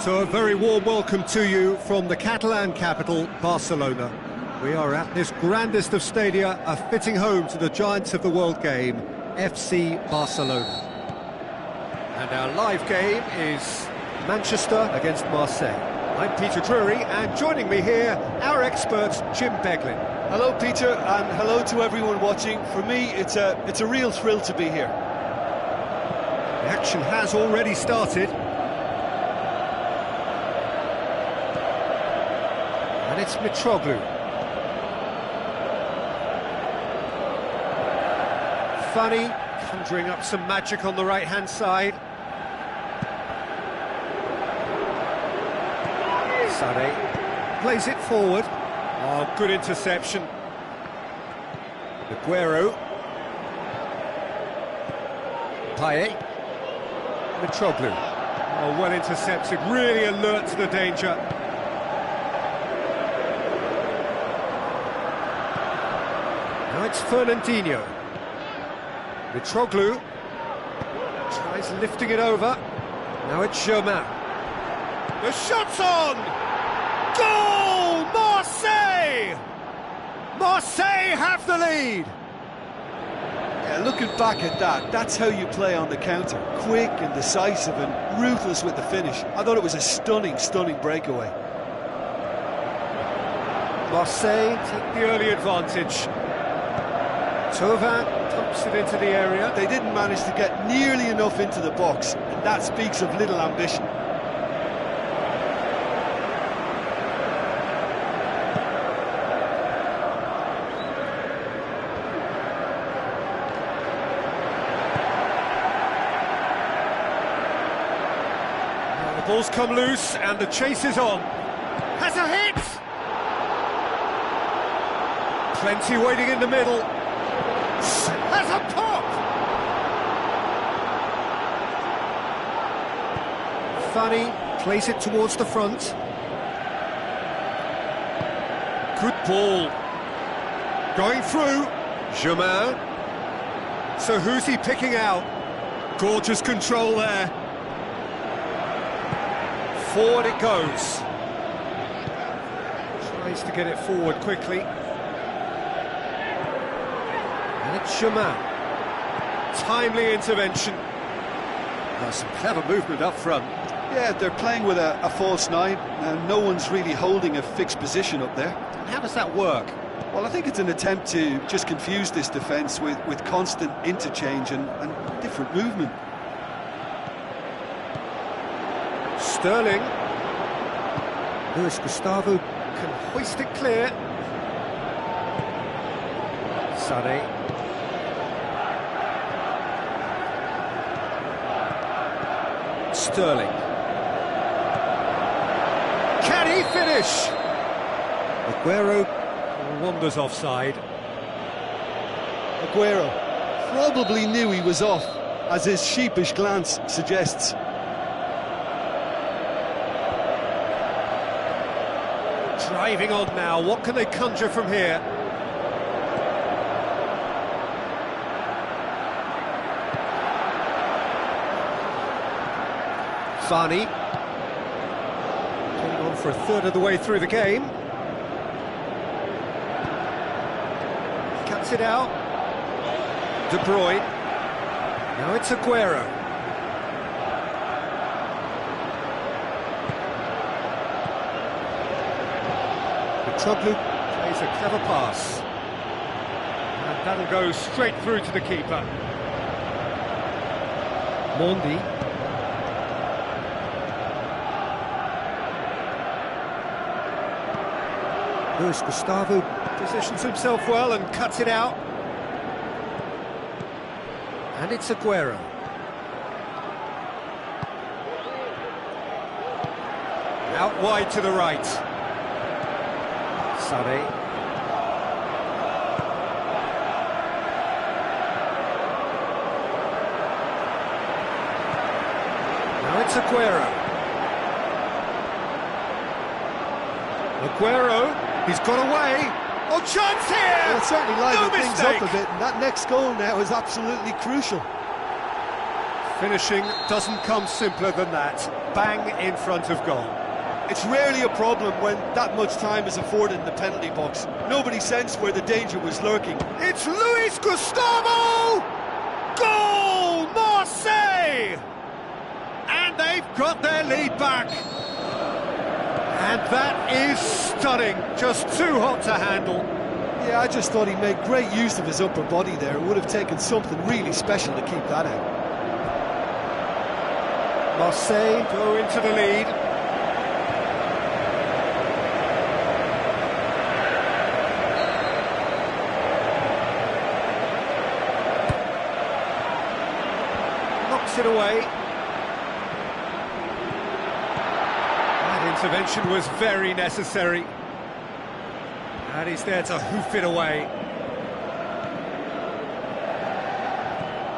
So a very warm welcome to you from the Catalan capital, Barcelona. We are at this grandest of stadia, a fitting home to the giants of the world game, FC Barcelona. And our live game is Manchester against Marseille. I'm Peter Drury, and joining me here, our expert, Jim Beglin. Hello, Peter, and hello to everyone watching. For me, it's a real thrill to be here. The action has already started. And it's Mitroglou. Funny, conjuring up some magic on the right-hand side. Sade plays it forward. Oh, good interception. Aguero. Payet. Mitroglou. Oh, well intercepted, really alert to the danger. Now it's Fernandinho. Mitroglou tries lifting it over. Now it's Germain. The shot's on! Goal! Marseille! Marseille have the lead! Yeah, looking back at that, that's how you play on the counter. Quick and decisive and ruthless with the finish. I thought it was a stunning, stunning breakaway. Marseille take the early advantage. Thauvin pumps it into the area. They didn't manage to get nearly enough into the box, and that speaks of little ambition. The ball's come loose and the chase is on. Has a hit! Plenty waiting in the middle. Has a pop! Funny plays it towards the front. Good ball. Going through. Germain. So who's he picking out? Gorgeous control there. Forward it goes. Tries to get it forward quickly. And it's Germain. Timely intervention. Some clever movement up front. Yeah, they're playing with a false nine, and no one's really holding a fixed position up there. How does that work? Well, I think it's an attempt to just confuse this defence with constant interchange and different movement. Sterling. Luis Gustavo can hoist it clear. Sade. Sterling. Can he finish? Aguero wanders offside. Aguero probably knew he was off, as his sheepish glance suggests. Driving on now, what can they conjure from here? Fani. Getting on for a third of the way through the game. Cuts it out. De Bruyne. Now it's Aguero. Mitroglou plays a clever pass. And that'll go straight through to the keeper. Mondi. Luis Gustavo positions himself well and cuts it out. And it's Aguero. Out wide to the right. Sade. Now it's Aguero. Aguero, he's got away. Oh, chance here! Well, it certainly livened things mistake. up a bit, and that next goal now is absolutely crucial. Finishing doesn't come simpler than that. Bang in front of goal. It's rarely a problem when that much time is afforded in the penalty box. Nobody sensed where the danger was lurking. It's Luis Gustavo! Goal! Marseille! And they've got their lead back. And that is stunning. Just too hot to handle. Yeah, I just thought he made great use of his upper body there. It would have taken something really special to keep that out. Marseille go into the lead. Knocks it away. That intervention was very necessary. And he's there to hoof it away.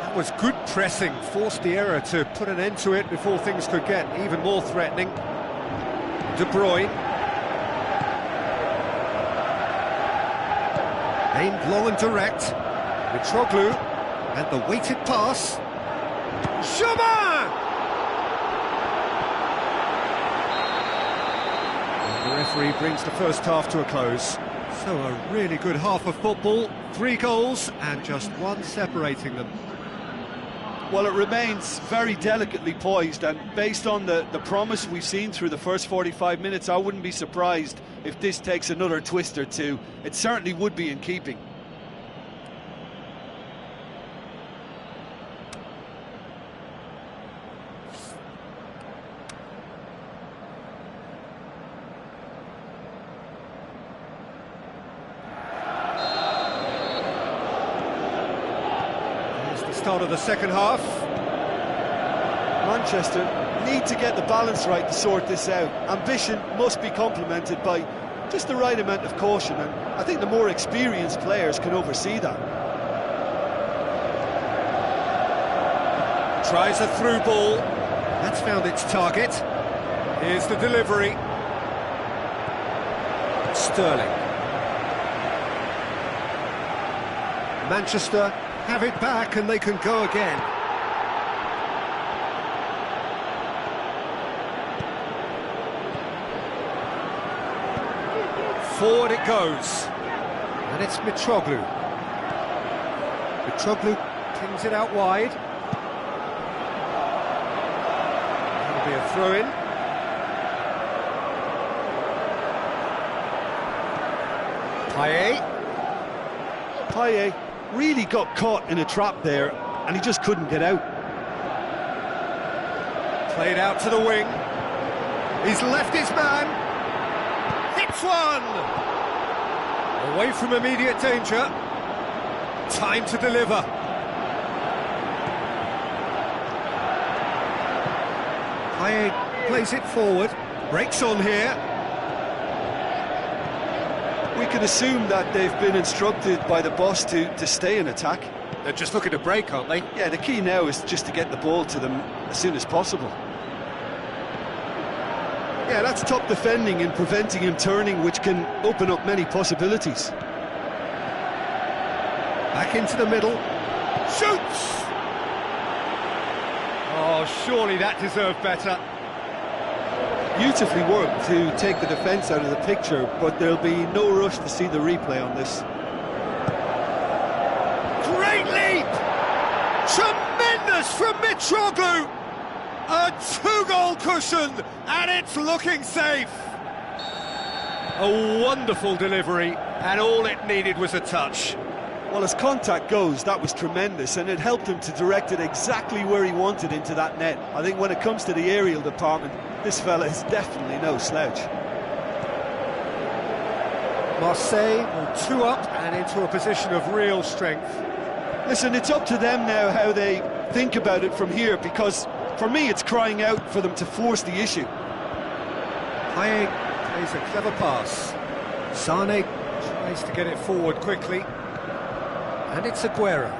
That was good pressing, forced the error to put an end to it before things could get even more threatening. De Bruyne. Aimed long and direct. Mitroglou. And the weighted pass. Chauvin! And the referee brings the first half to a close. So a really good half of football, 3 goals and just one separating them. Well, it remains very delicately poised, and based on the promise we've seen through the first 45 minutes, I wouldn't be surprised if this takes another twist or two. It certainly would be in keeping. Start of the second half. Manchester need to get the balance right to sort this out. Ambition must be complemented by just the right amount of caution, and I think the more experienced players can oversee that. Tries a through ball. That's found its target. Here's the delivery. Sterling. Manchester have it back and they can go again. Forward it goes. And it's Mitroglou. Mitroglou pings it out wide. That'll be a throw-in. Payet really got caught in a trap there, and he just couldn't get out. Played out to the wing. He's left his man. Hits one! Away from immediate danger. Time to deliver. Payet plays it forward. Breaks on here. We can assume that they've been instructed by the boss to stay in attack. They're just looking to break, aren't they? Yeah, the key now is just to get the ball to them as soon as possible. Yeah, that's top defending and preventing him turning, which can open up many possibilities. Back into the middle. Shoots! Oh, surely that deserved better. Beautifully worked to take the defence out of the picture, but there'll be no rush to see the replay on this. Great leap! Tremendous from Mitroglou! A 2-goal cushion, and it's looking safe! A wonderful delivery, and all it needed was a touch. Well, as contact goes, that was tremendous, and it helped him to direct it exactly where he wanted into that net. I think when it comes to the aerial department, this fella is definitely no slouch. Marseille will 2 up and into a position of real strength. Listen, it's up to them now how they think about it from here, because for me it's crying out for them to force the issue. Payet plays a clever pass. Sane tries to get it forward quickly. And it's Aguero.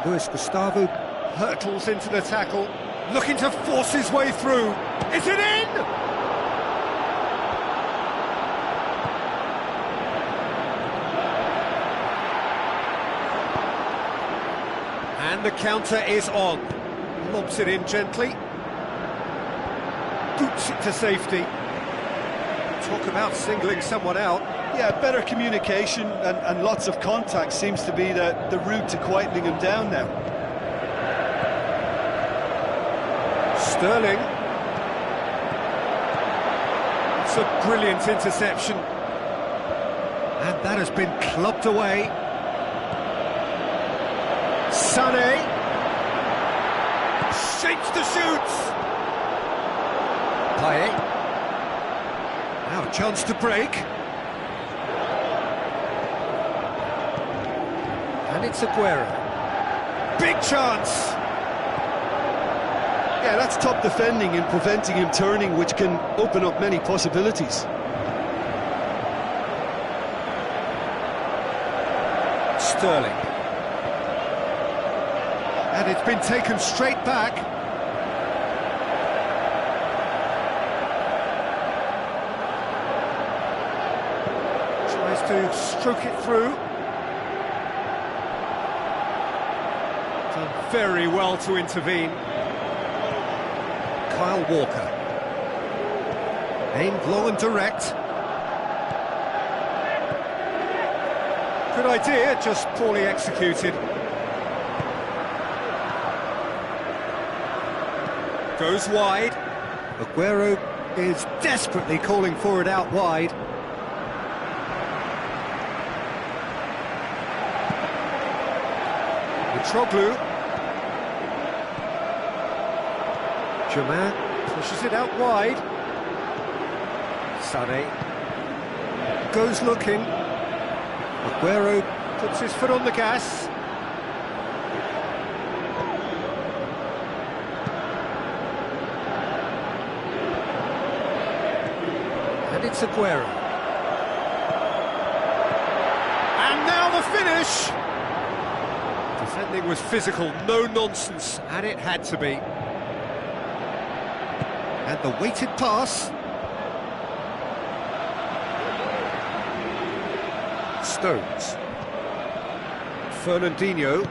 Luis Gustavo hurtles into the tackle, looking to force his way through. Is it in? And the counter is on. Lobs it in gently. Boots it to safety. Talk about singling someone out. Yeah, better communication and lots of contact seems to be the route to quietening him down now. Sterling. It's a brilliant interception. And that has been clubbed away. Sané. Shapes to shoot. Payet. Now a chance to break. And it's Aguero. Big chance. Yeah, that's top defending and preventing him turning, which can open up many possibilities. Sterling. And it's been taken straight back. Tries to stroke it through. Done very well to intervene. Kyle Walker. Aimed low and direct. Good idea, just poorly executed. Goes wide. Aguero is desperately calling for it out wide. Mitroglou. Germain pushes it out wide. Sané goes looking. Aguero puts his foot on the gas. And it's Aguero. And now the finish! Defending was physical, no nonsense, and it had to be. And the weighted pass. Stones. Fernandinho.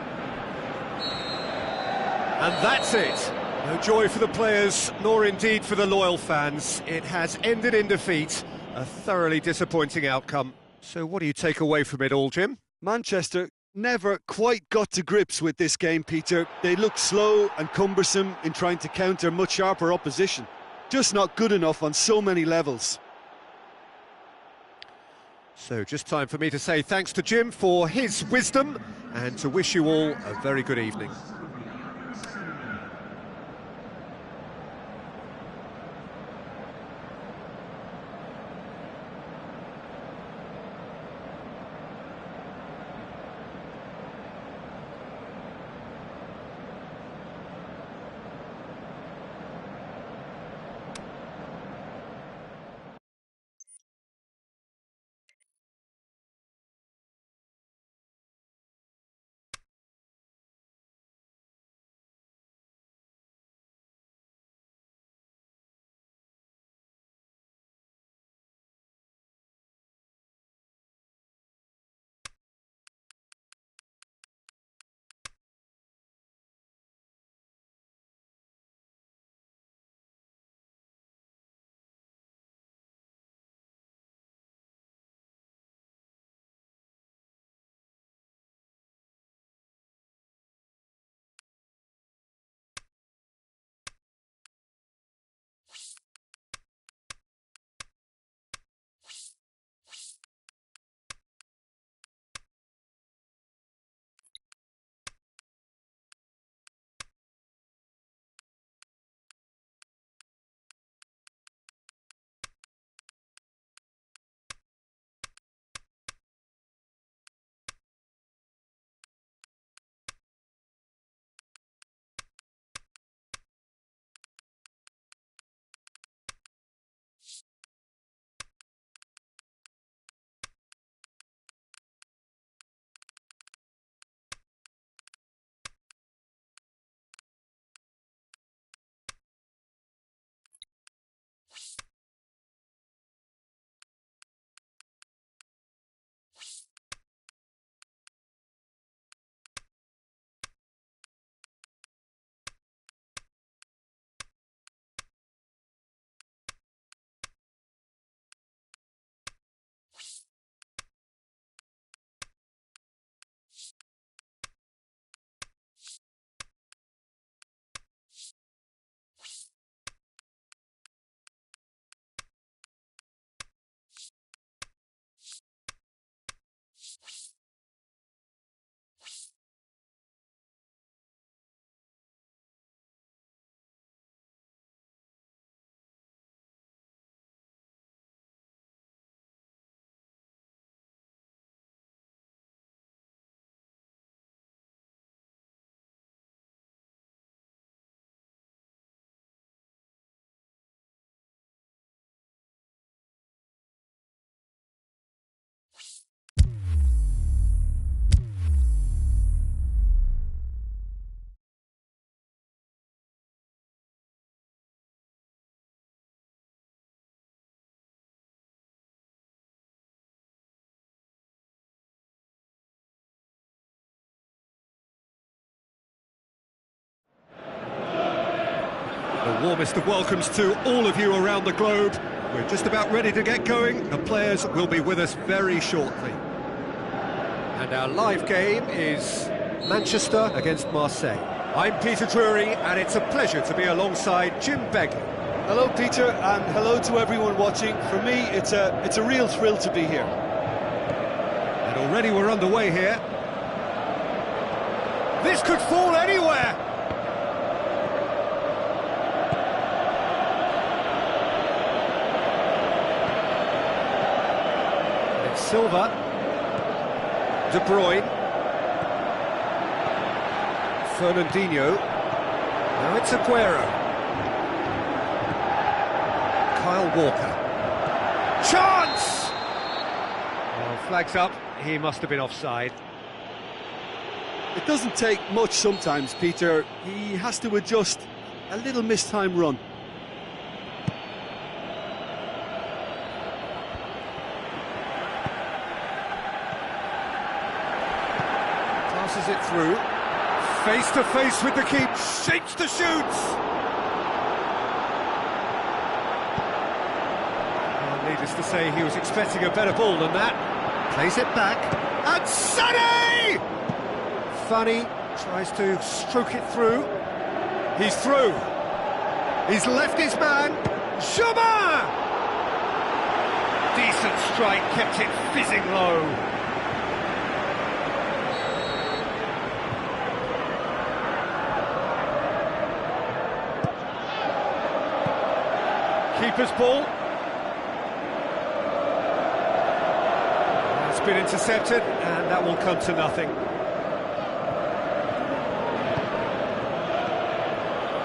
And that's it. No joy for the players, nor indeed for the loyal fans. It has ended in defeat. A thoroughly disappointing outcome. So what do you take away from it all, Jim? Manchester never quite got to grips with this game, Peter. They looked slow and cumbersome in trying to counter much sharper opposition. Just not good enough on so many levels. So just time for me to say thanks to Jim for his wisdom and to wish you all a very good evening. warmest of welcomes to all of you around the globe. We're just about ready to get going. The players will be with us very shortly. And our live game is Manchester against Marseille. I'm Peter Drury, and it's a pleasure to be alongside Jim Begley. Hello, Peter, and hello to everyone watching. For me, it's a real thrill to be here. And already we're underway here. This could fall anywhere! It's Silva. De Bruyne. Fernandinho. Now it's Aguero. Kyle Walker. Chance! Oh, flags up. He must have been offside. It doesn't take much sometimes, Peter. He has to adjust a little mistimed run. Passes it through. Face to face with the keeper. Shapes to shoot! Well, needless to say, he was expecting a better ball than that. Plays it back. And Sonny! Funny, tries to stroke it through. He's through. He's left his man. Chauvin! Decent strike, kept it fizzing low. Keeper's ball. It's been intercepted, and that will come to nothing.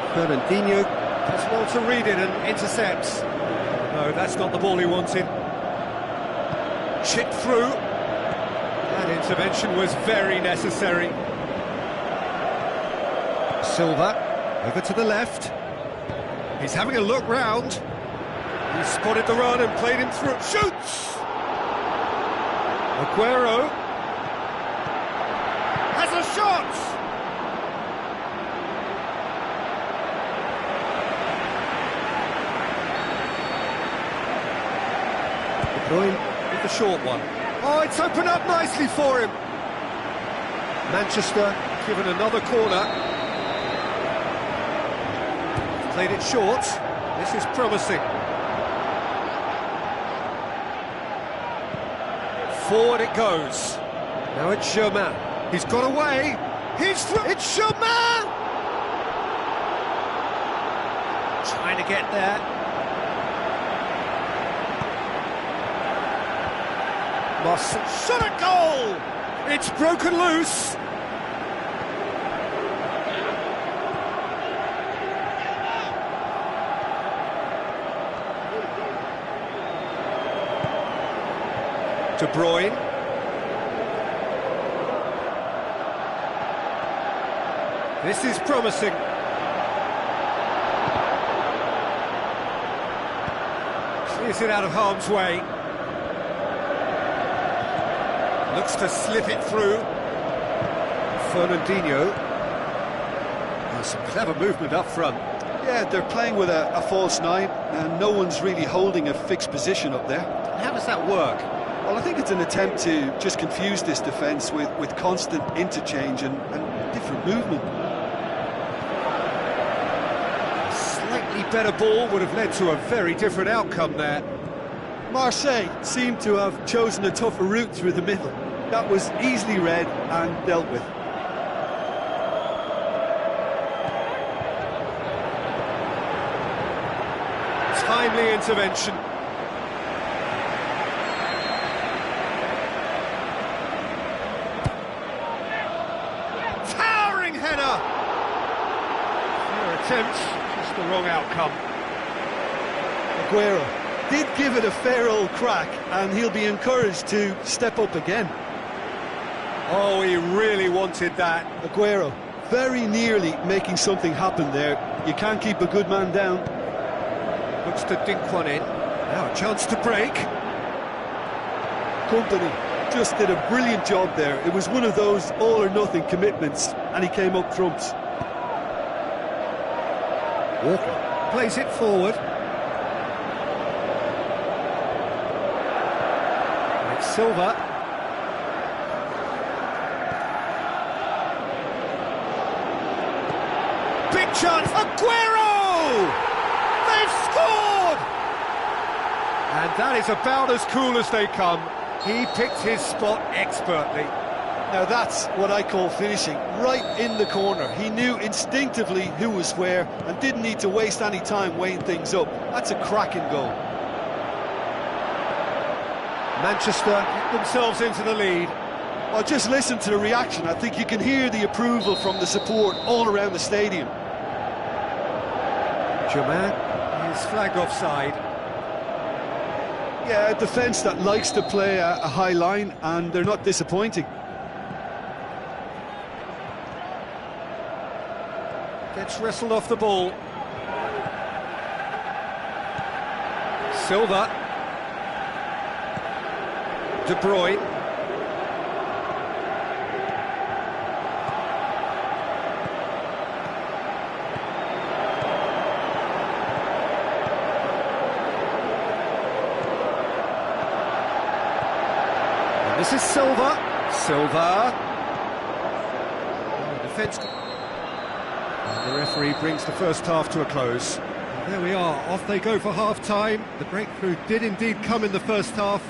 Fernandinho does well to read it and intercepts. No, that's not the ball he wanted. Chipped through. That intervention was very necessary. Silva, over to the left. He's having a look round. He spotted the run and played him through. Shoots! Aguero has a shot! De Bruyne with the short one. Oh, it's opened up nicely for him. Manchester given another corner. Played it short. This is promising. Forward it goes. Now it's Germain. He's got away. He's through. It's Germain! Trying to get there. Shot a goal! It's broken loose. De Bruyne. This is promising. Clears it out of harm's way. Looks to slip it through. Fernandinho. Oh, some clever movement up front. Yeah, they're playing with a false nine, and no one's really holding a fixed position up there. How does that work? Well, I think it's an attempt to just confuse this defence with constant interchange and different movement. A slightly better ball would have led to a very different outcome there. Marseille seemed to have chosen a tougher route through the middle. That was easily read and dealt with. Timely intervention. Towering header! Fair attempt, just the wrong outcome. Aguero did give it a fair old crack, and he'll be encouraged to step up again. Oh, he really wanted that. Aguero very nearly making something happen there. You can't keep a good man down. Looks to dink one in. Now a chance to break. Company just did a brilliant job there. It was one of those all-or-nothing commitments, and he came up trumps. Walker plays it forward. It's Silva. Big chance, Aguero! They've scored! And that is about as cool as they come. He picked his spot expertly. Now that's what I call finishing, right in the corner. He knew instinctively who was where and didn't need to waste any time weighing things up. That's a cracking goal. Manchester get themselves into the lead. Well, just listen to the reaction. I think you can hear the approval from the support all around the stadium. Germain is flagged offside. Yeah, a defence that likes to play a high line, and they're not disappointing. Gets wrestled off the ball. Silva. De Bruyne. And this is Silva. Silva. Oh, defence. And the referee brings the first half to a close. And there we are, off they go for half-time. The breakthrough did indeed come in the first half,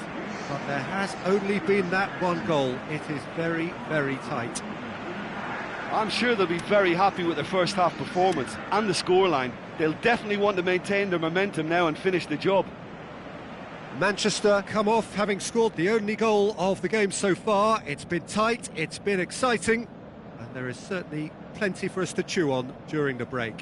but there has only been that one goal. It is very, very tight. I'm sure they'll be very happy with their first half performance and the scoreline. They'll definitely want to maintain their momentum now and finish the job. Manchester come off having scored the only goal of the game so far. It's been tight, it's been exciting, and there is certainly plenty for us to chew on during the break.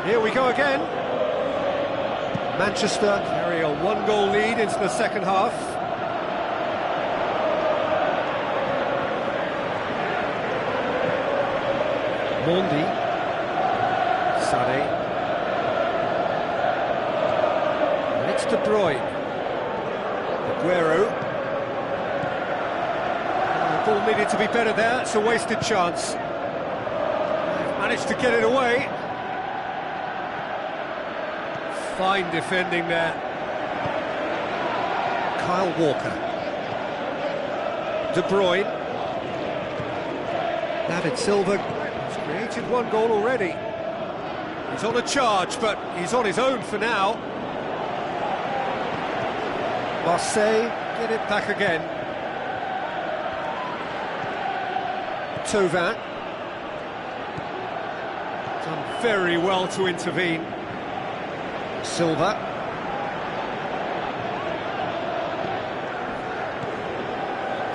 Here we go again. Manchester carry a one-goal lead into the second half. Mondi. Sané. And it's De Bruyne. Aguero. The ball needed to be better there. It's a wasted chance. They've managed to get it away. Fine defending there. Kyle Walker. De Bruyne. David Silva has created one goal already. He's on a charge, but he's on his own for now. Marseille get it back again. Thauvin. Done very well to intervene. Silva.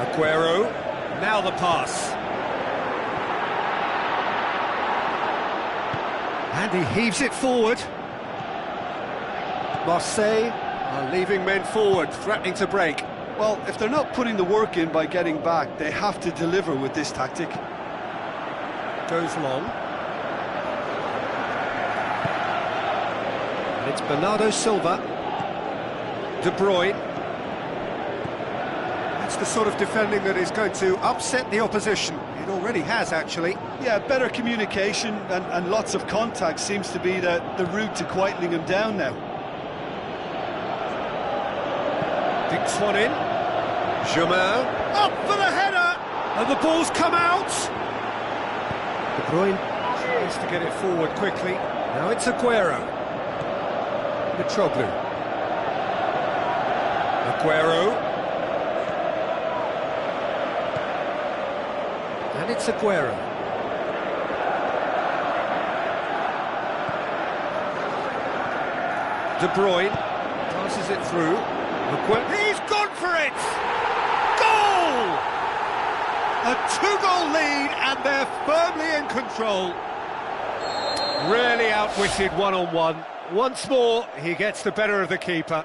Aguero. Now the pass. And he heaves it forward. Marseille are leaving men forward, threatening to break. Well, if they're not putting the work in by getting back, they have to deliver with this tactic. Goes long. It's Bernardo Silva. De Bruyne. That's the sort of defending that is going to upset the opposition. It already has, actually. Yeah, better communication and lots of contact seems to be the route to quietening him down now. Dinks one in. Germain. Up for the header! And the ball's come out! De Bruyne Tries to get it forward quickly. Now it's Aguero. Mitroglou. Aguero. And it's Aguero. De Bruyne passes it through. He's gone for it! Goal! A two-goal lead, and they're firmly in control. Really outwitted one-on-one. Once more, he gets the better of the keeper.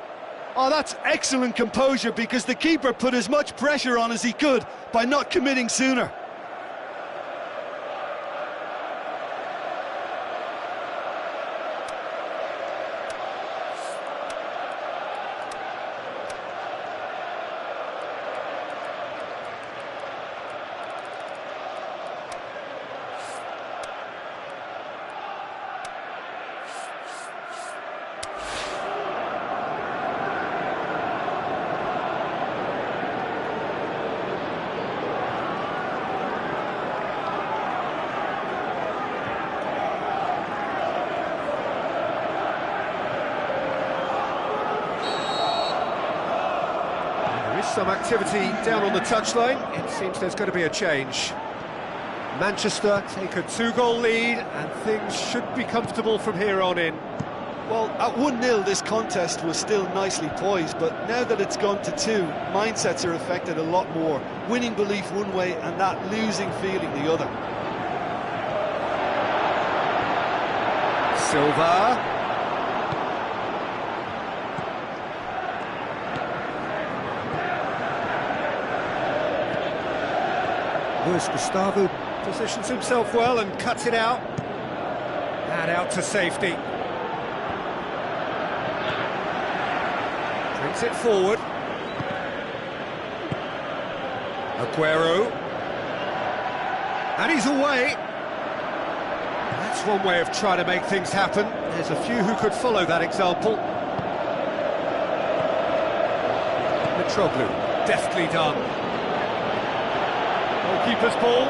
Oh, that's excellent composure, because the keeper put as much pressure on as he could by not committing sooner. Some activity down on the touchline. It seems there's going to be a change. Manchester take a two-goal lead, and things should be comfortable from here on in. Well, at 1-0 this contest was still nicely poised, but now that it's gone to 2, mindsets are affected a lot more. Winning belief one way and that losing feeling the other. Silva. Luis Gustavo positions himself well and cuts it out. And out to safety. Brings it forward. Aguero. And he's away. That's one way of trying to make things happen. There's a few who could follow that example. Mitroglou, deftly done. Goalkeeper's ball.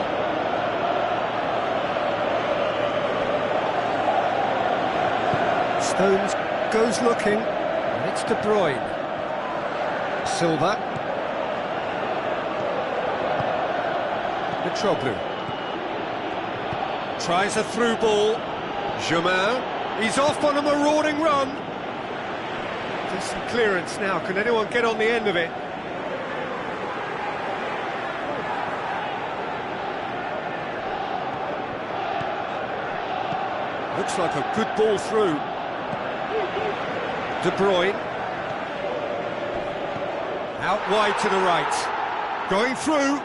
Stones goes looking, and it's De Bruyne. Silva. Mitroglou. Tries a through ball. Germain. He's off on a marauding run. Decent clearance now. Can anyone get on the end of it? Looks like a good ball through. De Bruyne. Out wide to the right. Going through.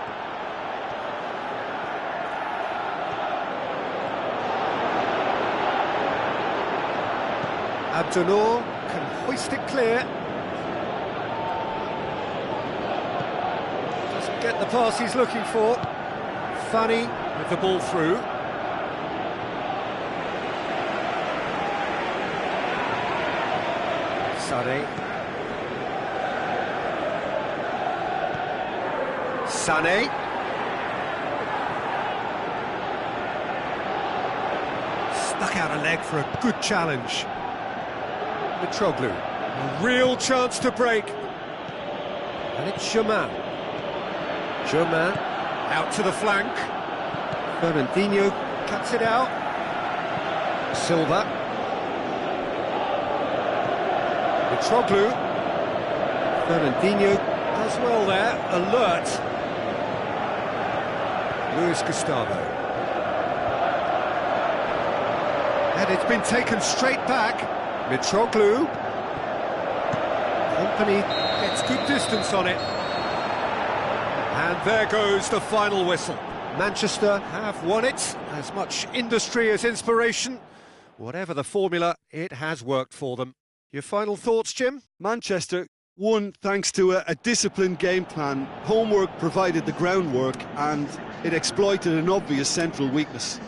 Abdenour can hoist it clear. Doesn't get the pass he's looking for. Funny with the ball through. Sané. Sané. Stuck out a leg for a good challenge. Mitroglou. A real chance to break. And it's Germain. Germain out to the flank. Fernandinho cuts it out. Silva. Mitroglou. Fernandinho does well there, alert. Luis Gustavo. And it's been taken straight back. Mitroglou. Company gets good distance on it. And there goes the final whistle. Manchester have won it. As much industry as inspiration. Whatever the formula, it has worked for them. Your final thoughts, Jim? Manchester won thanks to a disciplined game plan. Homework provided the groundwork, and it exploited an obvious central weakness.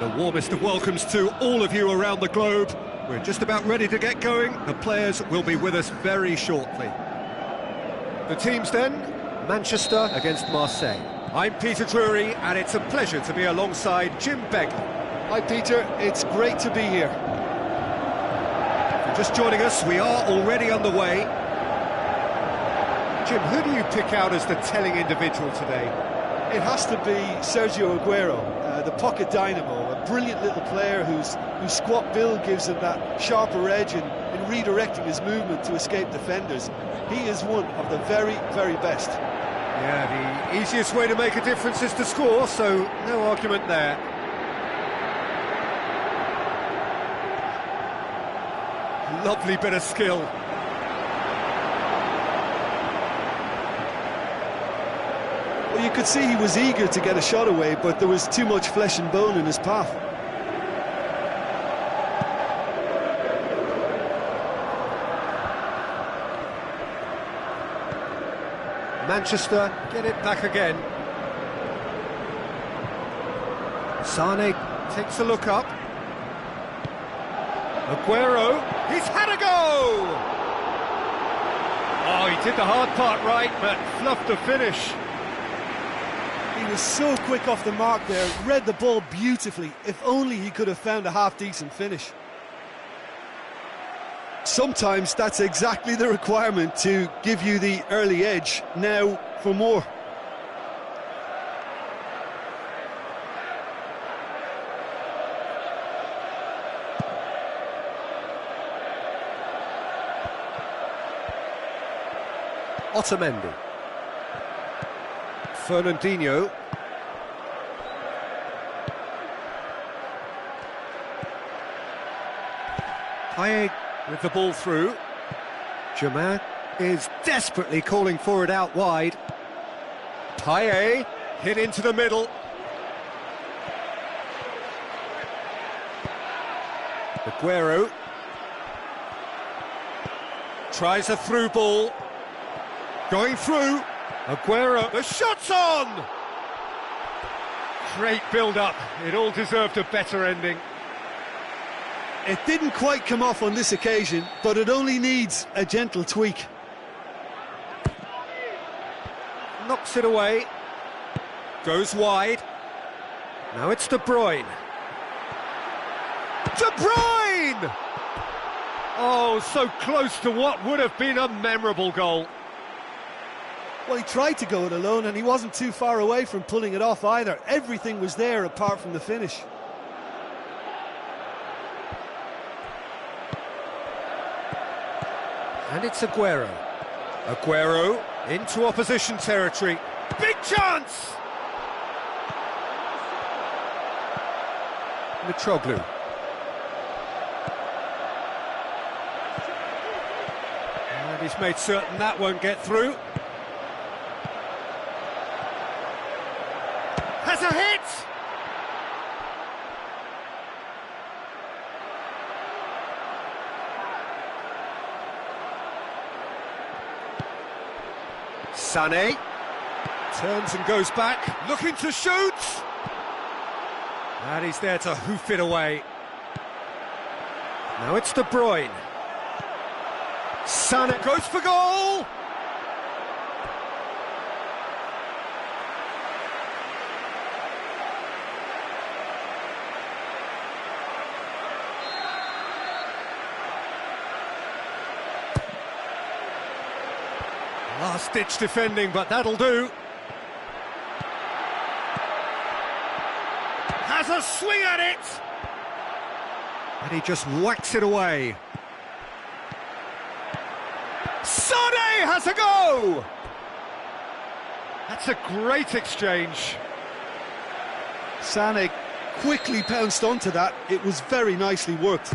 The warmest of welcomes to all of you around the globe. We're just about ready to get going. The players will be with us very shortly. The teams then, Manchester against Marseille. I'm Peter Drury, and it's a pleasure to be alongside Jim Begley. Hi Peter, it's great to be here. If you're just joining us, we are already underway. Jim, who do you pick out as the telling individual today? It has to be Sergio Aguero, the pocket dynamo, a brilliant little player whose squat build gives him that sharper edge in redirecting his movement to escape defenders. He is one of the very, very best. Yeah, the easiest way to make a difference is to score, so no argument there. Lovely bit of skill. Well, you could see he was eager to get a shot away, but there was too much flesh and bone in his path. Manchester get it back again. Sane takes a look up. Aguero, he's had a go! Oh, he did the hard part right, but fluffed the finish. He was so quick off the mark there, read the ball beautifully. If only he could have found a half-decent finish. Sometimes that's exactly the requirement to give you the early edge. Now for more. Otamendi. Fernandinho. Payet with the ball through. Germain is desperately calling for it out wide. Payet hit into the middle. Aguero tries a through ball. Going through. Aguero, the shot's on! Great build-up. It all deserved a better ending. It didn't quite come off on this occasion, but it only needs a gentle tweak. Knocks it away. Goes wide. Now it's De Bruyne. De Bruyne! Oh, so close to what would have been a memorable goal. Well, he tried to go it alone, and he wasn't too far away from pulling it off either. Everything was there apart from the finish. And it's Aguero. Aguero into opposition territory. Big chance! Mitroglou. And he's made certain that won't get through. Has a hit! Sané turns and goes back, looking to shoot! And he's there to hoof it away. Now it's De Bruyne. Sané goes for goal! Last-ditch defending, but that'll do. Has a swing at it! And he just whacks it away. Sane has a go! That's a great exchange. Sané quickly pounced onto that. It was very nicely worked.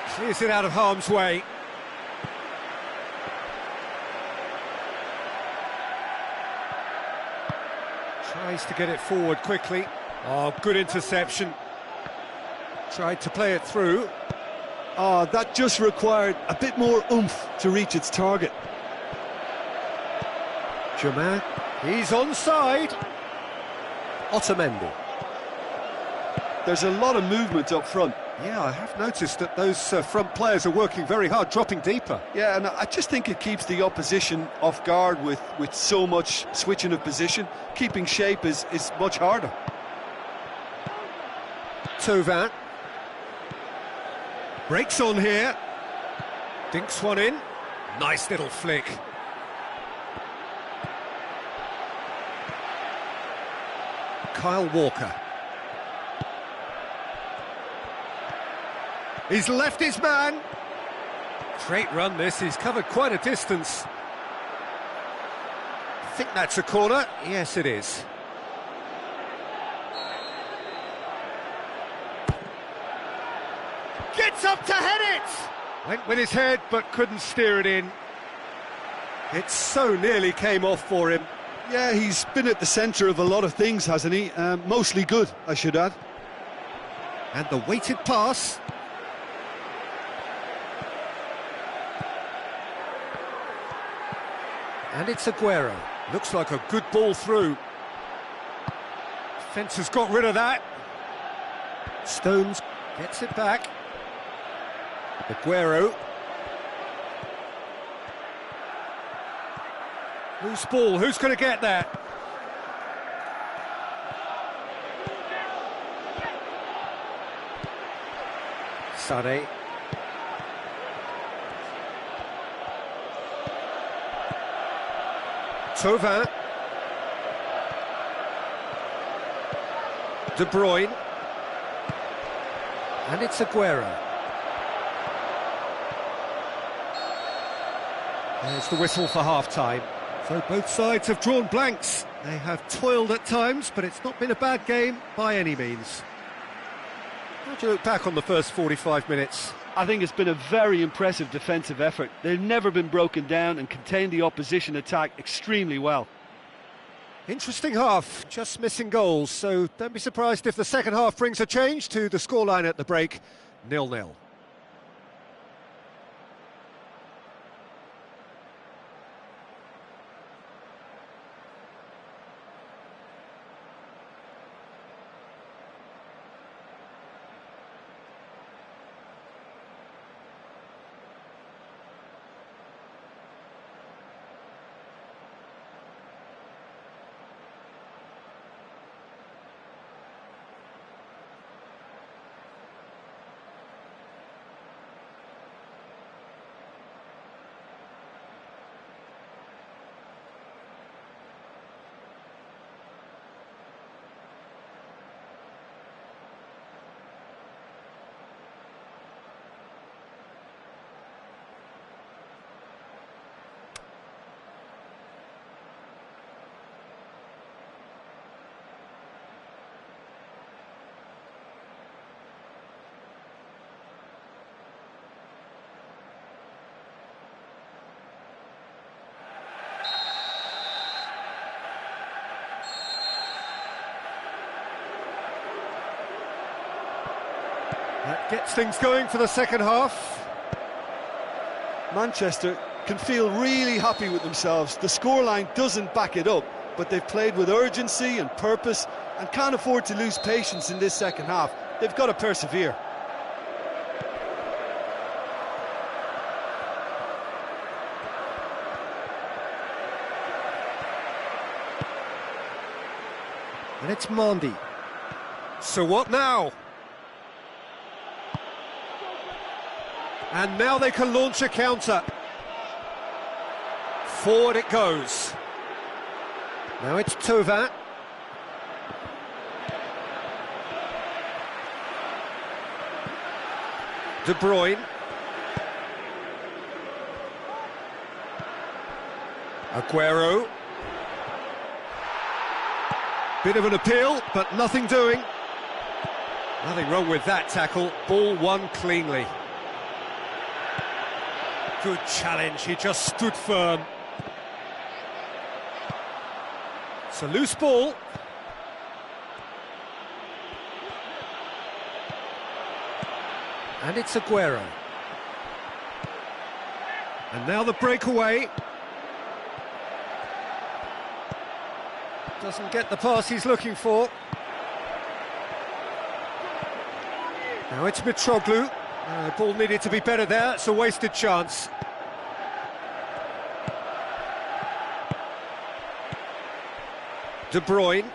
Clears it out of harm's way. Tries to get it forward quickly. Oh, good interception. Tried to play it through. Oh, that just required a bit more oomph to reach its target. Germain, he's onside. Otamendi. There's a lot of movement up front. Yeah, I have noticed that those front players are working very hard, dropping deeper. Yeah, and I just think it keeps the opposition off guard with so much switching of position. Keeping shape is much harder. Thauvin. Breaks on here. Dinks one in. Nice little flick. Kyle Walker. He's left his man. Great run this, he's covered quite a distance. I think that's a corner. Yes, it is. Gets up to head it! Went with his head, but couldn't steer it in. It so nearly came off for him. Yeah, he's been at the centre of a lot of things, hasn't he? Mostly good, I should add. And the weighted pass. And it's Aguero. Looks like a good ball through. Fence has got rid of that. Stones gets it back. Aguero. Loose ball, who's going to get that? Sané. Thauvin. De Bruyne. And it's Aguero. There's the whistle for half-time. So both sides have drawn blanks. They have toiled at times, but it's not been a bad game by any means. How do you look back on the first 45 minutes? I think it's been a very impressive defensive effort. They've never been broken down and contained the opposition attack extremely well. Interesting half, just missing goals, so don't be surprised if the second half brings a change to the scoreline at the break, 0-0. That gets things going for the second half. Manchester can feel really happy with themselves. The scoreline doesn't back it up, but they've played with urgency and purpose and can't afford to lose patience in this second half. They've got to persevere. And it's Mendy. So what now? And now they can launch a counter. Forward it goes. Now it's Thauvin. De Bruyne. Aguero. Bit of an appeal, but nothing doing. Nothing wrong with that tackle. Ball won cleanly. Good challenge, he just stood firm. It's a loose ball. And it's Aguero. And now the breakaway. Doesn't get the pass he's looking for. Now it's Mitroglou. Ball needed to be better there, it's a wasted chance. De Bruyne.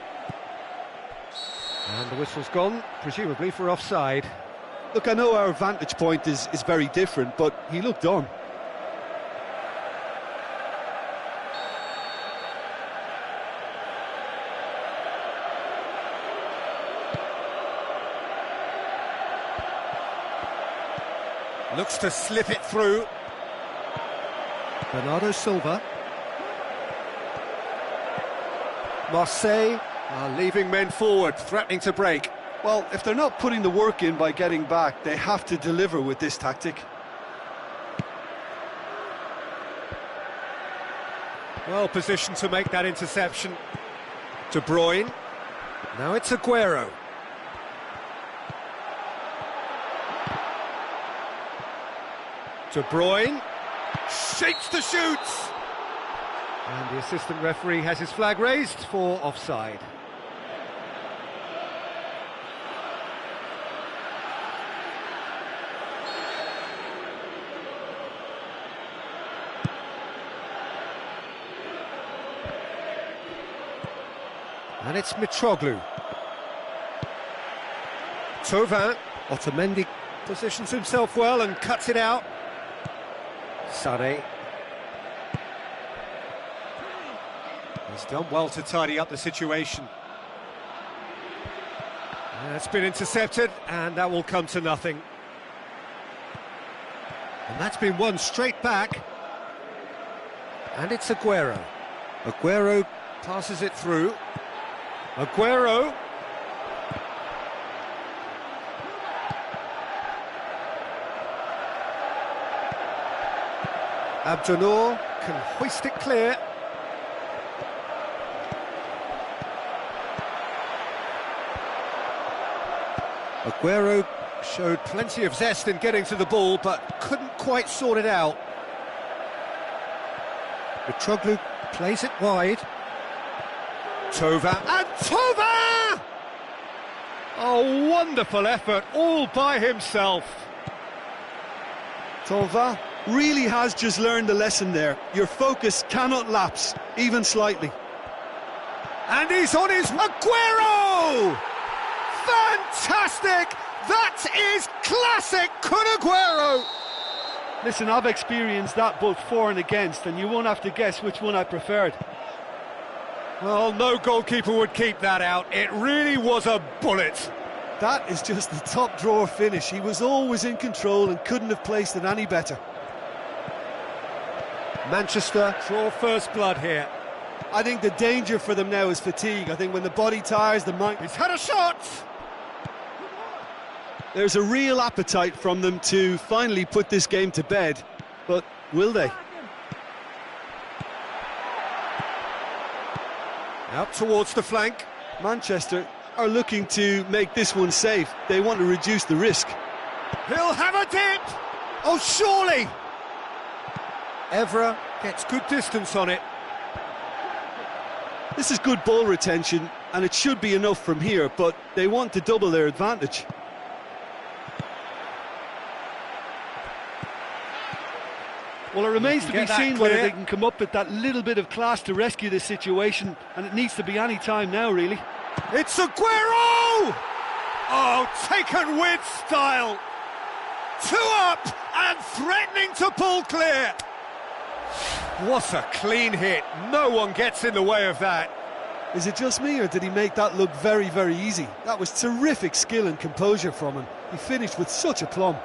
And the whistle's gone, presumably for offside. Look, I know our vantage point is very different, but he looked on. Looks to slip it through. Bernardo Silva. Marseille are leaving men forward, threatening to break. Well, if they're not putting the work in by getting back, they have to deliver with this tactic. Well positioned to make that interception. De Bruyne. Now it's Aguero. De Bruyne shapes the shoots, and the assistant referee has his flag raised for offside. And it's Mitroglou. Thauvin. Otamendi positions himself well and cuts it out. Sané. He's done well to tidy up the situation. It's been intercepted, and that will come to nothing. And that's been won straight back. And it's Aguero. Aguero passes it through. Aguero. Abdenour can hoist it clear. Aguero showed plenty of zest in getting to the ball, but couldn't quite sort it out. Mitroglou plays it wide. Thauvin, and Thauvin! A wonderful effort, all by himself. Thauvin really has just learned the lesson there. Your focus cannot lapse, even slightly. And he's on his... Aguero! Fantastic! That is classic Kun Aguero! Listen, I've experienced that both for and against, and you won't have to guess which one I preferred. Well, no goalkeeper would keep that out. It really was a bullet. That is just the top drawer finish. He was always in control and couldn't have placed it any better. Manchester draw first blood here. I think the danger for them now is fatigue. I think when the body tires, the mind... He's had a shot! There's a real appetite from them to finally put this game to bed, but will they? Out towards the flank. Manchester are looking to make this one safe. They want to reduce the risk. He'll have a dip! Oh, surely! Evra gets good distance on it. This is good ball retention, and it should be enough from here, but they want to double their advantage. Well, it remains to be seen whether they can come up with that little bit of class to rescue this situation, and it needs to be any time now, really. It's Aguero! Oh, taken with style. 2 up and threatening to pull clear. What a clean hit. No one gets in the way of that. Is it just me, or did he make that look very, very easy? That was terrific skill and composure from him. He finished with such aplomb.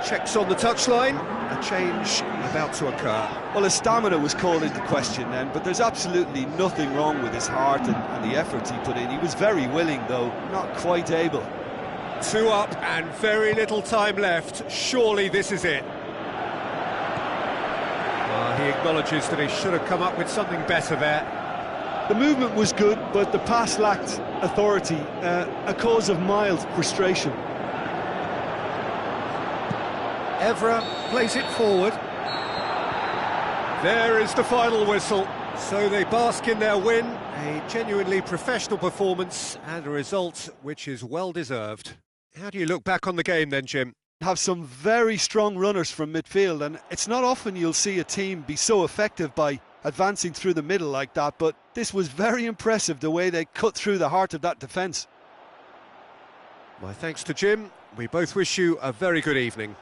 Checks on the touchline, a change about to occur. Well, his stamina was called into question then, but there's absolutely nothing wrong with his heart and the efforts he put in. He was very willing, though, not quite able. 2 up and very little time left. Surely this is it. He acknowledges that he should have come up with something better there. The movement was good, but the pass lacked authority, a cause of mild frustration. Evra plays it forward. There is the final whistle. So they bask in their win, a genuinely professional performance and a result which is well deserved. How do you look back on the game then, Jim? Have some very strong runners from midfield, and it's not often you'll see a team be so effective by advancing through the middle like that, but this was very impressive, the way they cut through the heart of that defence. My thanks to Jim. We both wish you a very good evening.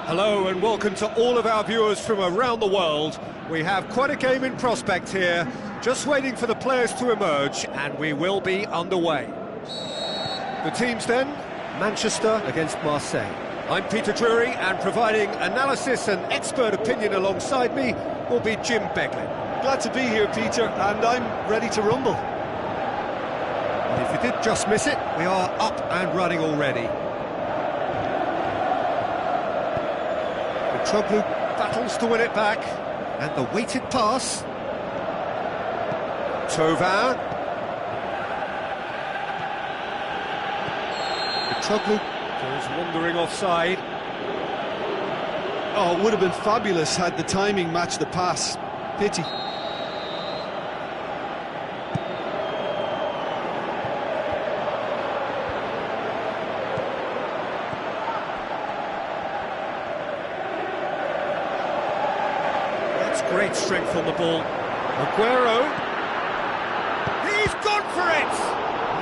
Hello and welcome to all of our viewers from around the world. We have quite a game in prospect here, just waiting for the players to emerge, and we will be underway. The teams then, Manchester against Marseille. I'm Peter Drury, and providing analysis and expert opinion alongside me will be Jim Beglin. Glad to be here, Peter, and I'm ready to rumble. And if you did just miss it, we are up and running already. Mitroglou battles to win it back, and the weighted pass. Thauvin. Mitroglou goes wandering offside. Oh, it would have been fabulous had the timing matched the pass. Pity. That's great strength on the ball. Aguero. He's gone for it!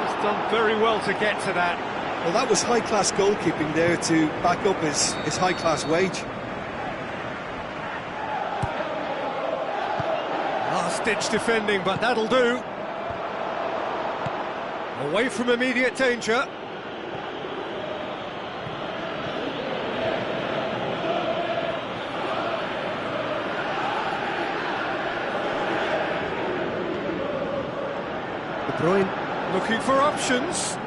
He's done very well to get to that. Well, that was high-class goalkeeping there to back up his high-class wage. Last-ditch defending, but that'll do. Away from immediate danger. De Bruyne looking for options.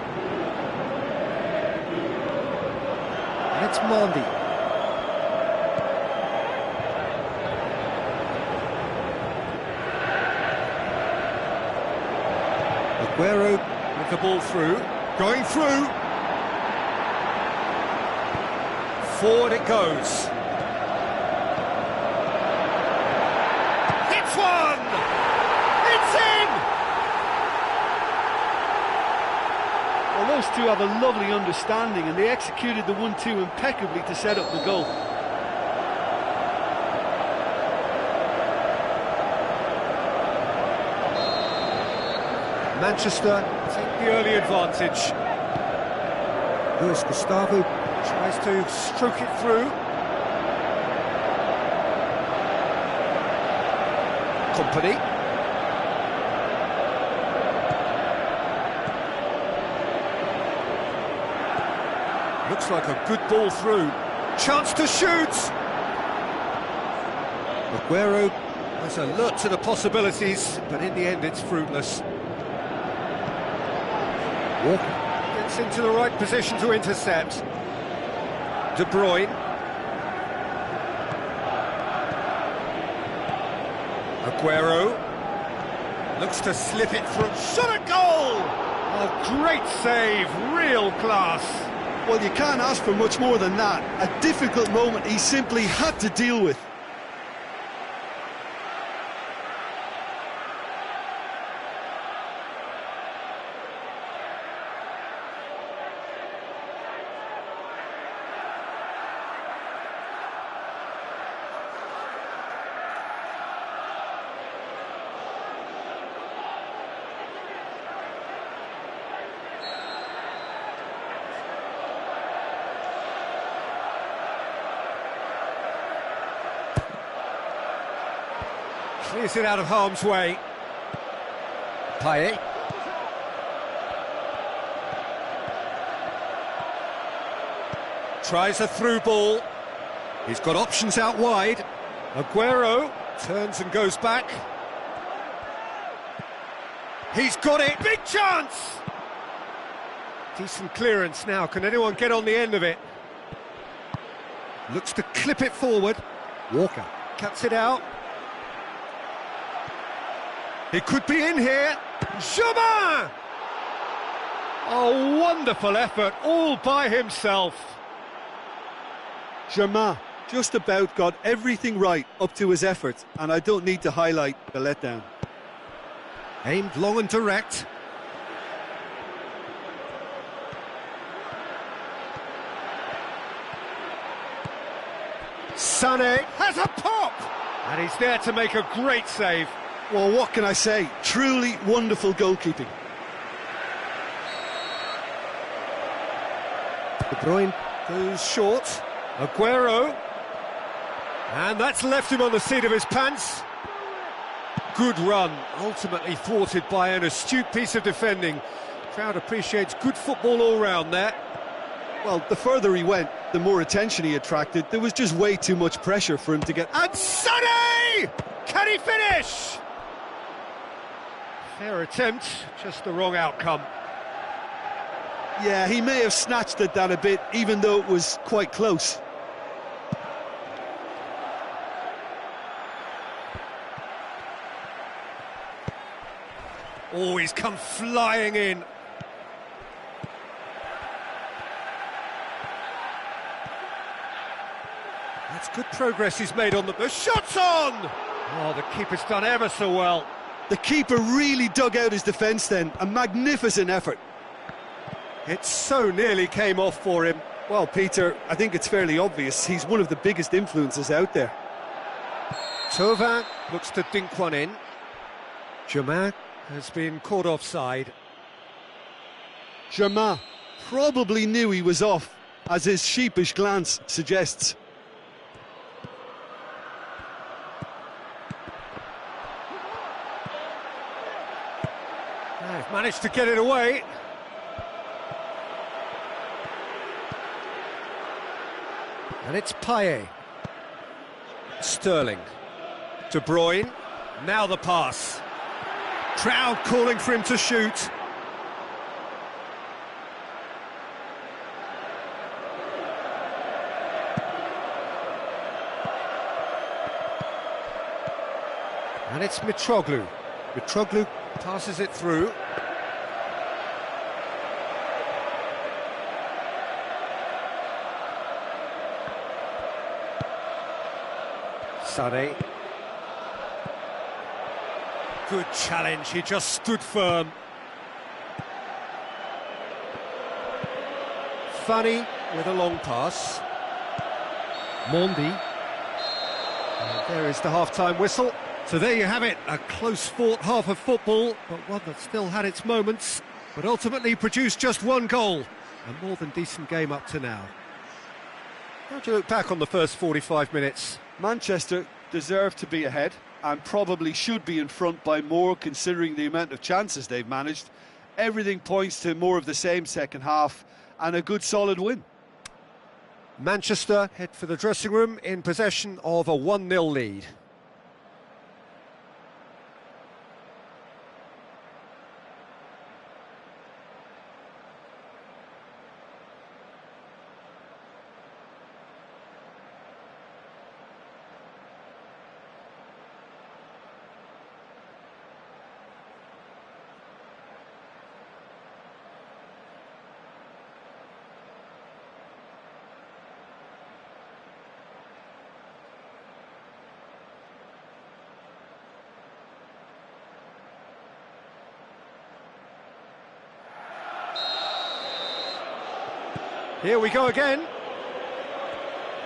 And it's Mondi. Aguero with the ball through. Going through. Forward it goes. It's one! It's in! Well, those two have a lovely understanding, and they executed the 1-2 impeccably to set up the goal. Manchester take the early advantage. Luis Gustavo tries to stroke it through. Company. Looks like a good ball through. Chance to shoot! Aguero was alert to the possibilities, but in the end it's fruitless. Walker gets into the right position to intercept. De Bruyne. Aguero looks to slip it through. Shot at goal! Oh, great save, real class. Well, you can't ask for much more than that. A difficult moment he simply had to deal with. Clears it out of harm's way. Payet. Tries a through ball. He's got options out wide. Aguero turns and goes back. He's got it. Big chance! Decent clearance now. Can anyone get on the end of it? Looks to clip it forward. Walker cuts it out. He could be in here. Germain! Oh, wonderful effort, all by himself. Germain just about got everything right up to his effort, and I don't need to highlight the letdown. Aimed long and direct. Sané has a pop! And he's there to make a great save. Well, what can I say? Truly wonderful goalkeeping. De Bruyne goes short. Aguero. And that's left him on the seat of his pants. Good run, ultimately thwarted by an astute piece of defending. Crowd appreciates good football all round there. Well, the further he went, the more attention he attracted. There was just way too much pressure for him to get... And Sonny! Can he finish? Fair attempt, just the wrong outcome. Yeah, he may have snatched at that a bit, even though it was quite close. Oh, he's come flying in. That's good progress he's made on the shot's on! Oh, the keeper's done ever so well. The keeper really dug out his defence then. A magnificent effort. It so nearly came off for him. Well, Peter, I think it's fairly obvious. He's one of the biggest influences out there. Thauvin looks to dink one in. Germain has been caught offside. Germain probably knew he was off, as his sheepish glance suggests. They've managed to get it away. And it's Payet. Sterling. De Bruyne. Now the pass. Crowd calling for him to shoot. And it's Mitroglou. Mitroglou passes it through. Sané. Good challenge, he just stood firm. Funny with a long pass. Mondi. And there is the half-time whistle. So there you have it, a close-fought half of football, but one that still had its moments, but ultimately produced just one goal. A more than decent game up to now. How do you look back on the first 45 minutes? Manchester deserved to be ahead and probably should be in front by more, considering the amount of chances they've managed. Everything points to more of the same second half and a good solid win. Manchester head for the dressing room in possession of a 1-0 lead. Here we go again.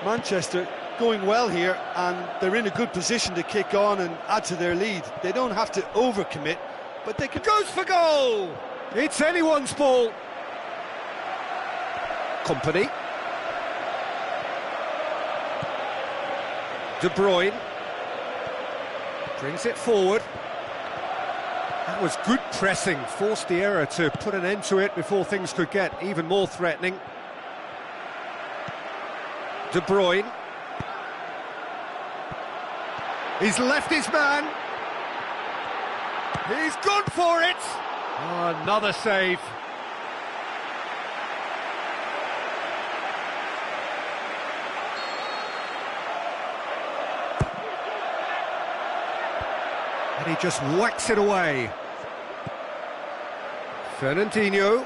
Manchester going well here, and they're in a good position to kick on and add to their lead. They don't have to overcommit, but they can... Goes for goal! It's anyone's ball. Company. De Bruyne. Brings it forward. That was good pressing, forced the error to put an end to it before things could get even more threatening. De Bruyne. He's left his man. He's gone for it. Oh, another save. And he just whacks it away. Fernandinho.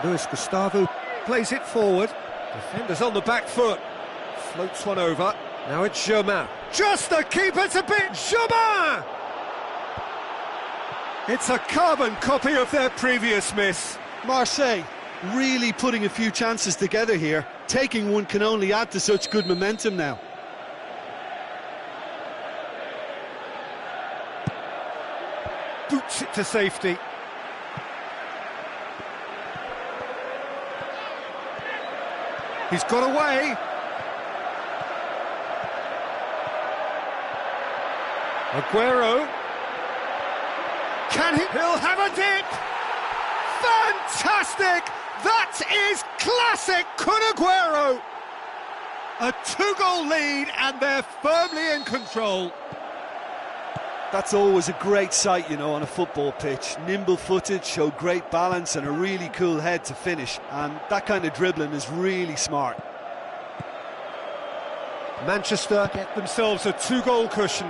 Luis Gustavo plays it forward. Defenders on the back foot. Floats one over. Now it's Germain. Just the keeper to beat Germain! It's a carbon copy of their previous miss. Marseille really putting a few chances together here. Taking one can only add to such good momentum now. Boots it to safety. He's got away. Aguero. Can he? He'll have a dip! Fantastic! That is classic Kun Aguero! A 2-goal lead and they're firmly in control. That's always a great sight, you know, on a football pitch. Nimble-footed, showed great balance and a really cool head to finish. And that kind of dribbling is really smart. Manchester get themselves a 2-goal cushion.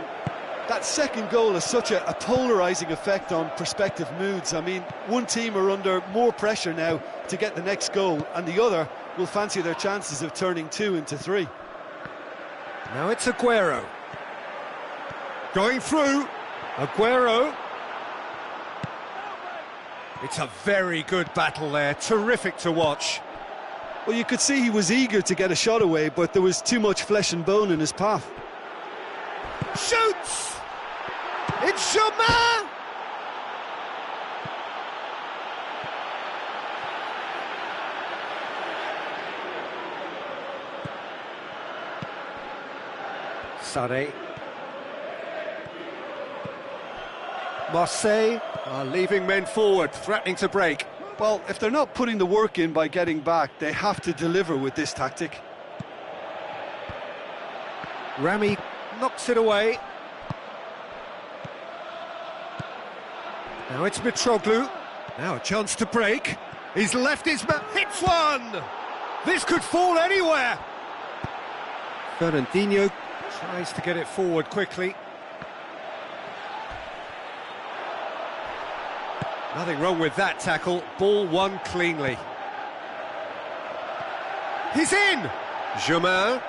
That second goal has such a polarising effect on prospective moods. I mean, one team are under more pressure now to get the next goal, and the other will fancy their chances of turning 2 into 3. Now it's Aguero. Going through. Aguero. It's a very good battle there. Terrific to watch. Well, you could see he was eager to get a shot away, but there was too much flesh and bone in his path. Shoots! It's Germain! Sade. Marseille are leaving men forward, threatening to break. Well, if they're not putting the work in by getting back, they have to deliver with this tactic. Rami knocks it away. Now it's Mitroglou. Now a chance to break. He's left his man. Hits one! This could fall anywhere. Fernandinho tries to get it forward quickly. Nothing wrong with that tackle. Ball won cleanly. He's in! Germain.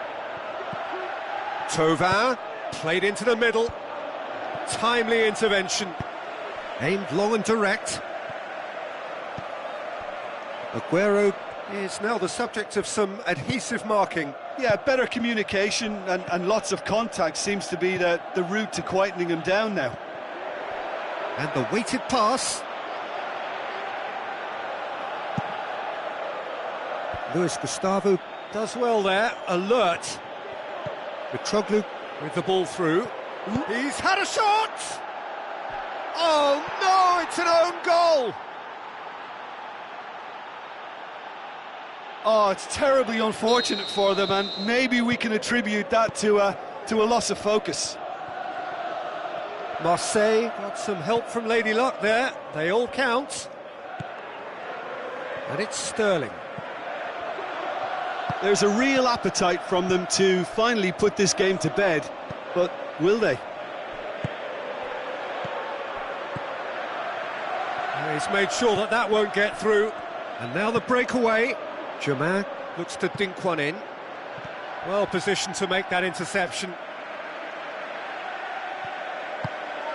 Thauvin, played into the middle. Timely intervention. Aimed long and direct. Aguero is now the subject of some adhesive marking. Yeah, better communication and lots of contact seems to be the route to quietening him down now. And the weighted pass. Luis Gustavo does well there, alert. Mitroglou with the ball through. He's had a shot! Oh no, it's an own goal! Oh, it's terribly unfortunate for them, and maybe we can attribute that to a loss of focus. Marseille got some help from Lady Luck there, they all count. And it's Sterling. There's a real appetite from them to finally put this game to bed, but will they? He's made sure that won't get through. And now the breakaway. Germain looks to dink one in. Well positioned to make that interception.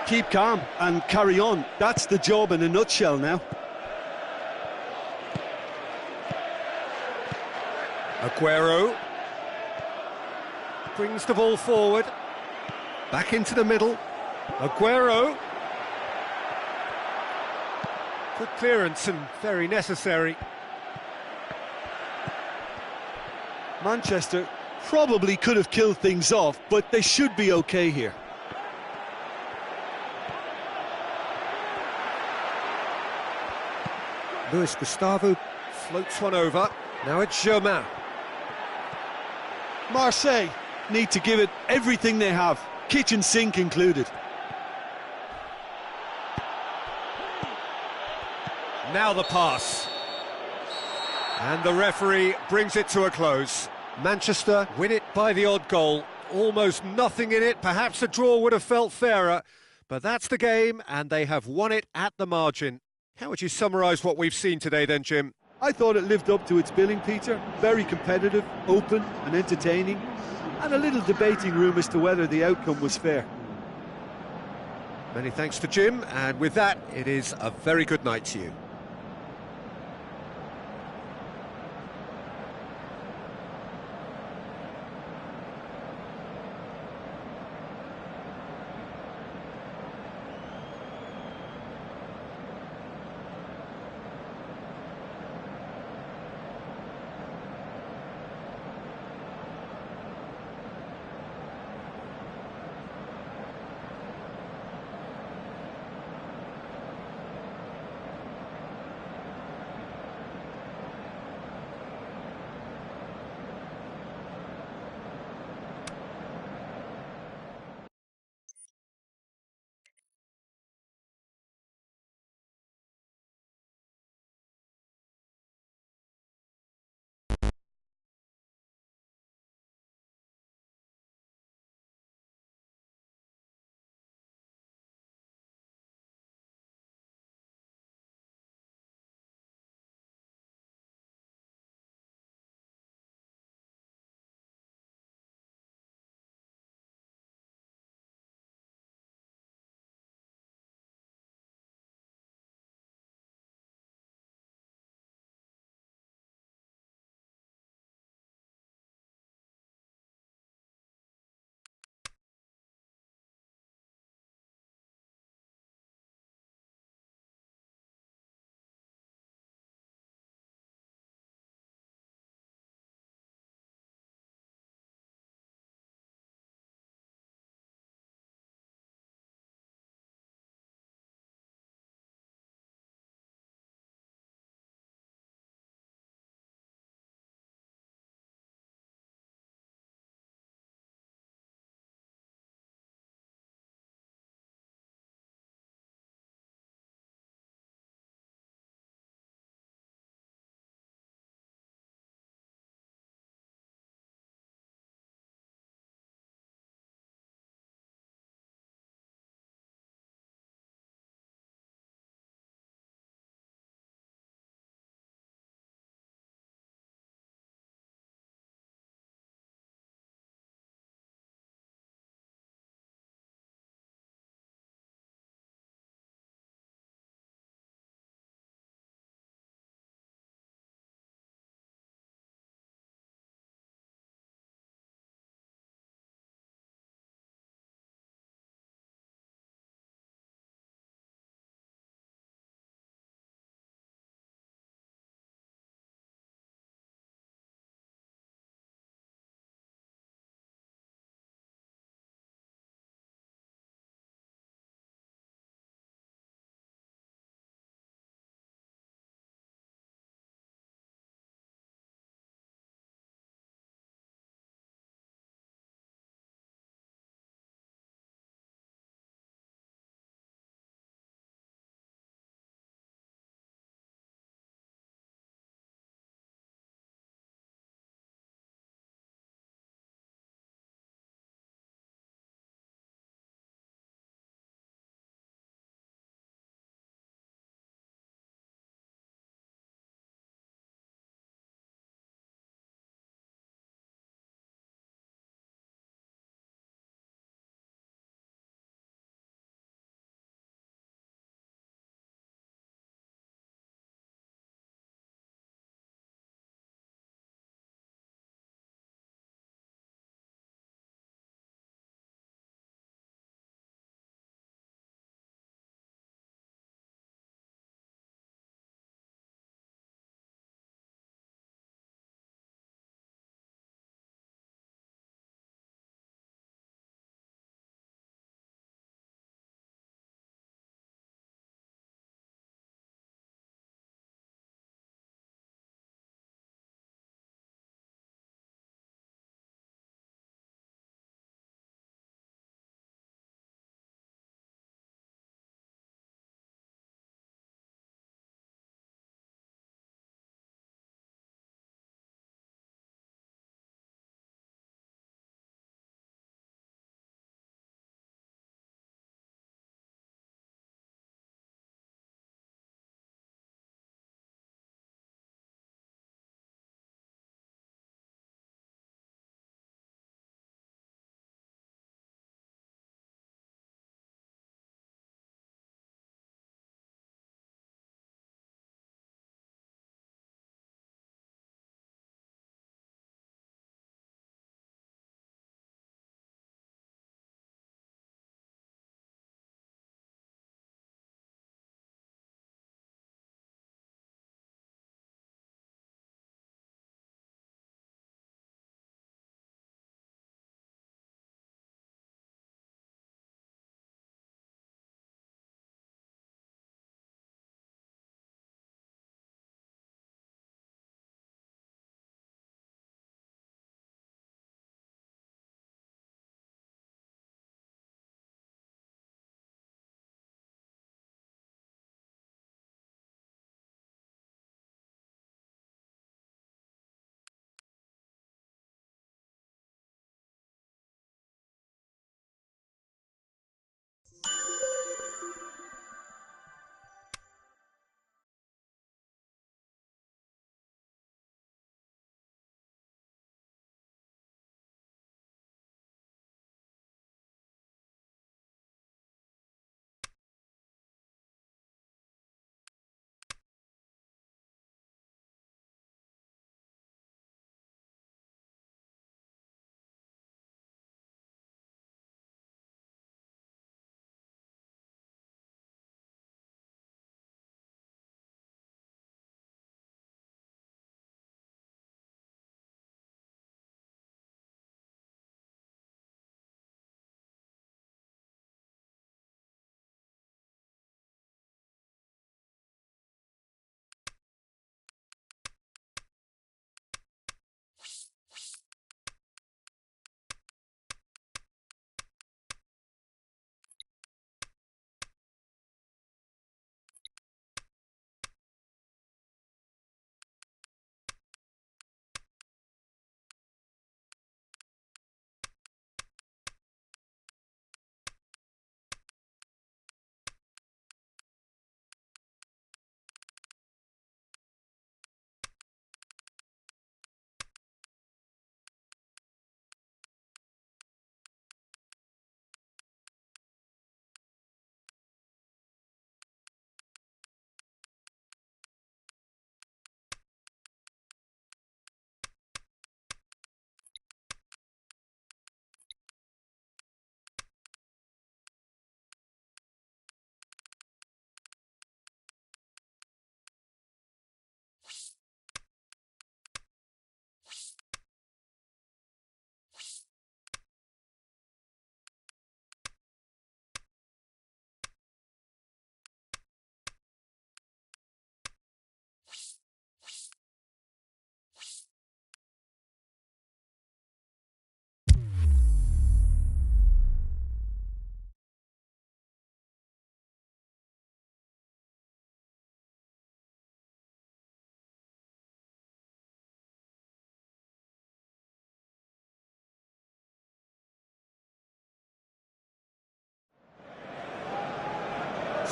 Keep calm and carry on. That's the job in a nutshell now. Aguero brings the ball forward. Back into the middle. Aguero. Good clearance and very necessary. Manchester probably could have killed things off, but they should be okay here. Luis Gustavo floats one over. Now it's Germain. Marseille need to give it everything they have, kitchen sink included. Now the pass. And the referee brings it to a close. Manchester win it by the odd goal. Almost nothing in it. Perhaps a draw would have felt fairer. But that's the game, and they have won it at the margin. How would you summarise what we've seen today then, Jim? I thought it lived up to its billing, Peter. Very competitive, open and entertaining. And a little debating room as to whether the outcome was fair. Many thanks to Jim, and with that, it is a very good night to you.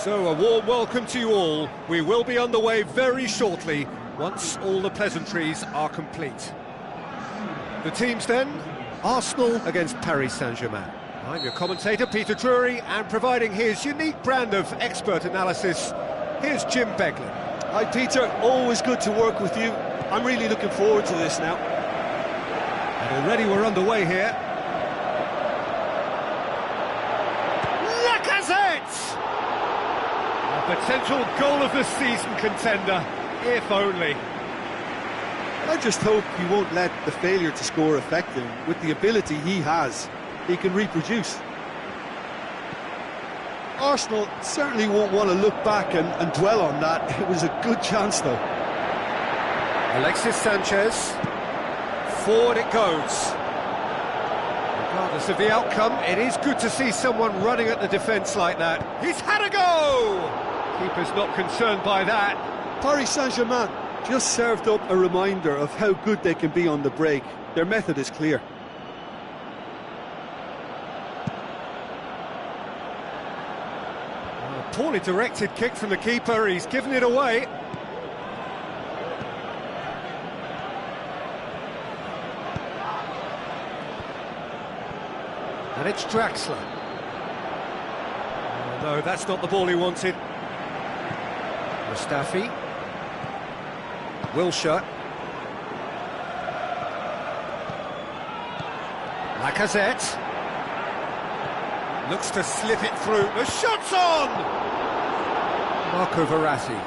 So, a warm welcome to you all. We will be underway very shortly, once all the pleasantries are complete. The teams then, Arsenal against Paris Saint-Germain. I'm your commentator, Peter Drury, and providing his unique brand of expert analysis, here's Jim Beglin. Hi Peter, always good to work with you. I'm really looking forward to this now. And already we're underway here. A potential goal of the season contender, if only. I just hope he won't let the failure to score affect him. With the ability he has, he can reproduce. Arsenal certainly won't want to look back and dwell on that. It was a good chance though. Alexis Sanchez, forward it goes. Regardless of the outcome, it is good to see someone running at the defence like that. He's had a go! Keeper's not concerned by that. Paris Saint-Germain just served up a reminder of how good they can be on the break. Their method is clear. A poorly directed kick from the keeper, he's given it away. And it's Draxler. Oh, no, that's not the ball he wanted. Mustafi. Wilshere. Lacazette. Looks to slip it through. The shot's on! Marco Verratti.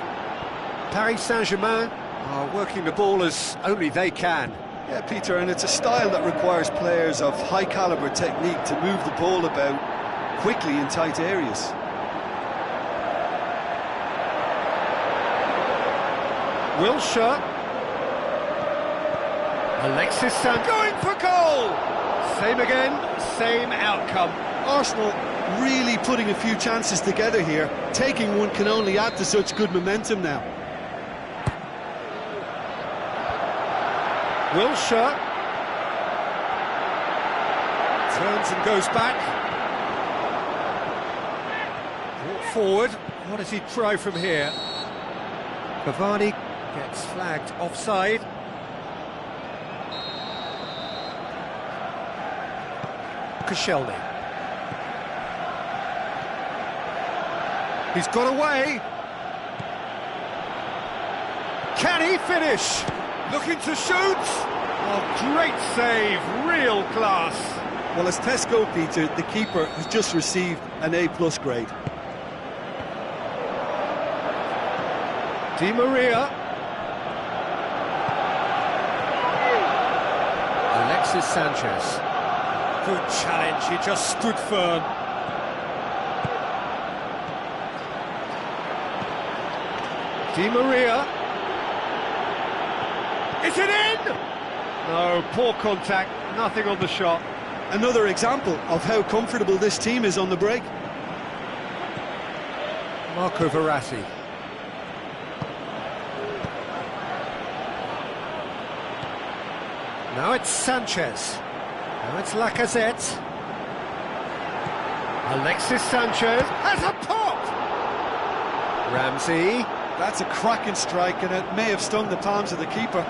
Paris Saint-Germain are working the ball as only they can. Yeah, Peter, and it's a style that requires players of high-caliber technique to move the ball about quickly in tight areas. Wilshere. Alexis Sanchez going for goal! Same again, same outcome. Arsenal really putting a few chances together here. Taking one can only add to such good momentum now. Wilshere. Turns and goes back. Brought forward. What does he try from here? Cavani gets flagged offside. Koscielny. He's got away. Can he finish? Looking to shoot. Oh, great save, real class. Well, as tests go, Peter, the keeper has just received an A+ grade. Di Maria. Alexis Sanchez. Good challenge, he just stood firm. Di Maria. Is it in? No, poor contact, nothing on the shot. Another example of how comfortable this team is on the break. Marco Verratti. Now it's Sanchez. Now it's Lacazette. Alexis Sanchez has a pop! Ramsey. That's a cracking strike, and it may have stung the palms of the keeper.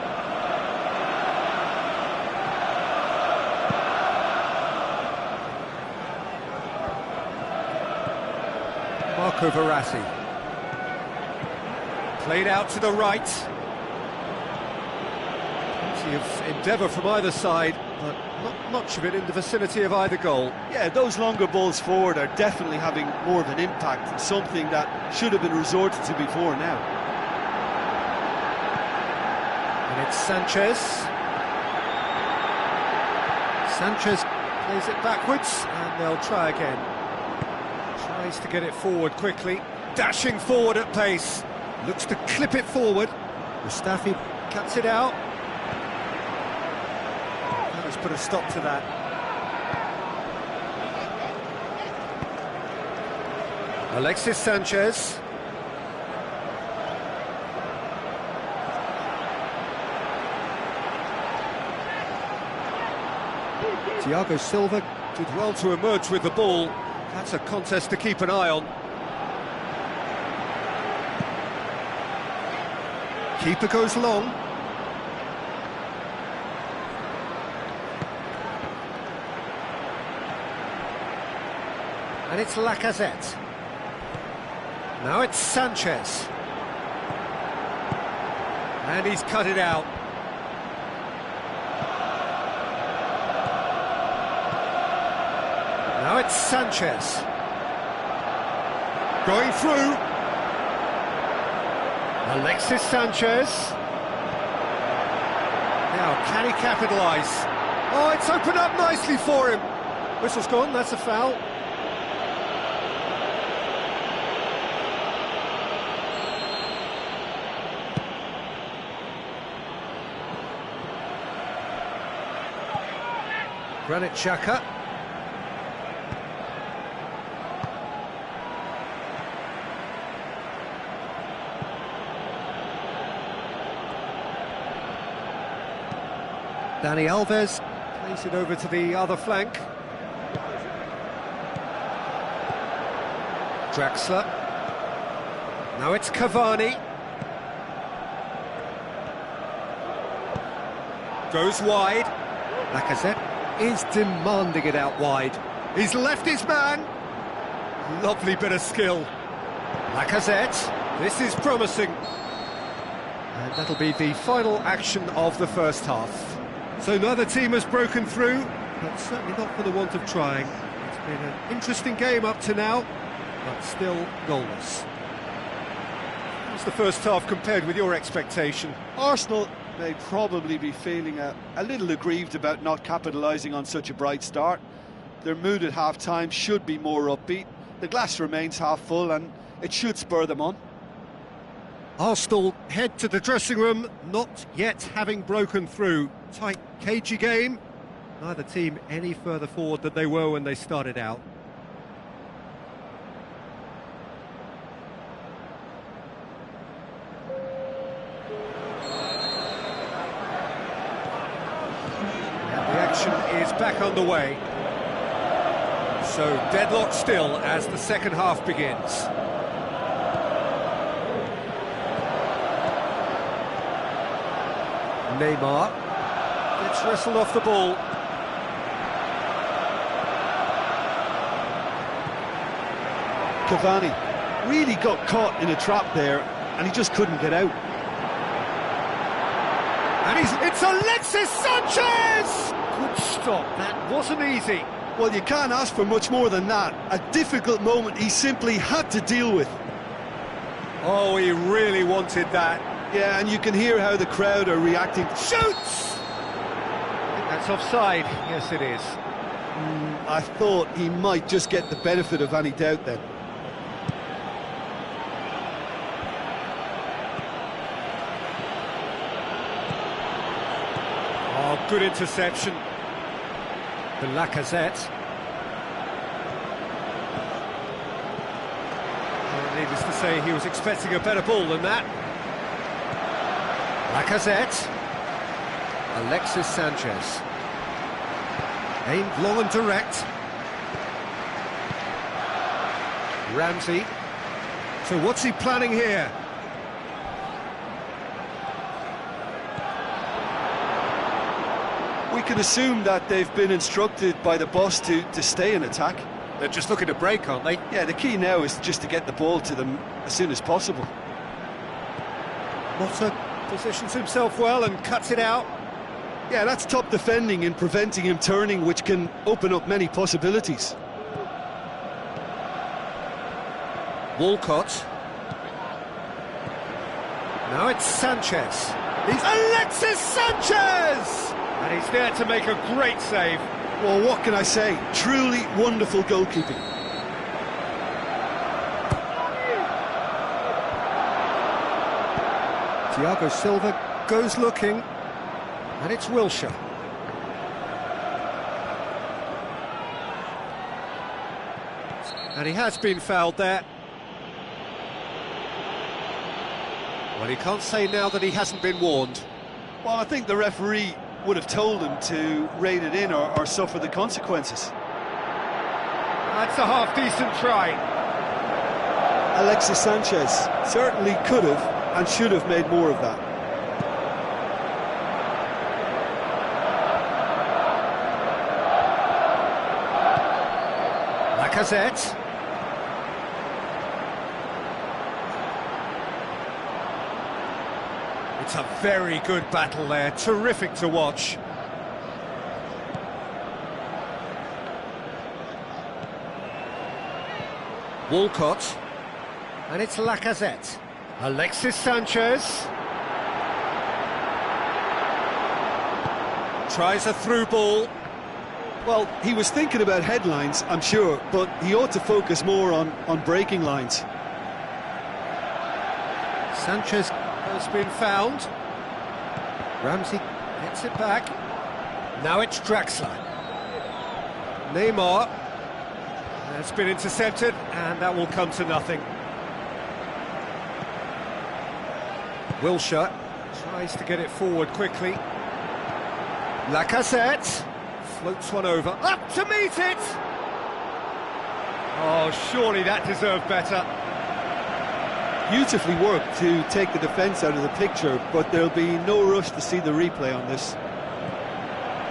Marco Verratti. Played out to the right. Plenty of endeavour from either side, but not much of it in the vicinity of either goal. Yeah, those longer balls forward are definitely having more of an impact, something that should have been resorted to before now. And it's Sanchez. Sanchez plays it backwards, and they'll try again. Tries to get it forward quickly, dashing forward at pace, looks to clip it forward. Mustafi cuts it out. Let's put a stop to that. Alexis Sanchez. Thiago Silva did well to emerge with the ball. That's a contest to keep an eye on. Keeper goes long. And it's Lacazette. Now it's Sanchez. And he's cut it out. Now it's Sanchez. Going through. Alexis Sanchez. Now, can he capitalise? Oh, it's opened up nicely for him. Whistle's gone, that's a foul. Granit Xhaka. Dani Alves plays it over to the other flank. Draxler. Now it's Cavani. Goes wide. Lacazette is demanding it out wide. He's left his man. Lovely bit of skill. Lacazette. This is promising. And that'll be the final action of the first half. So neither team has broken through, but certainly not for the want of trying. It's been an interesting game up to now, but still goalless. How's the first half compared with your expectation? Arsenal may probably be feeling a little aggrieved about not capitalising on such a bright start. Their mood at half-time should be more upbeat. The glass remains half full and it should spur them on. Arsenal head to the dressing room, not yet having broken through. Tight, cagey game. Neither team any further forward than they were when they started out. And the action is back underway. So deadlock still as the second half begins. Neymar gets wrestled off the ball. Cavani really got caught in a trap there and he just couldn't get out. And it's Alexis Sanchez! Good stop, that wasn't easy. Well, you can't ask for much more than that. A difficult moment he simply had to deal with. Oh, he really wanted that. Yeah, and you can hear how the crowd are reacting. Shoots! I think that's offside. Yes, it is. I thought he might just get the benefit of any doubt then. Oh, good interception. The Lacazette. Well, needless to say, he was expecting a better ball than that. Lacazette. Alexis Sanchez. Aimed long and direct. Ramsey. So what's he planning here? We can assume that they've been instructed by the boss to stay in attack. They're just looking to break, aren't they? Yeah, the key now is just to get the ball to them as soon as possible. Motta positions himself well and cuts it out. Yeah, that's top defending and preventing him turning, which can open up many possibilities. Walcott. Now it's Sanchez. He's Alexis Sanchez! And he's there to make a great save. Well, what can I say? Truly wonderful goalkeeping. Thiago Silva goes looking, and it's Wilshere. And he has been fouled there. Well, he can't say now that he hasn't been warned. Well, I think the referee would have told him to rein it in or suffer the consequences. That's a half-decent try. Alexis Sanchez certainly could have and should have made more of that. Lacazette. It's a very good battle there, terrific to watch. Walcott, and it's Lacazette. Alexis Sanchez. Tries a through ball. Well, he was thinking about headlines, I'm sure, but he ought to focus more on breaking lines. Sanchez has been found. Ramsey gets it back. Now it's Draxler. Neymar. That's been intercepted, and that will come to nothing. Wilshere tries to get it forward quickly. Lacazette floats one over, up to meet it! Oh, surely that deserved better. Beautifully worked to take the defence out of the picture, but there'll be no rush to see the replay on this.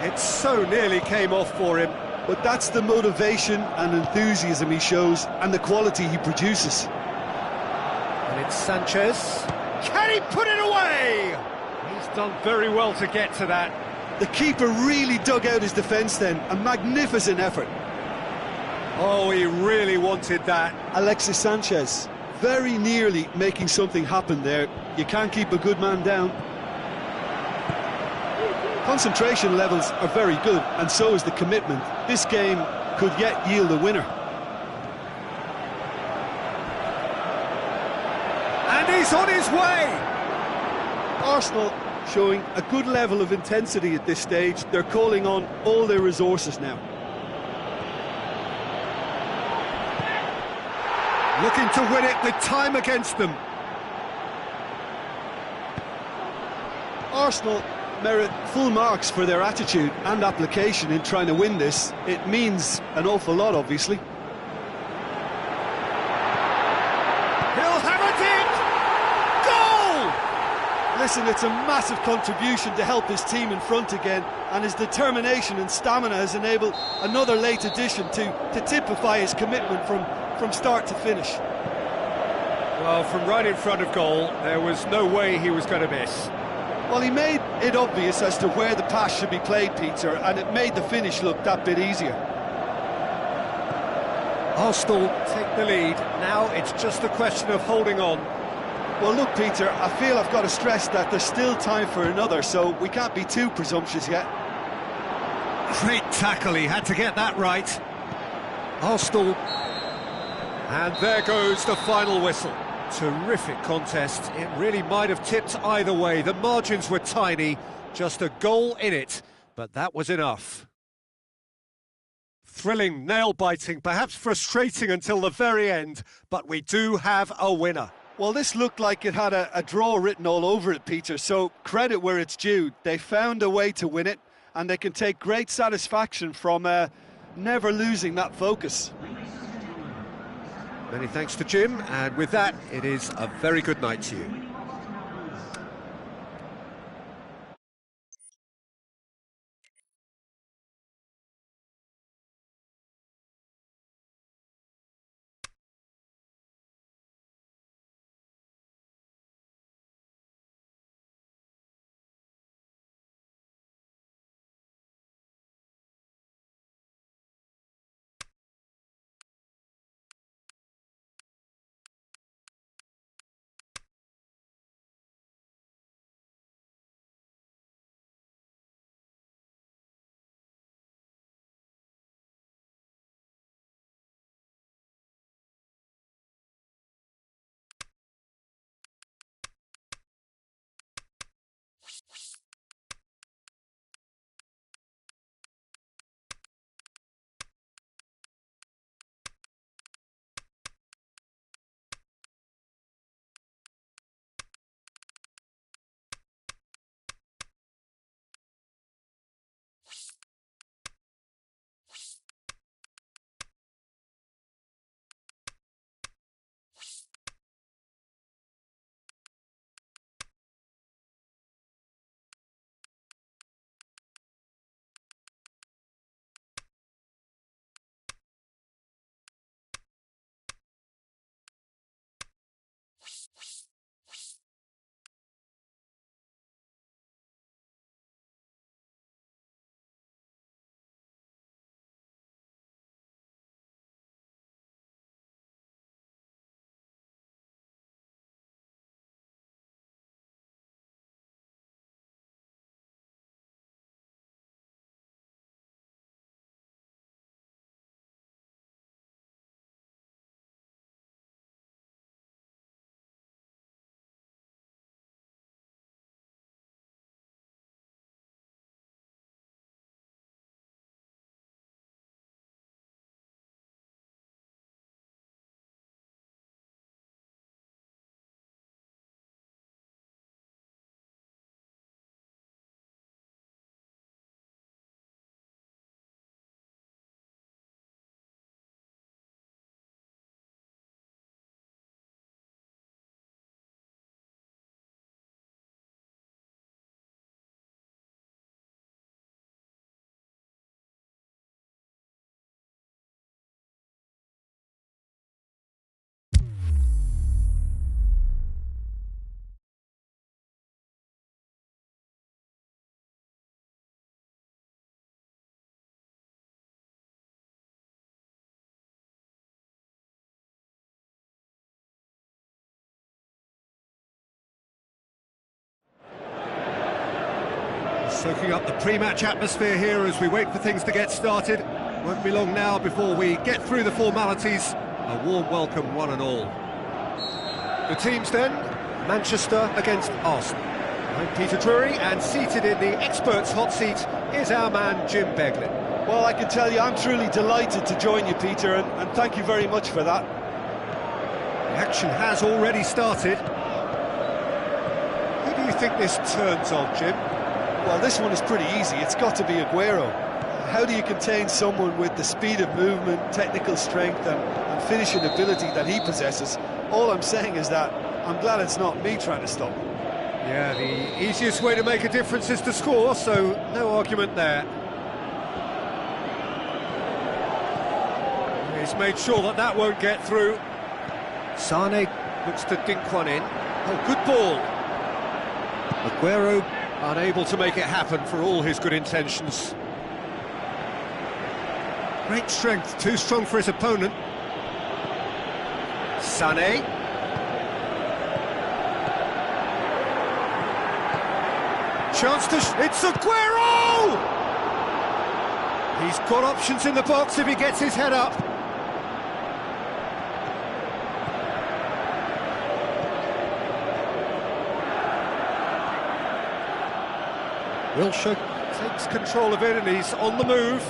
It so nearly came off for him. But that's the motivation and enthusiasm he shows, and the quality he produces. And it's Sanchez. Can he put it away? He's done very well to get to that. The keeper really dug out his defence then, a magnificent effort. Oh, he really wanted that. Alexis Sanchez, very nearly making something happen there. You can't keep a good man down. Concentration levels are very good, and so is the commitment. This game could yet yield a winner. And he's on his way! Arsenal showing a good level of intensity at this stage. They're calling on all their resources now. Looking to win it with time against them. Arsenal merit full marks for their attitude and application in trying to win this. It means an awful lot, obviously. He'll have it in! Goal! Listen, it's a massive contribution to help his team in front again, and his determination and stamina has enabled another late addition to typify his commitment from start to finish. Well, from right in front of goal, there was no way he was going to miss. Well, he made it obvious as to where the pass should be played, Peter, and it made the finish look that bit easier. Arsenal take the lead. Now it's just a question of holding on. Well, look, Peter, I feel I've got to stress that there's still time for another, so we can't be too presumptuous yet. Great tackle, he had to get that right. Arsenal. And there goes the final whistle. Terrific contest. It really might have tipped either way. The margins were tiny, just a goal in it, but that was enough. Thrilling, nail-biting, perhaps frustrating until the very end, but we do have a winner. Well, this looked like it had a draw written all over it, Peter, so credit where it's due. They found a way to win it, and they can take great satisfaction from never losing that focus. Many thanks to Jim, and with that, it is a very good night to you. Soaking up the pre-match atmosphere here as we wait for things to get started. Won't be long now before we get through the formalities. A warm welcome, one and all. The teams then, Manchester against Arsenal. I'm Peter Drury, and seated in the experts' hot seat is our man Jim Beglin. Well, I can tell you I'm truly delighted to join you, Peter, and thank you very much for that. The action has already started. Who do you think this turns on, Jim? Well, this one is pretty easy. It's got to be Aguero. How do you contain someone with the speed of movement, technical strength and finishing ability that he possesses? All I'm saying is that I'm glad it's not me trying to stop him. Yeah, the easiest way to make a difference is to score, so no argument there. He's made sure that that won't get through. Sane looks to dink one in. Oh, good ball. Aguero unable to make it happen for all his good intentions. Great strength, too strong for his opponent. Sane. Chance to... it's Aguero! He's got options in the box if he gets his head up. Wilshere takes control of it and he's on the move.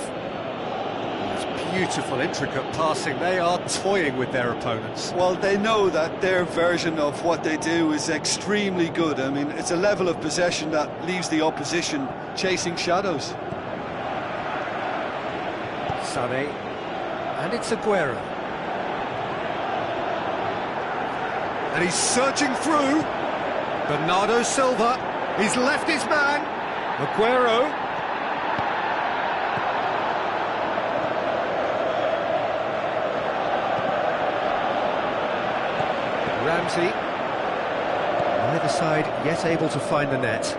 It's beautiful, intricate passing. They are toying with their opponents. Well, they know that their version of what they do is extremely good. I mean, it's a level of possession that leaves the opposition chasing shadows. Sane, and it's Aguero. And he's surging through. Bernardo Silva, he's left his man. Aguero. Ramsey. Neither side yet able to find the net.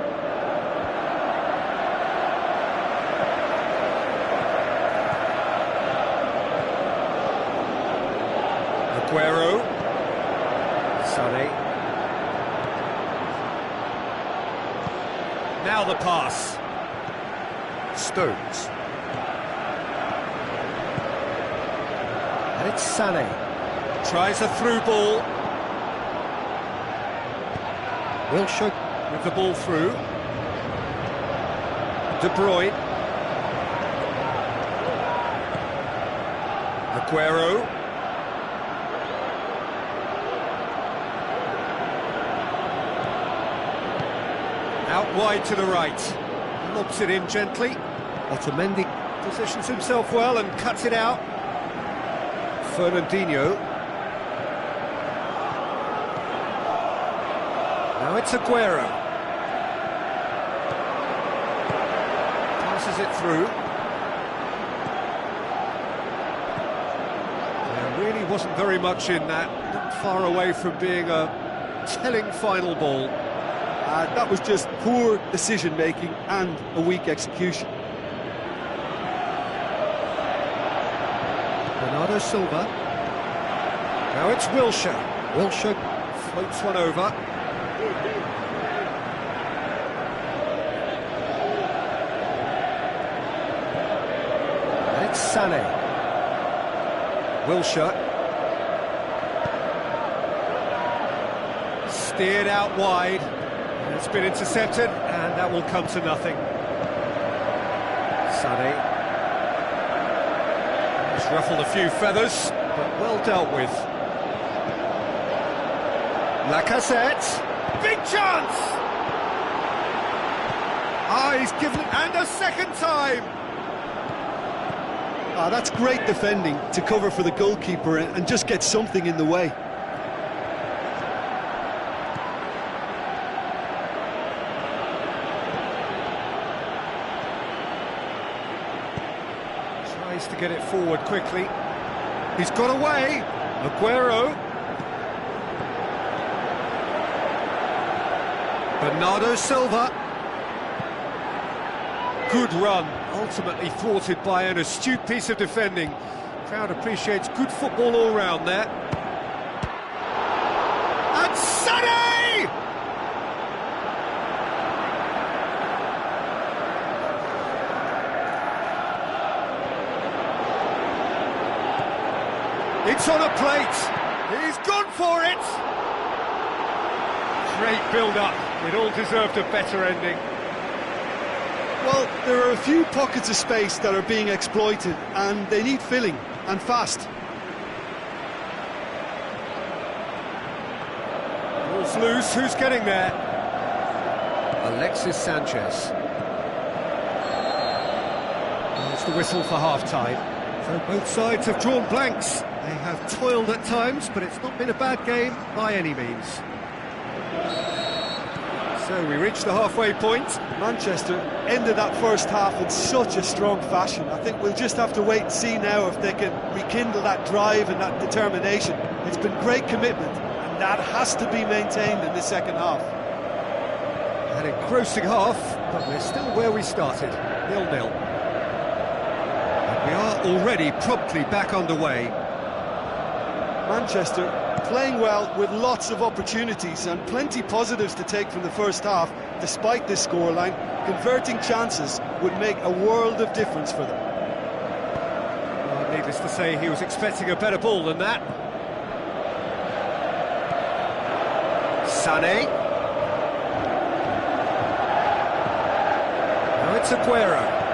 Aguero. Sane. Now the pass. Stones. And it's Sané. Tries a through ball. Wilshere with the ball through. De Bruyne. Aguero. Out wide to the right. Lobs it in gently. Otamendi positions himself well and cuts it out. Fernandinho. Now it's Aguero. Passes it through. There really wasn't very much in that. Not far away from being a telling final ball. That was just poor decision-making and a weak execution. Bernardo Silva. Now it's Wilshere. Wilshere floats one over. And it's Sané. Wilshere. Steered out wide. It's been intercepted, and that will come to nothing. Sané. He's ruffled a few feathers, but well dealt with. Lacazette. Big chance! He's given it, and a second time! That's great defending to cover for the goalkeeper and just get something in the way. To get it forward quickly. He's got away. Aguero. Bernardo Silva. Good run, ultimately thwarted by an astute piece of defending. Crowd appreciates good football all round there. And Sané! It's on a plate. He's gone for it. Great build-up. It all deserved a better ending. Well, there are a few pockets of space that are being exploited, and they need filling, and fast. Ball's loose. Who's getting there? Alexis Sanchez. There's the whistle for half-time. So both sides have drawn blanks. They have toiled at times, but it's not been a bad game by any means. So we reach the halfway point. Manchester ended that first half in such a strong fashion. I think we'll just have to wait and see now if they can rekindle that drive and that determination. It's been great commitment, and that has to be maintained in the second half. An engrossing half, but we're still where we started, 0-0. And we are already promptly back underway. Manchester playing well with lots of opportunities and plenty positives to take from the first half. Despite this scoreline, converting chances would make a world of difference for them. Well, needless to say, he was expecting a better ball than that. Sané. Now it's Aguero.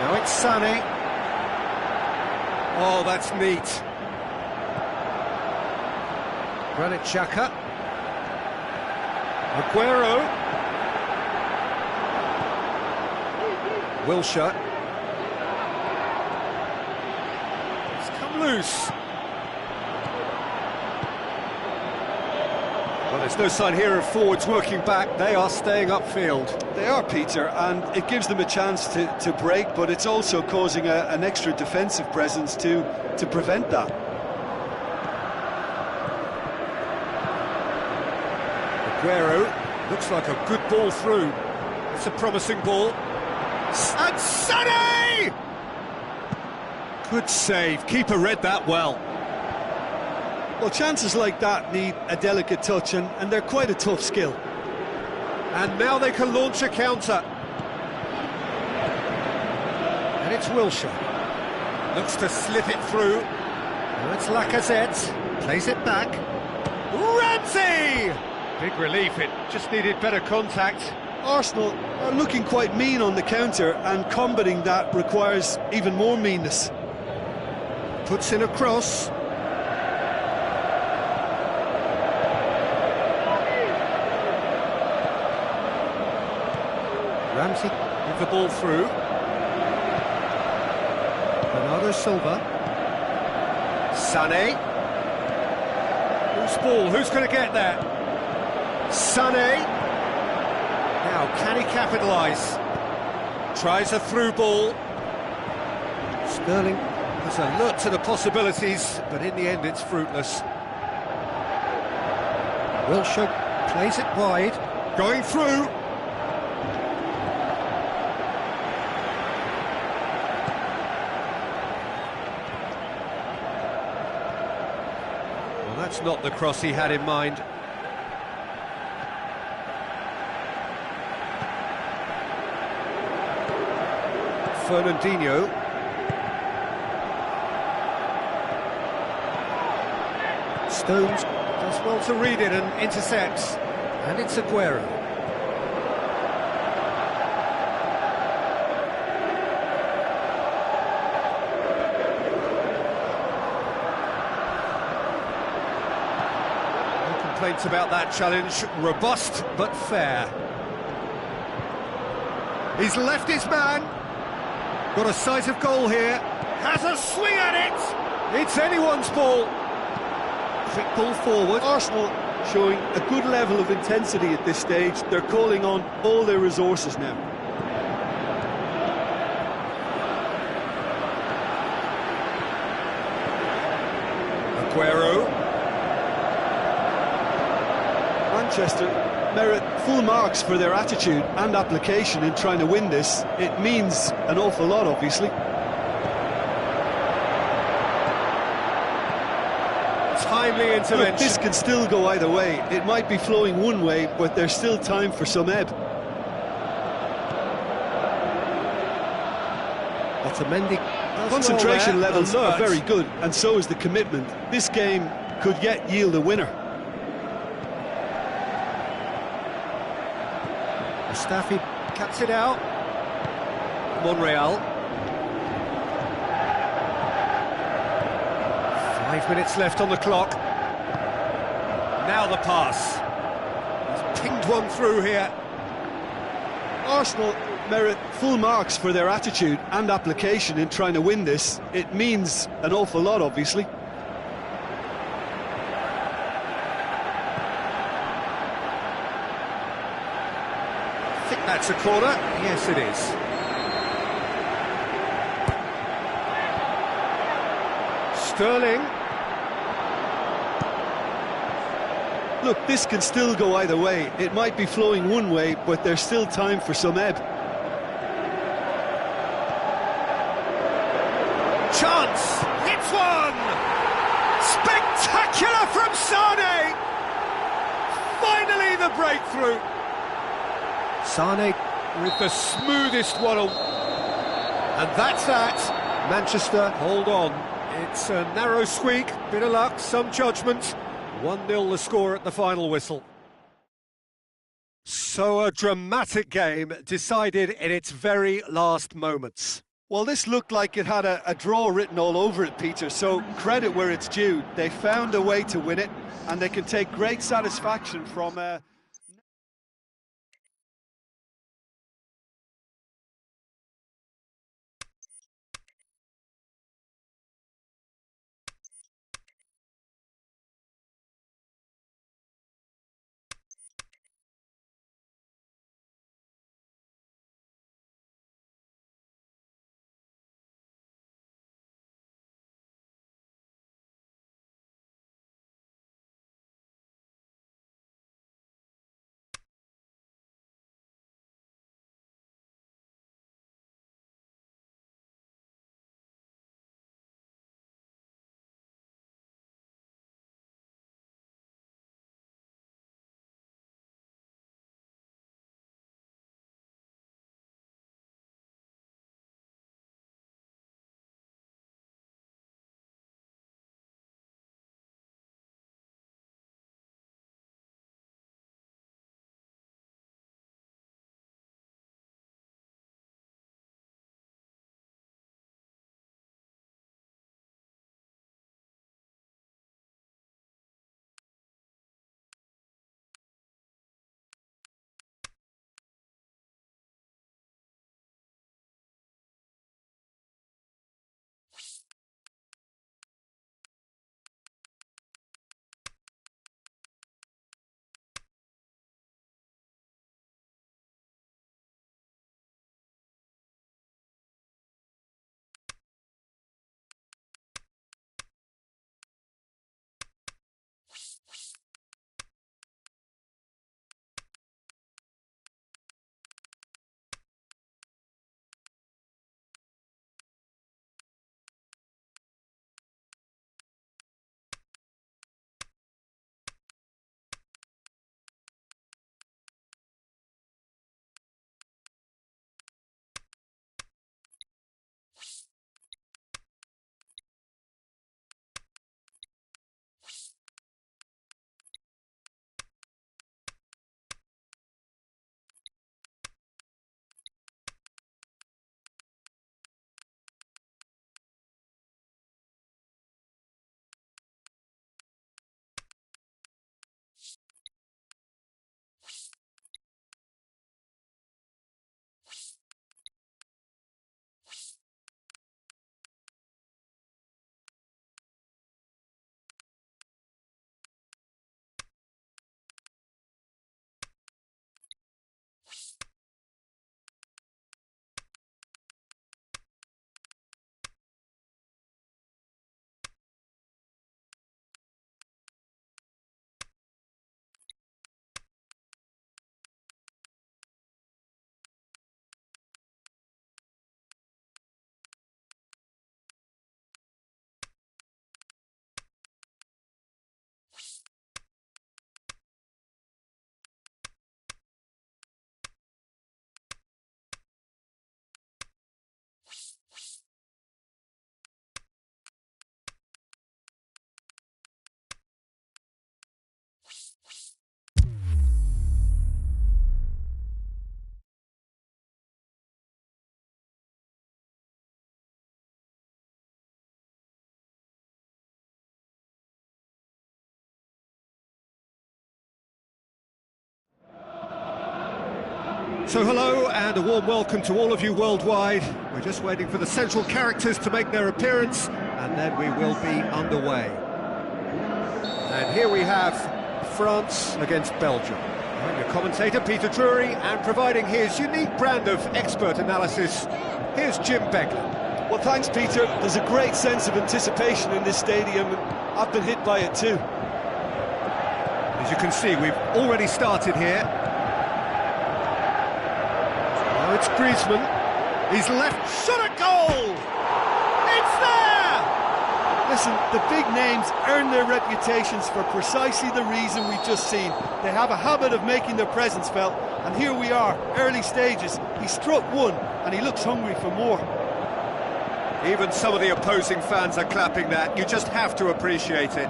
Now it's Sané. Oh, that's neat. Granit Xhaka. Aguero. Wilshere. It's come loose. Well, there's no sign here of forwards working back. They are staying upfield. They are, Peter, and it gives them a chance to break, but it's also causing an extra defensive presence to prevent that. Aguero, looks like a good ball through. It's a promising ball. And Sané! Good save, keeper read that well. Well, chances like that need a delicate touch, and they're quite a tough skill. And now they can launch a counter. And it's Wilshere. Looks to slip it through. Now it's Lacazette. Plays it back. Ramsey! Big relief, it just needed better contact. Arsenal are looking quite mean on the counter, and combating that requires even more meanness. Puts in a cross. Ramsey with the ball through. Bernardo Silva. Sané. Who's ball? Who's going to get there? Sané. Now, can he capitalise? Tries a through ball. Sterling was alert to the possibilities, but in the end it's fruitless. Wilshere plays it wide. Going through. That's not the cross he had in mind. Fernandinho. Stones does well to read it and intercepts. And it's Aguero. Complaints about that challenge, robust but fair. He's left his man, got a sight of goal here, has a swing at it, it's anyone's ball. Quick ball forward. Arsenal showing a good level of intensity at this stage. They're calling on all their resources now. Aguero. Manchester merit full marks for their attitude and application in trying to win this. It means an awful lot, obviously. Timely intervention. Look, this can still go either way. It might be flowing one way, but there's still time for some ebb. Otamendi does Concentration well there, levels are alert. very good, and so is the commitment. This game could yet yield a winner. Mustafi cuts it out. Monreal. 5 minutes left on the clock. Now the pass. He's pinged one through here. Arsenal merit full marks for their attitude and application in trying to win this. It means an awful lot, obviously. I think that's a corner. Yes, it is. Sterling. Look, this can still go either way. It might be flowing one way, but there's still time for some ebb. Chance! Hits one! Spectacular from Sane! Finally the breakthrough! Sane with the smoothest one. And that's that. Manchester, hold on. It's a narrow squeak, bit of luck, some judgment. 1-0 the score at the final whistle. So a dramatic game decided in its very last moments. Well, this looked like it had a draw written all over it, Peter, so credit where it's due. They found a way to win it, and they can take great satisfaction from So hello and a warm welcome to all of you worldwide. We're just waiting for the central characters to make their appearance and then we will be underway. And here we have France against Belgium. I'm your commentator Peter Drury, and providing his unique brand of expert analysis, here's Jim Beglin. Well, thanks Peter. There's a great sense of anticipation in this stadium and I've been hit by it too. As you can see, we've already started here. Now it's Griezmann. He's left, shot at goal! It's there! Listen, the big names earn their reputations for precisely the reason we've just seen. They have a habit of making their presence felt, and here we are, early stages. He struck one, and he looks hungry for more. Even some of the opposing fans are clapping that. You just have to appreciate it.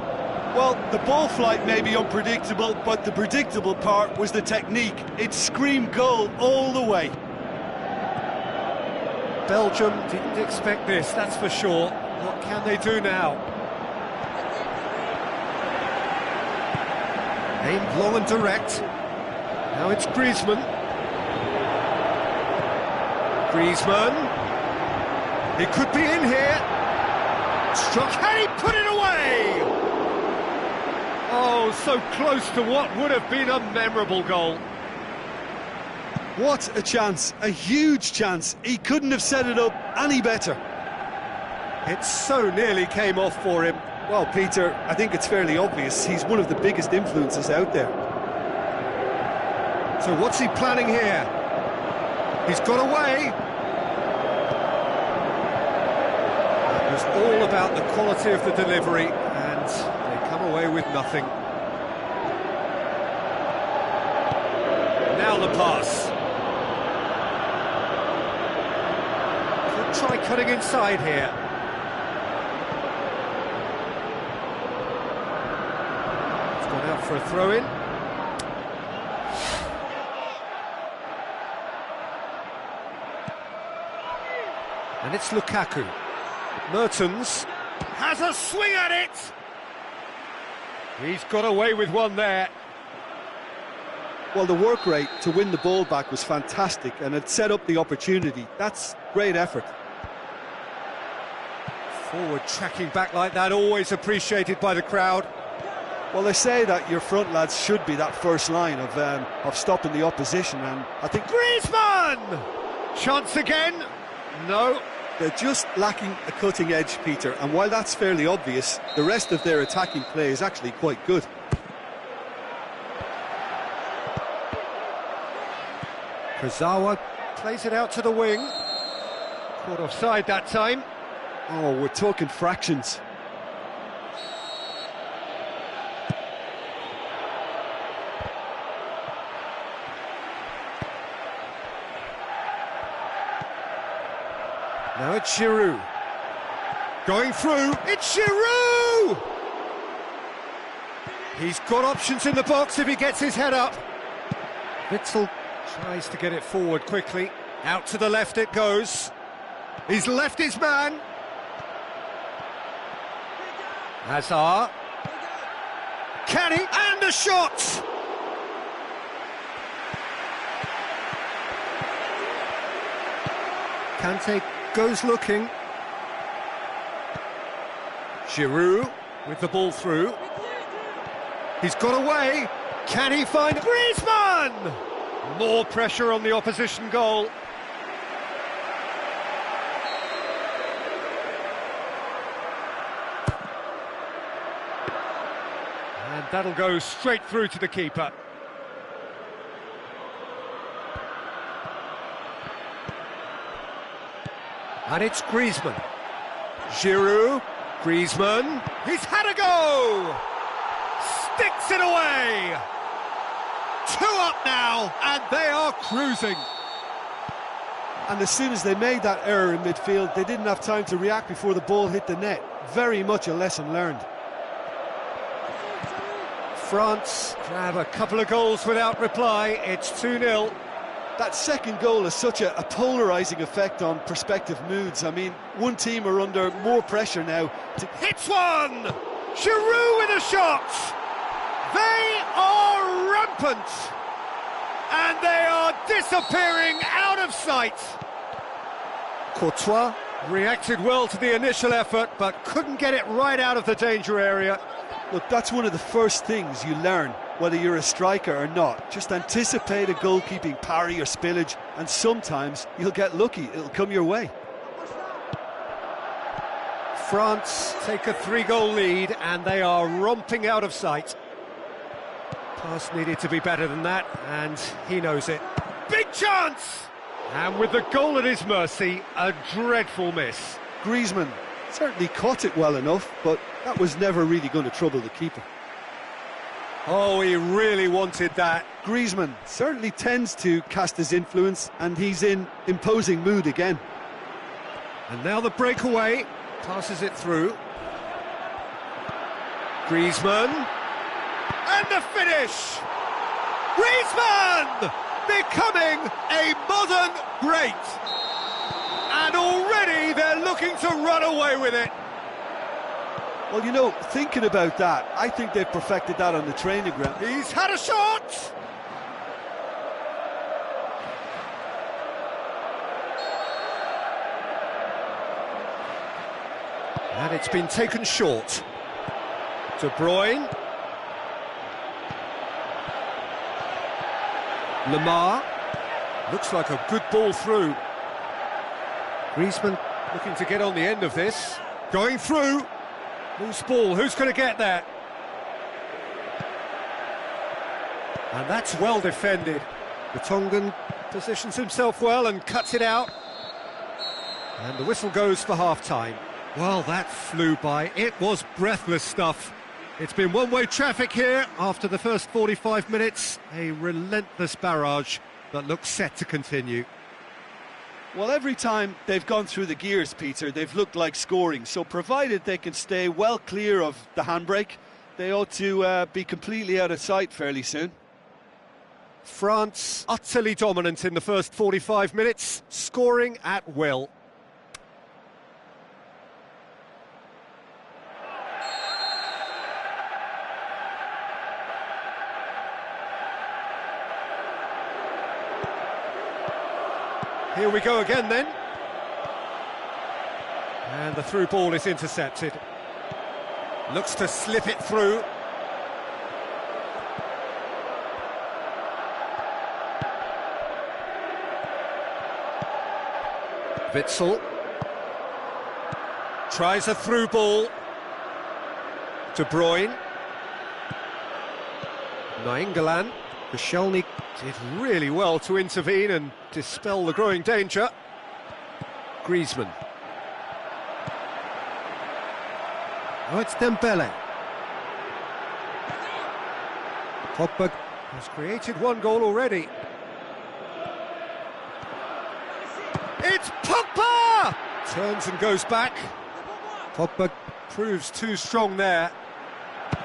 Well, the ball flight may be unpredictable, but the predictable part was the technique. It screamed goal all the way. Belgium didn't expect this, that's for sure. What can they do now? Aimed long and direct. Now it's Griezmann. Griezmann. He could be in here. Struck. Can he put it away? Oh, so close to what would have been a memorable goal. What a chance, a huge chance. He couldn't have set it up any better. It so nearly came off for him. Well, Peter, I think it's fairly obvious. He's one of the biggest influences out there. So what's he planning here? He's got away. It was all about the quality of the delivery, and they come away with nothing. Now the pass. Could try cutting inside here. It's gone out for a throw-in. And it's Lukaku. Mertens has a swing at it! He's got away with one there. Well, the work rate to win the ball back was fantastic, and it set up the opportunity. That's great effort. Forward tracking back like that, always appreciated by the crowd. Well, they say that your front lads should be that first line of stopping the opposition, and I think... Griezmann! Chance again? No. They're just lacking a cutting edge, Peter, and while that's fairly obvious, the rest of their attacking play is actually quite good. Kurzawa plays it out to the wing. Caught offside that time. Oh, we're talking fractions. Now it's Giroud. Going through, it's Giroud! He's got options in the box if he gets his head up. Witzel tries to get it forward quickly. Out to the left it goes. He's left his man. Hazard. Can he? And a shot! Kante goes looking. Giroud with the ball through. He's got away. Can he find Griezmann? More pressure on the opposition goal. And that'll go straight through to the keeper. And it's Griezmann. Giroud. Griezmann. He's had a go! Sticks it away! 2 up now, and they are cruising. And as soon as they made that error in midfield, they didn't have time to react before the ball hit the net. Very much a lesson learned. France have a couple of goals without reply. It's 2-0. That second goal has such a polarising effect on prospective moods. I mean, one team are under more pressure now. Hits one! Giroud with a shot! They are rampant! and they are disappearing out of sight. Courtois reacted well to the initial effort, but couldn't get it right out of the danger area. Look, that's one of the first things you learn, whether you're a striker or not. Just anticipate a goalkeeping parry or spillage, and sometimes you'll get lucky, it'll come your way. France take a 3-goal lead, and they are romping out of sight. Pass needed to be better than that, and he knows it. Big chance! And with the goal at his mercy, a dreadful miss. Griezmann certainly caught it well enough, but that was never really going to trouble the keeper. Oh, he really wanted that. Griezmann certainly tends to cast his influence, and he's in imposing mood again. And now the breakaway, passes it through. Griezmann, and the finish! Griezmann! Becoming a modern great. And already they're looking to run away with it. Well, you know, thinking about that, I think they've perfected that on the training ground. He's had a shot! And it's been taken short. De Bruyne. Lamar. Looks like a good ball through. Griezmann looking to get on the end of this. Going through. Loose ball, who's going to get that? And that's well defended. The Tongan positions himself well and cuts it out. And the whistle goes for half-time. Well, that flew by. It was breathless stuff. It's been one-way traffic here after the first 45 minutes. A relentless barrage that looks set to continue. Well, every time they've gone through the gears, Peter, they've looked like scoring. So provided they can stay well clear of the handbrake, they ought to be completely out of sight fairly soon. France utterly dominant in the first 45 minutes, scoring at will. Here we go again then. And the through ball is intercepted. Looks to slip it through. Witsel. Tries a through ball. De Bruyne. Nainggolan. Koscielny did really well to intervene and dispel the growing danger. Griezmann. Oh, it's Dembele. Pogba has created one goal already. It's Pogba! Turns and goes back. Pogba proves too strong there.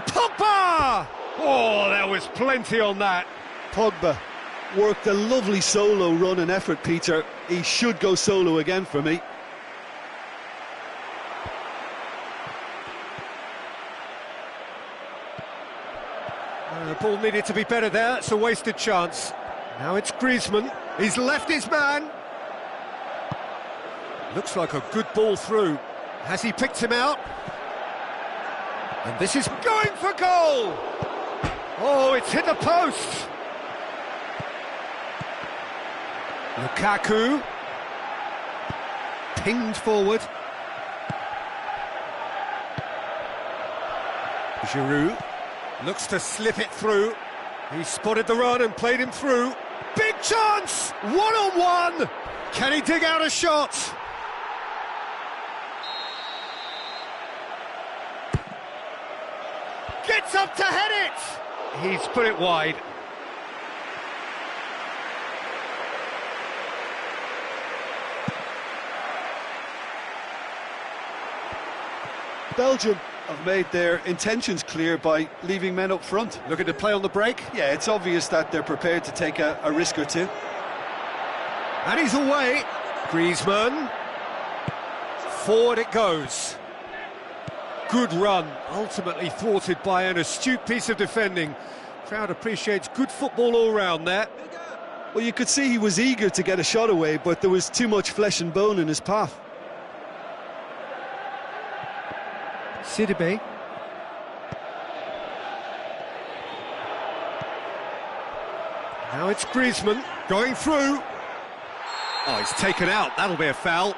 Pogba! Oh, there was plenty on that. Pogba worked a lovely solo run and effort, Peter. He should go solo again for me. The ball needed to be better there. It's a wasted chance. Now it's Griezmann. He's left his man. Looks like a good ball through. Has he picked him out? And this is going for goal! Oh, it's hit the post! Lukaku. Pinged forward. Giroud. Looks to slip it through. He spotted the run and played him through. Big chance! One-on-one! Can he dig out a shot? Gets up to head it! He's put it wide. Belgium have made their intentions clear by leaving men up front. Looking to play on the break. Yeah, it's obvious that they're prepared to take a risk or two. And he's away. Griezmann. Forward it goes. Good run, ultimately thwarted by an astute piece of defending. Crowd appreciates good football all round there. Well, you could see he was eager to get a shot away, but there was too much flesh and bone in his path. Sidibe. Now it's Griezmann going through. Oh, he's taken out. That'll be a foul.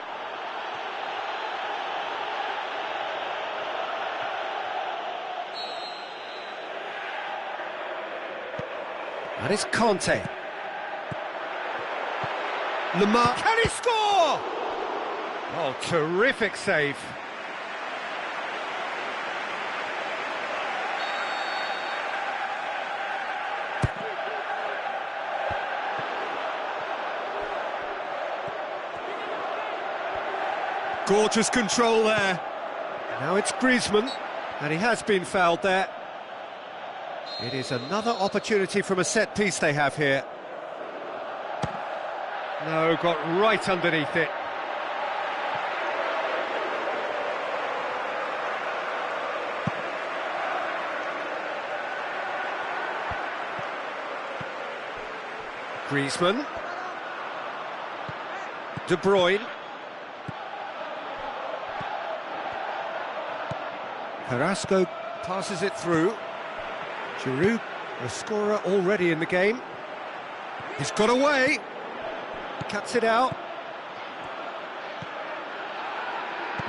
And it's Conte. Lamar, can he score? Oh, terrific save. Gorgeous control there. Now it's Griezmann, and he has been fouled there. It is another opportunity from a set piece they have here. No, got right underneath it. Griezmann. De Bruyne. Carrasco passes it through. Giroud, the scorer already in the game. He's got away. Cuts it out.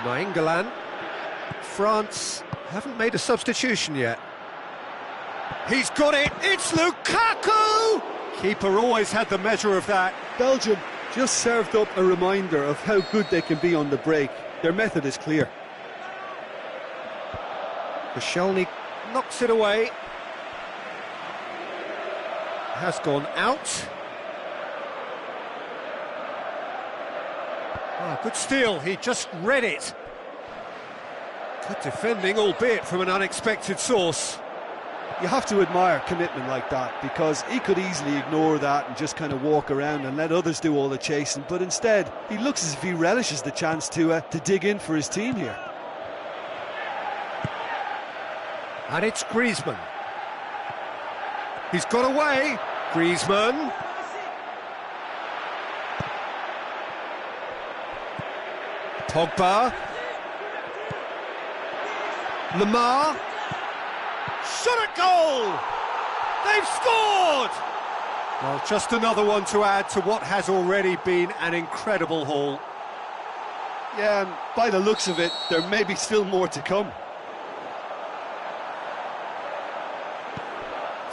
Nainggolan. France haven't made a substitution yet. He's got it. It's Lukaku! Keeper always had the measure of that. Belgium just served up a reminder of how good they can be on the break. Their method is clear. Koscielny knocks it away. Has gone out. Oh, good steal, he just read it. Good defending, albeit from an unexpected source. You have to admire commitment like that, because he could easily ignore that and just kind of walk around and let others do all the chasing, but instead he looks as if he relishes the chance to dig in for his team here. And it's Griezmann. He's got away. Griezmann. Pogba. Lamar. Shot at goal! They've scored! Well, just another one to add to what has already been an incredible haul. Yeah, and by the looks of it, there may be still more to come.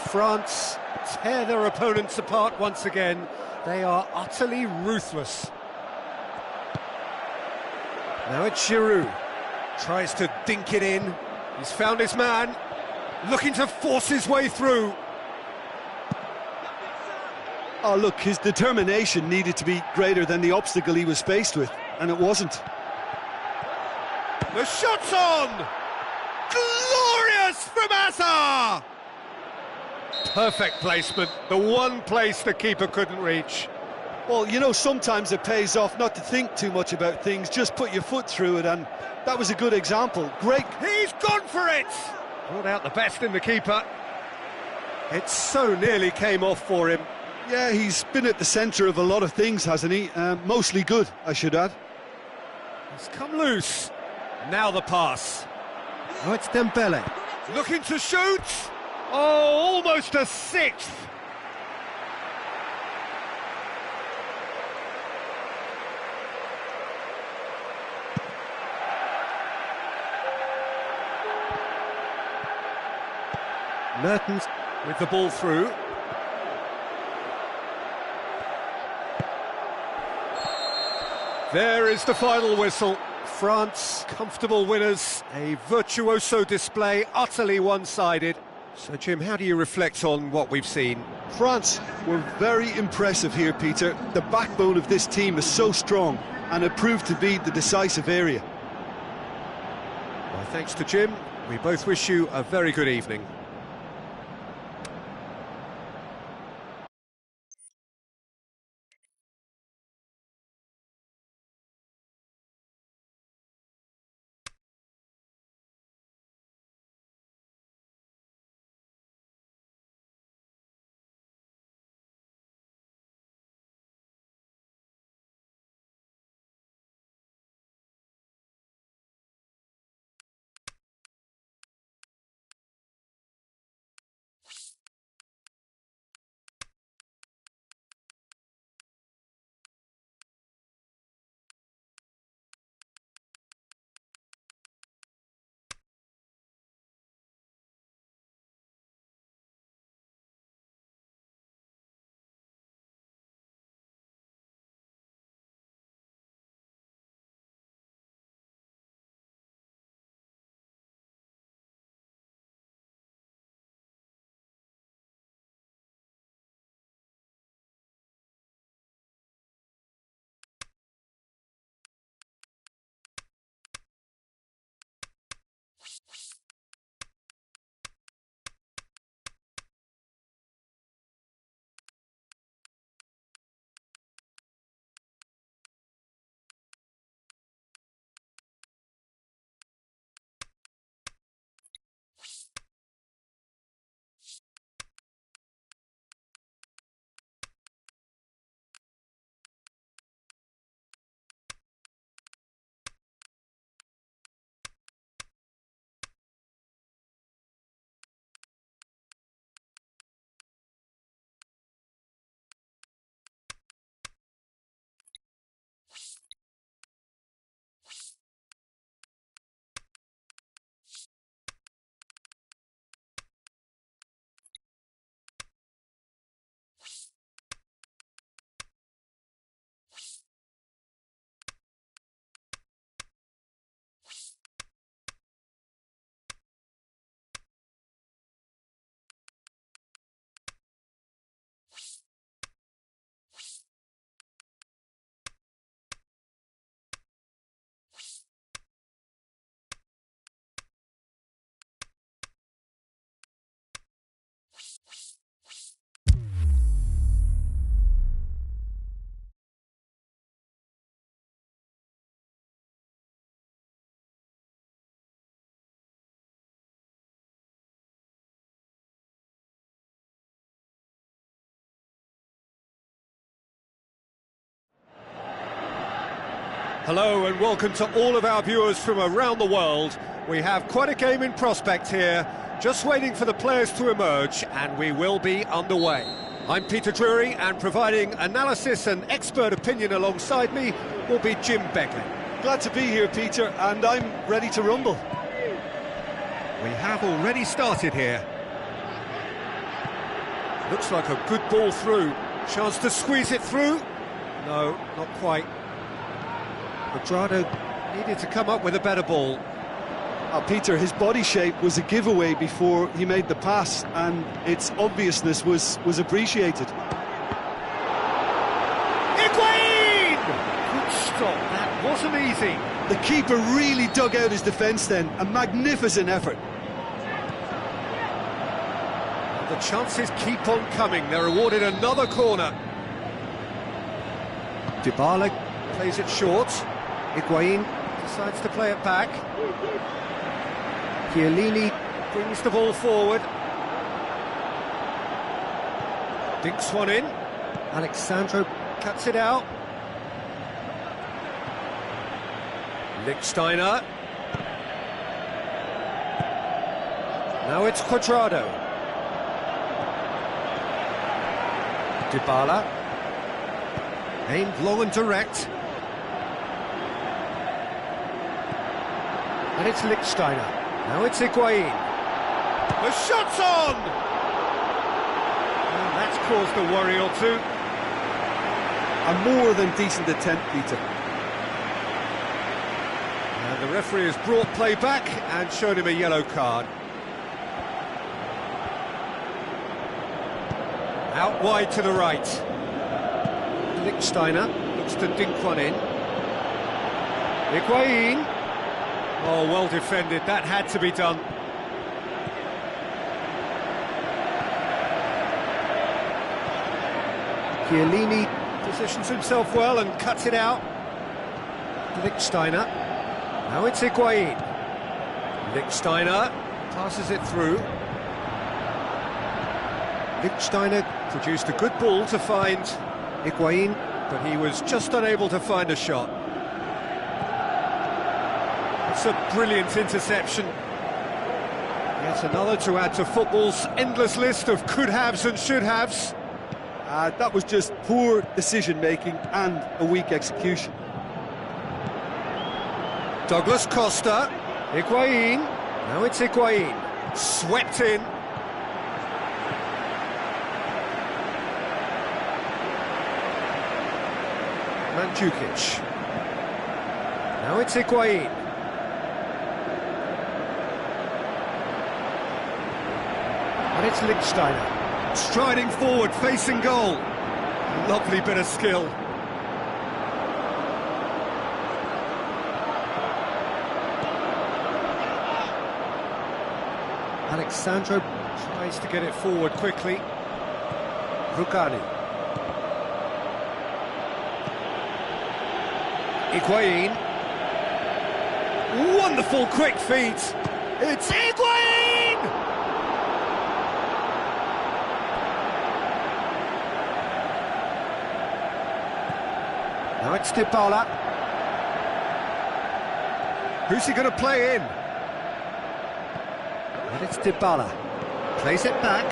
France tear their opponents apart once again. They are utterly ruthless. Now it's Giroud. Tries to dink it in. He's found his man. Looking to force his way through. Oh, look, his determination needed to be greater than the obstacle he was faced with, and it wasn't. The shot's on! Glorious from Hazard! Perfect placement, the one place the keeper couldn't reach. Well, you know, sometimes it pays off not to think too much about things, just put your foot through it, and that was a good example. Great. He's gone for it! Brought out the best in the keeper. It so nearly came off for him. Yeah, he's been at the centre of a lot of things, hasn't he? Mostly good, I should add. He's come loose. Now the pass. Oh, it's Dembele. Looking to shoot. Oh, almost a sixth. Mertens with the ball through. There is the final whistle. France, comfortable winners. A virtuoso display, utterly one-sided. So, Jim, how do you reflect on what we've seen? France were very impressive here, Peter. The backbone of this team is so strong, and it proved to be the decisive area. Well, thanks to Jim. We both wish you a very good evening. Hello and welcome to all of our viewers from around the world. We have quite a game in prospect here, just waiting for the players to emerge, and we will be underway. I'm Peter Drury, and providing analysis and expert opinion alongside me will be Jim Begley. Glad to be here, Peter, and I'm ready to rumble. We have already started here. Looks like a good ball through. Chance to squeeze it through. No, not quite. Quadrado needed to come up with a better ball. Peter, his body shape was a giveaway before he made the pass, and its obviousness was appreciated. Higuain! Good stop, that wasn't easy. The keeper really dug out his defence then, a magnificent effort. The chances keep on coming, they're awarded another corner. Dybala plays it short. Higuain decides to play it back. Chiellini brings the ball forward. Dinks one in. Alexandro cuts it out. Lichtsteiner. Now it's Quadrado. Dybala. Aimed long and direct. And it's Lichtsteiner. Now it's Higuain. The shot's on! And that's caused a worry or two. A more than decent attempt, Peter. And the referee has brought play back and shown him a yellow card. Out wide to the right. Lichtsteiner looks to dink one in. Higuain. Oh, well defended, that had to be done. Chiellini positions himself well and cuts it out. Lichtsteiner. Now it's Higuain. Lichtsteiner passes it through. Lichtsteiner produced a good ball to find Higuain, but he was just unable to find a shot. It's a brilliant interception. Yet another to add to football's endless list of could-haves and should-haves. That was just poor decision-making and a weak execution. Douglas Costa. Higuain. Now it's Higuain. Swept in. Mandzukic. Now it's Higuain. And it's Lichtsteiner. Striding forward, facing goal. Lovely bit of skill. Alexandro tries to get it forward quickly. Rugani. Higuain. Wonderful quick feet. It's Higuain! Now it's Dybala. Who's he going to play in? And it's Dybala. Plays it back.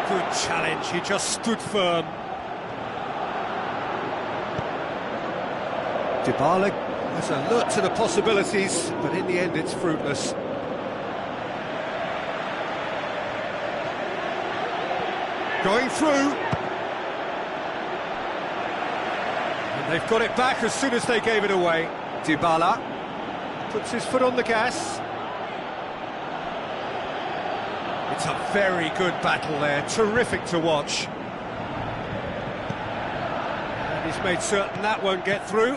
Good challenge, he just stood firm. Dybala has alert to the possibilities, but in the end it's fruitless. Going through. And they've got it back as soon as they gave it away. Dybala puts his foot on the gas. It's a very good battle there, terrific to watch. And he's made certain that won't get through.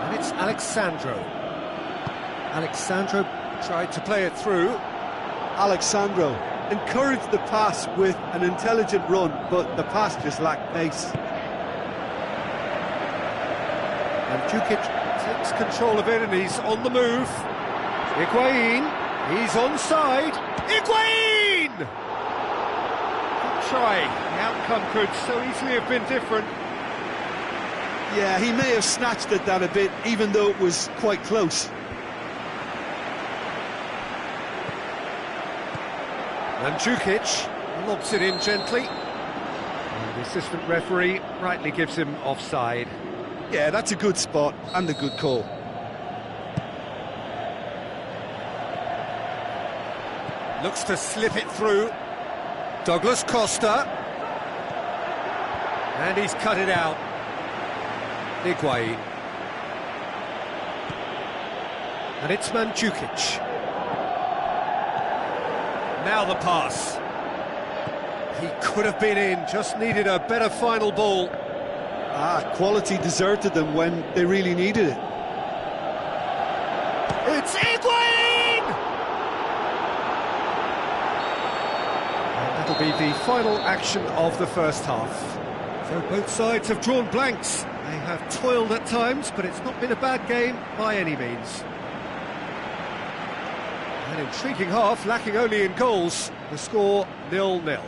And it's Alexandro. Alexandro tried to play it through. Alexandro encouraged the pass with an intelligent run, but the pass just lacked pace. And Mandzukic takes control of it and he's on the move. Higuain, he's onside. Higuain! Good try. The outcome could so easily have been different. Yeah, he may have snatched at that a bit, even though it was quite close. Mandzukic lobs it in gently. And the assistant referee rightly gives him offside. Yeah, that's a good spot and a good call. Looks to slip it through. Douglas Costa. And he's cut it out. Higuain. And it's Mandzukic. Now the pass. He could have been in, just needed a better final ball. Quality deserted them when they really needed it. It's Higuain! And that'll be the final action of the first half. So both sides have drawn blanks. They have toiled at times, but it's not been a bad game by any means. An intriguing half, lacking only in goals. The score 0-0.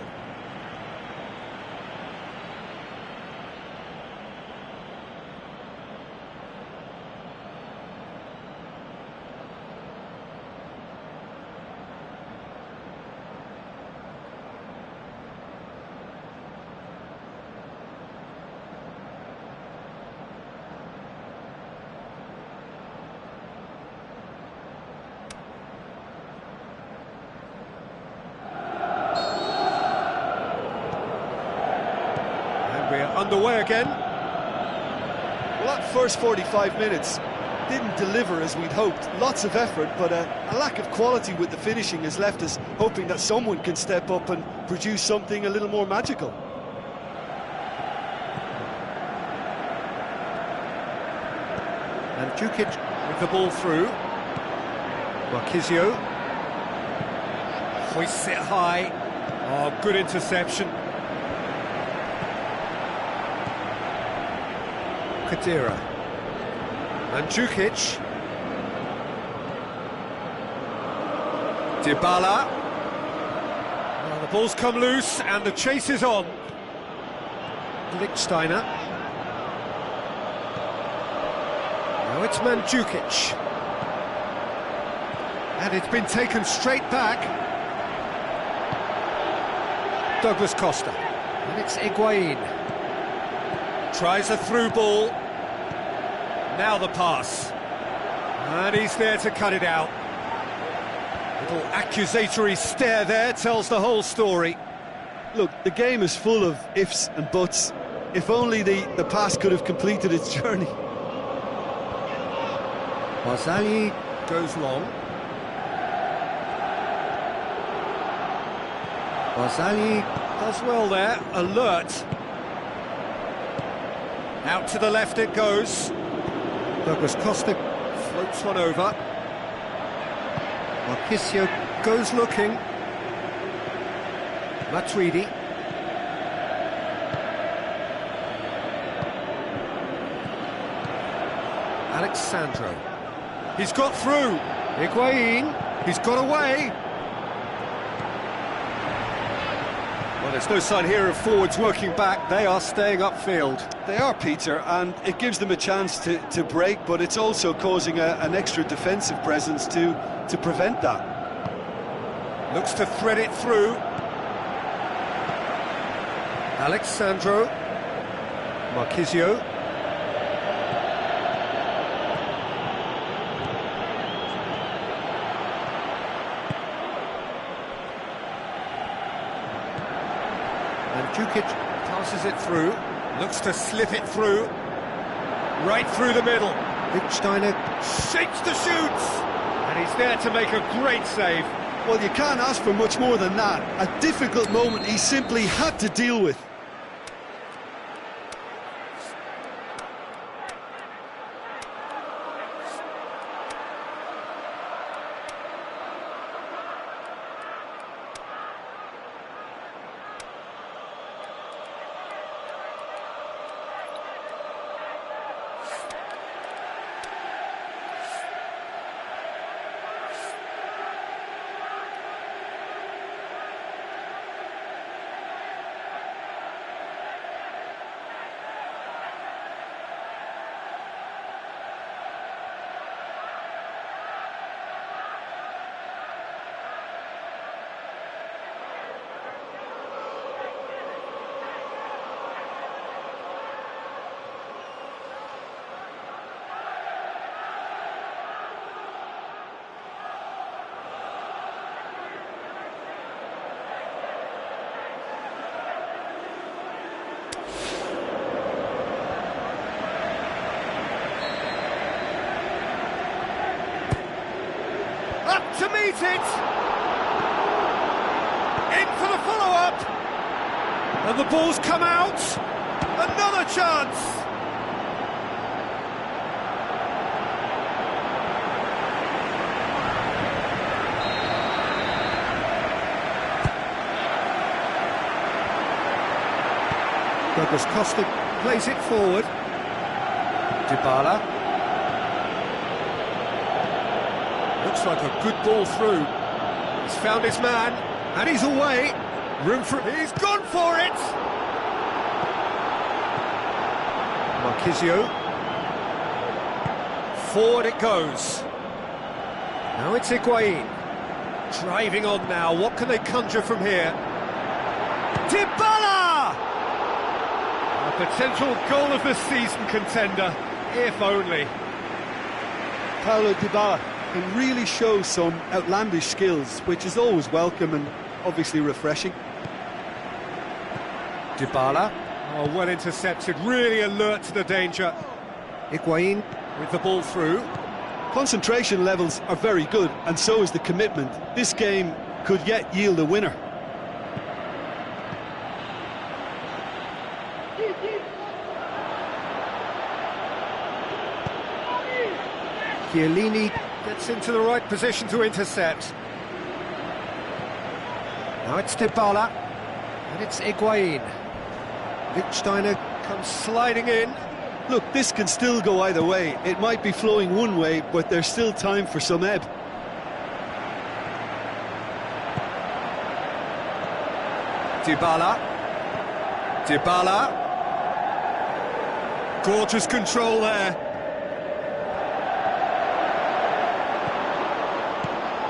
We're underway again. Well, that first 45 minutes didn't deliver as we'd hoped. Lots of effort, but a lack of quality with the finishing has left us hoping that someone can step up and produce something a little more magical. And Mandzukic with the ball through. Marquisio hoists it high. Oh, good interception. Kadira. Mandzukic. Dybala. Well, the ball's come loose and the chase is on. Lichtsteiner. Now it's Mandzukic. And it's been taken straight back. Douglas Costa. And it's Higuain. Tries a through ball. Now the pass. And he's there to cut it out. Little accusatory stare there tells the whole story. Look, the game is full of ifs and buts. If only the pass could have completed its journey. Barzagli goes long. Barzagli does well there, alert. Out to the left it goes. Douglas Costa floats one over. Marquisio goes looking. Matuidi. Alexandro. He's got through. Higuain. He's got away. Well, there's no sign here of forwards working back. They are staying upfield. They are, Peter, and it gives them a chance to break, but it's also causing an extra defensive presence to prevent that. Looks to thread it through. Alexandro. Marquisio. Mandzukic passes it through, looks to slip it through, right through the middle. Lichtsteiner shapes the shoots, and he's there to make a great save. Well, you can't ask for much more than that. A difficult moment he simply had to deal with. to meet it! In for the follow-up! And the ball's come out! Another chance! Douglas Costa plays it forward. Dybala. Looks like a good ball through. He's found his man, and he's away. Room for... He's gone for it! Marquisio. Forward it goes. Now it's Higuain. Driving on now. What can they conjure from here? Dybala! A potential goal of the season contender, if only. Paulo Dybala can really show some outlandish skills, which is always welcome and obviously refreshing. Dybala. Oh, well intercepted, really alert to the danger. Higuain with the ball through. Concentration levels are very good, and so is the commitment. This game could yet yield a winner. Chiellini gets into the right position to intercept. Now it's Dybala, and it's Higuain. Lichtsteiner comes sliding in. Look, this can still go either way. It might be flowing one way, but there's still time for some ebb. Dybala. Dybala. Gorgeous control there.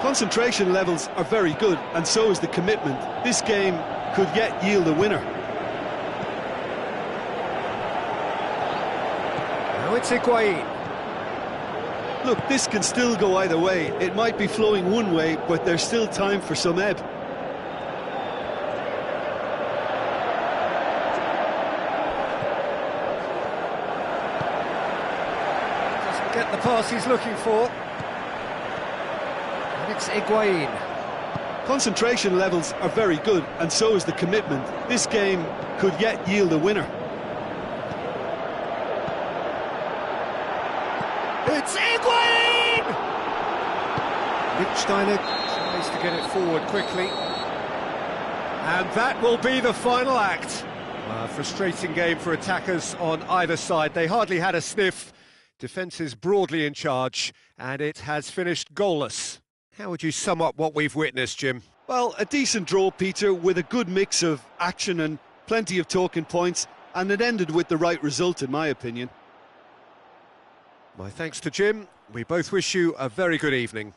Concentration levels are very good, and so is the commitment. This game could yet yield a winner. Now it's Higuain. Look, this can still go either way. It might be flowing one way, but there's still time for some ebb. Doesn't get the pass he's looking for. And it's Higuain. Concentration levels are very good, and so is the commitment. This game could yet yield a winner. It's Higuain! Lichtsteiner tries to get it forward quickly. And that will be the final act. A frustrating game for attackers on either side. They hardly had a sniff. Defence is broadly in charge, and it has finished goalless. How would you sum up what we've witnessed, Jim? Well, a decent draw, Peter, with a good mix of action and plenty of talking points, and it ended with the right result, in my opinion. My thanks to Jim. We both wish you a very good evening.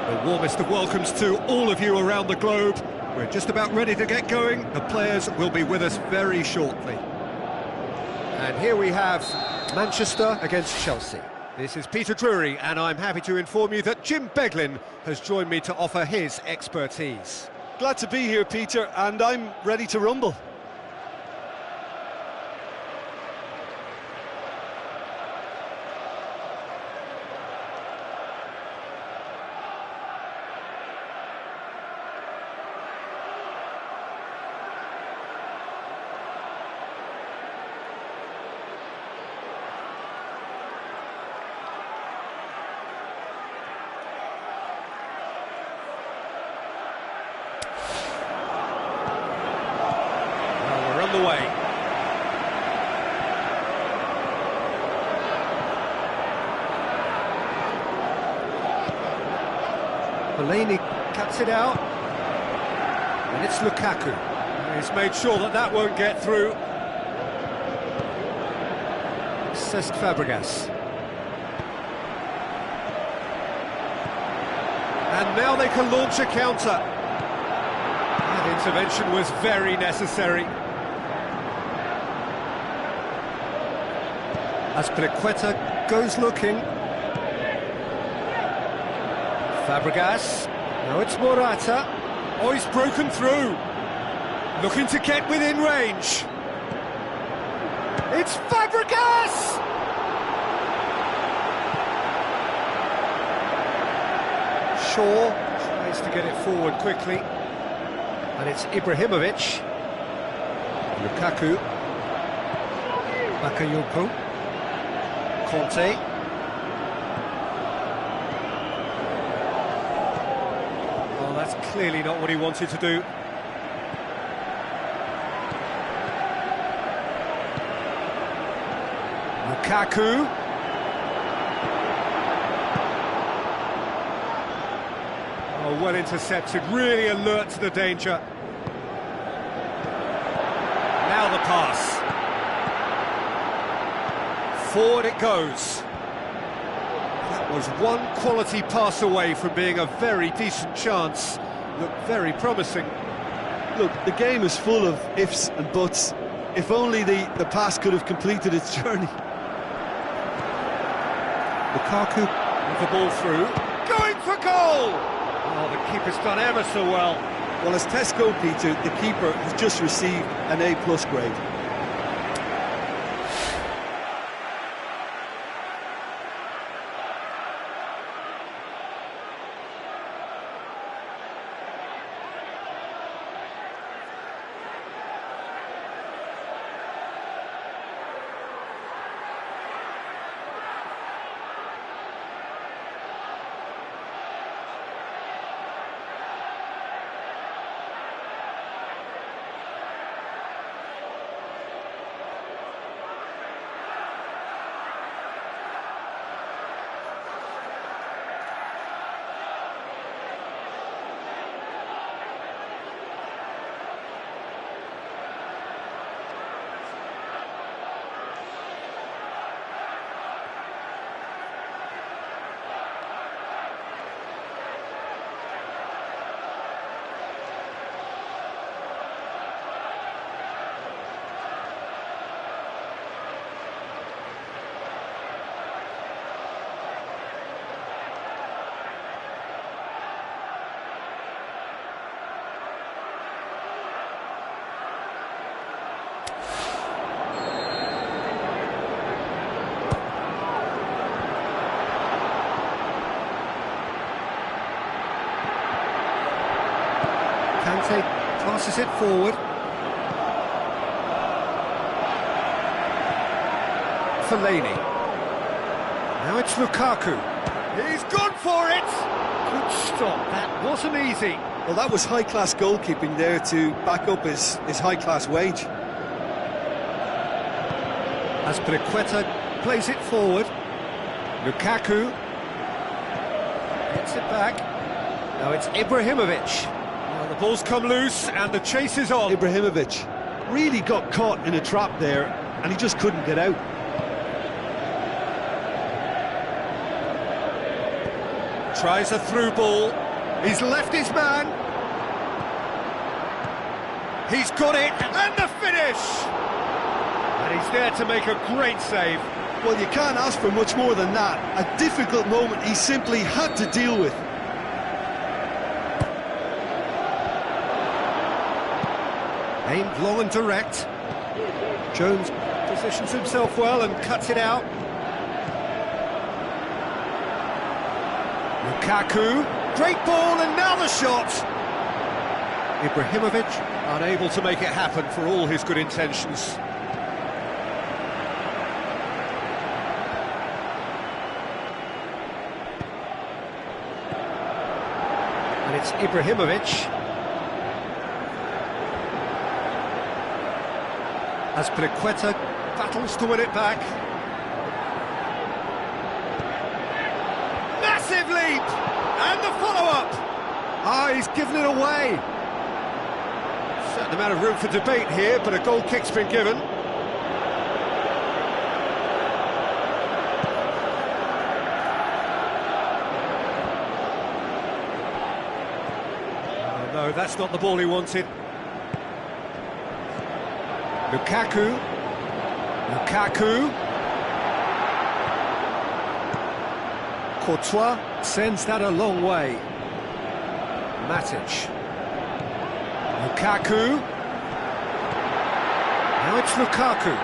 The warmest of welcomes to all of you around the globe. We're just about ready to get going. The players will be with us very shortly. And here we have Manchester against Chelsea. This is Peter Drury, and I'm happy to inform you that Jim Beglin has joined me to offer his expertise. Glad to be here, Peter, and I'm ready to rumble. The way. Fellaini cuts it out, and it's Lukaku. He's made sure that that won't get through. Cesc Fabregas. And now they can launch a counter. That intervention was very necessary. Azpilicueta goes looking. Fabregas. Now it's Morata. Oh, he's broken through. Looking to get within range. It's Fabregas! Shaw tries to get it forward quickly. And it's Ibrahimovic. Lukaku. Bakayoko. Conte. Well, that's clearly not what he wanted to do. Lukaku. Oh, well intercepted, really alert to the danger. Now the pass. Forward it goes. That was one quality pass away from being a very decent chance. Looked very promising. Look, the game is full of ifs and buts. If only the pass could have completed its journey. Lukaku with the ball through. Going for goal! Oh, the keeper's done ever so well. Well, as tests go, Peter, the keeper has just received an A+ grade. Kante passes it forward. Fellaini. Now it's Lukaku. He's gone for it! Good stop, that wasn't easy. Well, that was high-class goalkeeping there to back up his high-class wage. Azpilicueta plays it forward. Lukaku gets it back. Now it's Ibrahimovic. Now the ball's come loose and the chase is on. Ibrahimovic really got caught in a trap there and he just couldn't get out. Tries a through ball. He's left his man. He's got it, and the finish! And he's there to make a great save. Well, you can't ask for much more than that. A difficult moment he simply had to deal with. Aimed long and direct. Jones positions himself well and cuts it out. Lukaku, great ball, and now the shot! Ibrahimovic unable to make it happen for all his good intentions. And it's Ibrahimovic. As Pliqueta battles to win it back. Massive leap! And the follow-up! Ah, he's given it away. Certain amount of room for debate here, but a goal kick's been given. Oh, no, that's not the ball he wanted. Lukaku. Courtois sends that a long way. Matic. Lukaku. Now it's Lukaku.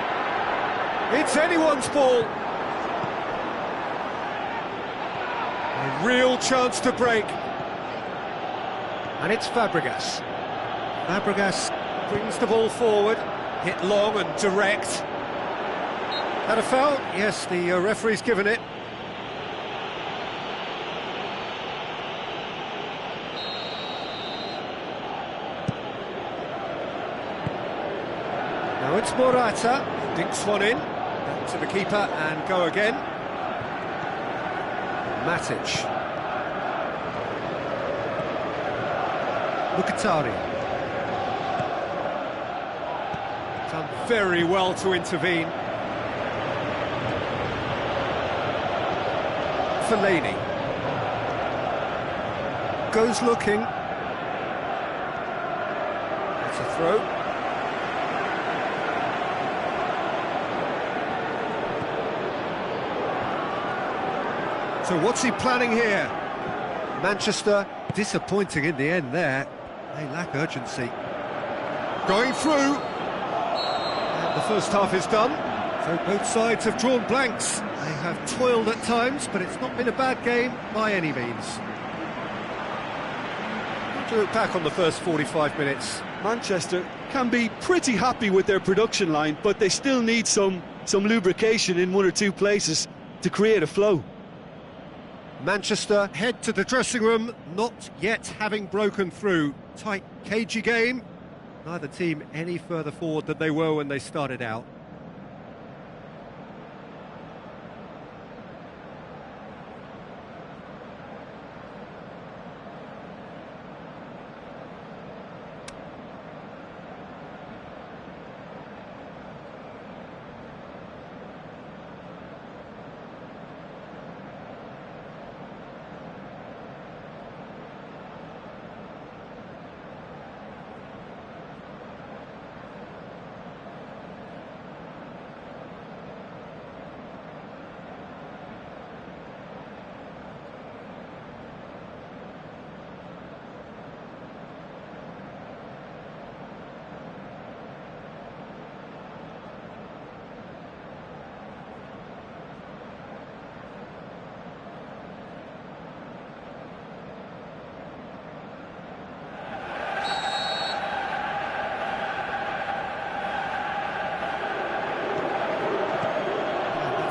It's anyone's ball. A real chance to break. And it's Fabregas. Fabregas brings the ball forward. Hit long and direct. That a foul? Yes, the referee's given it. Now it's Morata. Dinks one in. Back to the keeper and go again. Matic. Mkhitaryan. Done very well to intervene. Fellaini. Goes looking. That's a throw. So what's he planning here? Manchester disappointing in the end there. They lack urgency. Going through. The first half is done, so both sides have drawn blanks. They have toiled at times, but it's not been a bad game by any means. Good to look back on the first 45 minutes. Manchester can be pretty happy with their production line, but they still need some lubrication in one or two places to create a flow. Manchester head to the dressing room, not yet having broken through. Tight, cagey game. Neither team any further forward than they were when they started out.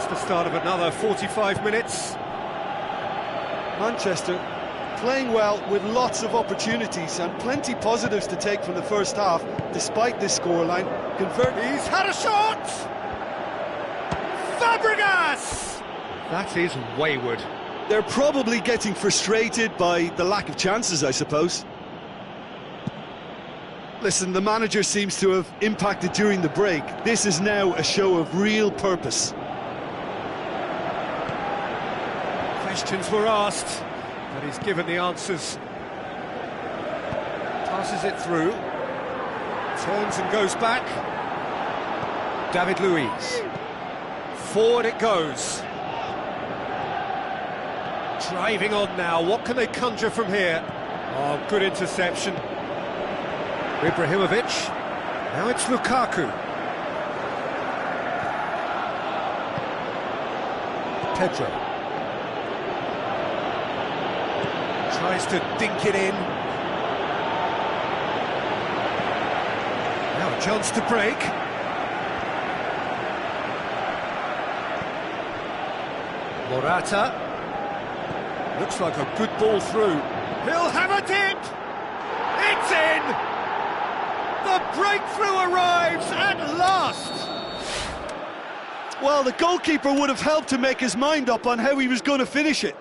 The start of another 45 minutes. Manchester playing well with lots of opportunities and plenty positives to take from the first half, despite this scoreline. He's had a shot! Fabregas! That is wayward. They're probably getting frustrated by the lack of chances, I suppose. Listen, the manager seems to have impacted during the break. This is now a show of real purpose. Questions were asked. But he's given the answers. Passes it through. Turns and goes back. David Luiz. Forward it goes. Driving on now. What can they conjure from here? Oh, good interception. Ibrahimovic. Now it's Lukaku. Pedro. Tries to dink it in. Now a chance to break. Morata. Looks like a good ball through. He'll have a dip! It's in! The breakthrough arrives at last! Well, the goalkeeper would have helped to make his mind up on how he was going to finish it.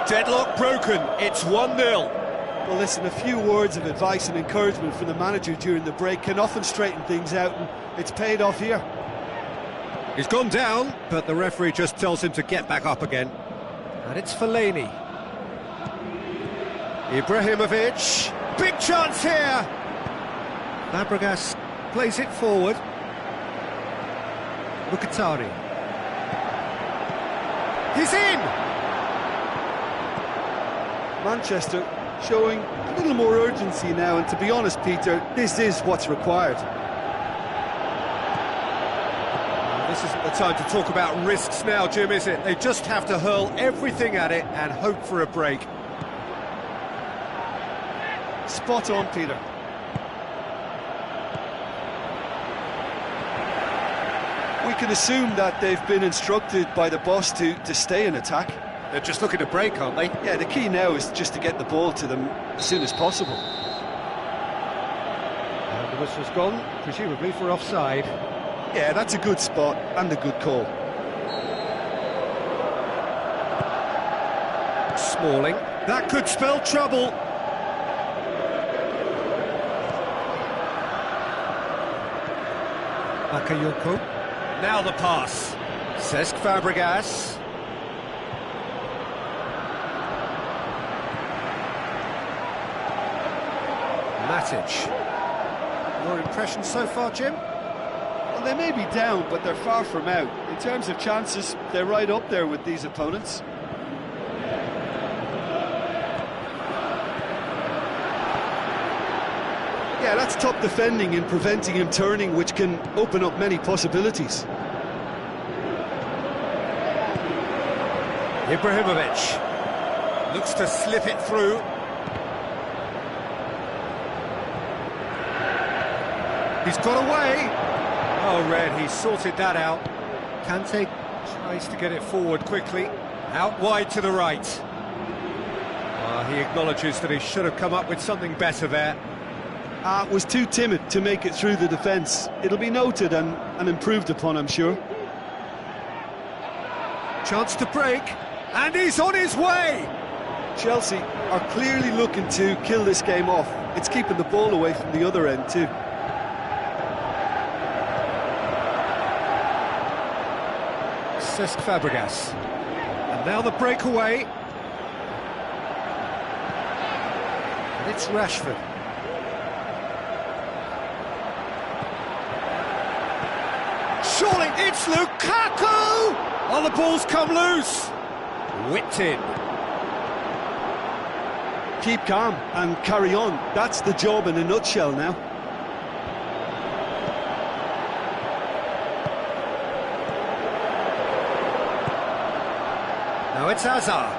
Deadlock broken, it's 1-0. Well, listen, a few words of advice and encouragement from the manager during the break can often straighten things out, and it's paid off here. He's gone down, but the referee just tells him to get back up again. And it's Fellaini. Ibrahimovic. Big chance here! Fabregas plays it forward. Mkhitaryan. He's in! Manchester showing a little more urgency now, and to be honest, Peter, this is what's required. This isn't the time to talk about risks now, Jim, is it? They just have to hurl everything at it and hope for a break. Spot on, Peter. We can assume that they've been instructed by the boss to stay in attack. They're just looking to break, aren't they? Yeah, the key now is just to get the ball to them as soon as possible. And the whistle's gone, presumably for offside. Yeah, that's a good spot and a good call. Smalling. That could spell trouble. Bakayoko. Now the pass. Cesc Fabregas. Matic. Your impression so far, Jim? Well, they may be down, but they're far from out. In terms of chances, they're right up there with these opponents. Yeah, that's top defending in preventing him turning, which can open up many possibilities. Ibrahimovic looks to slip it through. He's got away. Oh, Red, he sorted that out. Kante tries to get it forward quickly. Out wide to the right. He acknowledges that he should have come up with something better there. Was too timid to make it through the defence. It'll be noted and improved upon, I'm sure. Chance to break, and he's on his way! Chelsea are clearly looking to kill this game off. It's keeping the ball away from the other end too. Cesc Fabregas. And now the breakaway. And it's Rashford. Surely it's Lukaku! Oh, the ball's come loose. Whipped in. Keep calm and carry on. That's the job in a nutshell now. Now it's Hazard.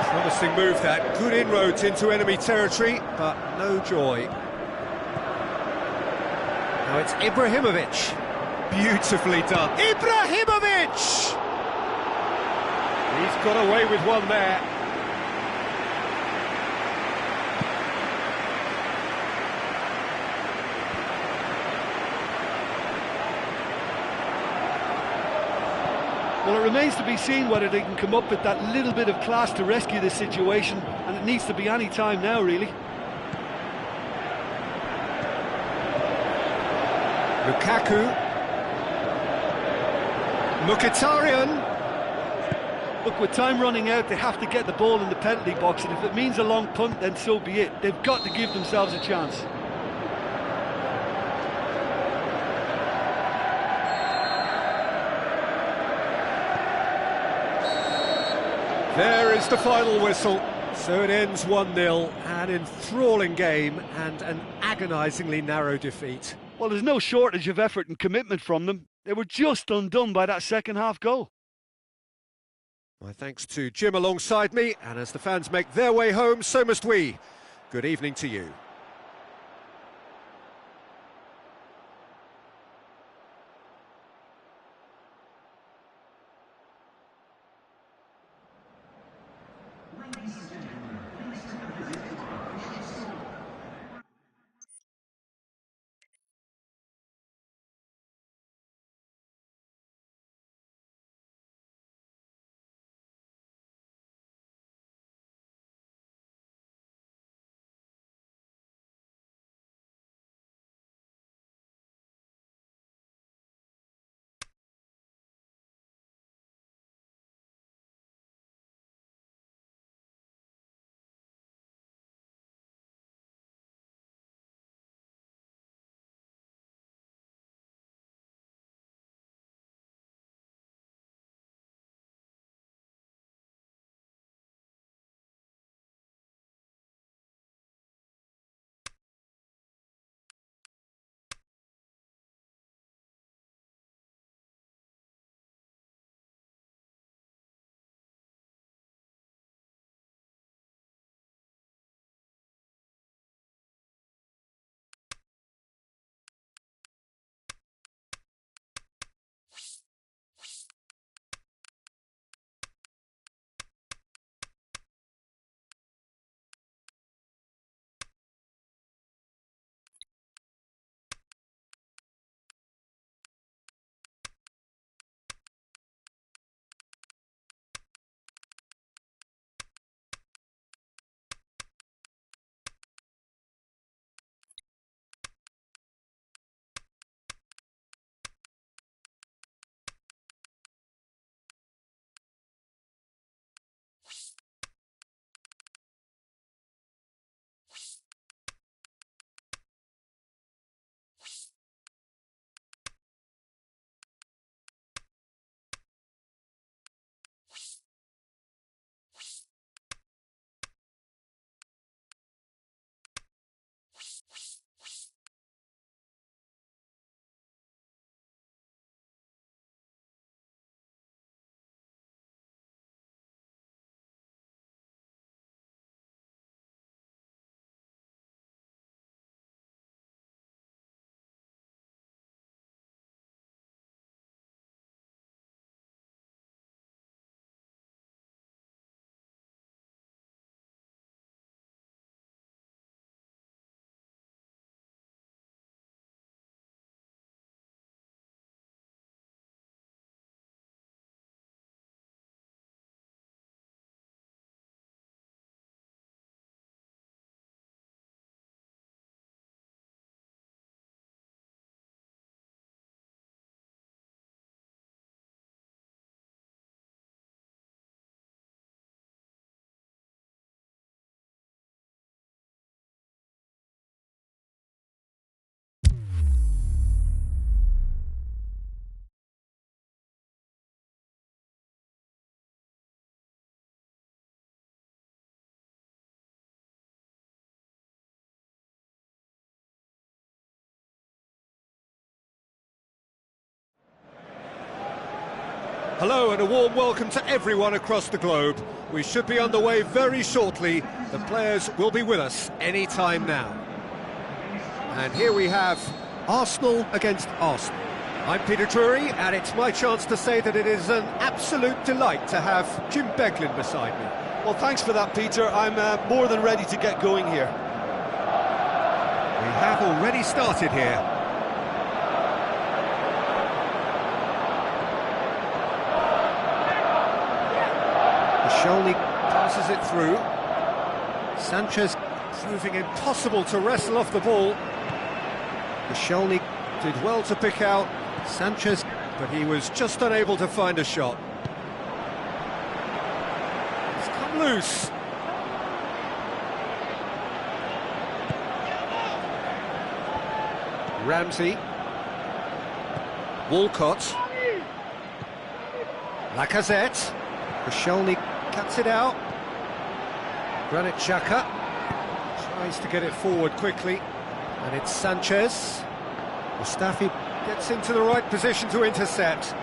Promising move that. Good inroads into enemy territory, but no joy. Now it's Ibrahimovic. Beautifully done. Ibrahimovic! He's got away with one there. Well, it remains to be seen whether they can come up with that little bit of class to rescue this situation, and it needs to be any time now, really. Lukaku. Mkhitaryan. Look, with time running out, they have to get the ball in the penalty box, and if it means a long punt, then so be it. They've got to give themselves a chance. There is the final whistle. So it ends 1-0, an enthralling game and an agonisingly narrow defeat. Well, there's no shortage of effort and commitment from them. They were just undone by that second-half goal. My thanks to Jim alongside me, and as the fans make their way home, so must we. Good evening to you. Hello and a warm welcome to everyone across the globe. We should be on the way very shortly. The players will be with us any time now. And here we have Arsenal against Arsenal. I'm Peter Drury, and it's my chance to say that it is an absolute delight to have Jim Beglin beside me. Well, thanks for that, Peter. I'm more than ready to get going here. We have already started here. Sholny passes it through. Sanchez proving impossible to wrestle off the ball. Sholny Did well to pick out Sanchez, but he was just unable to find a shot. It's come loose. Ramsey. Walcott. Lacazette. Koscielny cuts it out. Granit Xhaka tries to get it forward quickly, and it's Sanchez. Mustafi gets into the right position to intercept.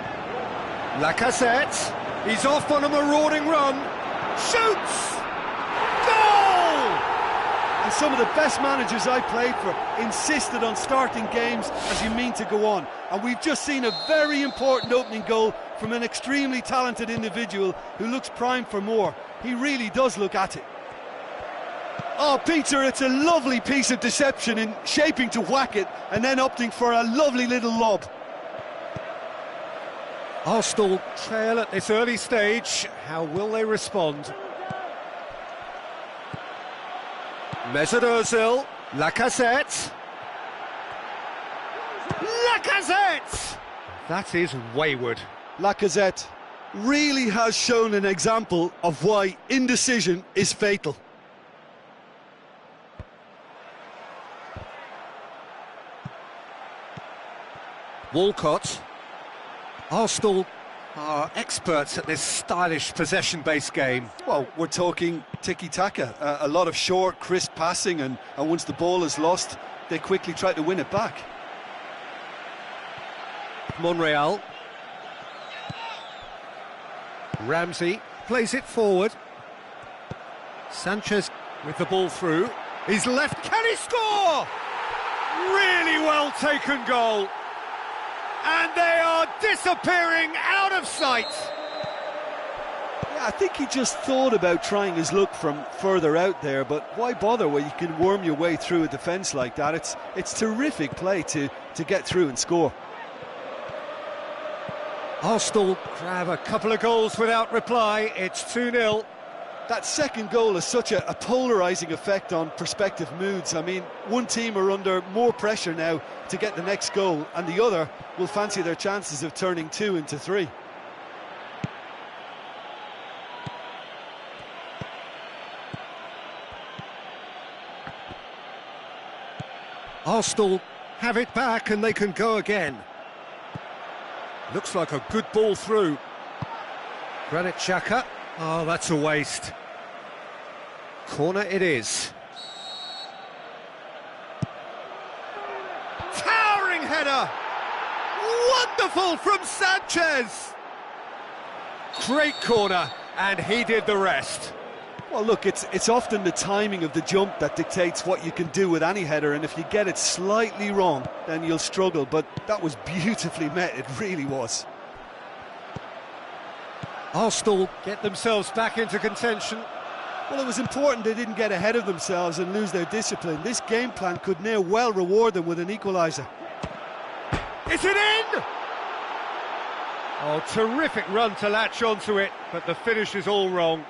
Lacazette, he's off on a marauding run, shoots! Goal! And some of the best managers I played for insisted on starting games as you mean to go on. And we've just seen a very important opening goal from an extremely talented individual who looks primed for more. He really does look at it. Oh, Peter, it's a lovely piece of deception in shaping to whack it and then opting for a lovely little lob. Arsenal trail at this early stage. How will they respond? Mesut Ozil, Lacazette. Lacazette! That is wayward. Lacazette really has shown an example of why indecision is fatal. Walcott. Arsenal are experts at this stylish possession-based game. Well, we're talking tiki-taka, a lot of short, crisp passing, and once the ball is lost, they quickly try to win it back. Monreal. Ramsey plays it forward. Sanchez with the ball through. He's left. Can he score? Really well taken goal. And they are disappearing out of sight. Yeah, I think he just thought about trying his luck from further out there, but why bother when you can worm your way through a defence like that? It's terrific play to get through and score. Arsenal grab a couple of goals without reply. It's 2-0. That second goal has such a polarising effect on prospective moods. I mean, one team are under more pressure now to get the next goal, and the other will fancy their chances of turning 2 into 3. Arsenal have it back and they can go again. Looks like a good ball through. Granit Xhaka. Oh, that's a waste. Corner it is. Towering header! Wonderful from Sanchez! Great corner, and he did the rest. Well, look, it's often the timing of the jump that dictates what you can do with any header, and if you get it slightly wrong, then you'll struggle, but that was beautifully met, it really was. Arsenal get themselves back into contention. Well, it was important they didn't get ahead of themselves and lose their discipline. This game plan could now well reward them with an equaliser. Is it in? Oh, terrific run to latch onto it, but the finish is all wrong.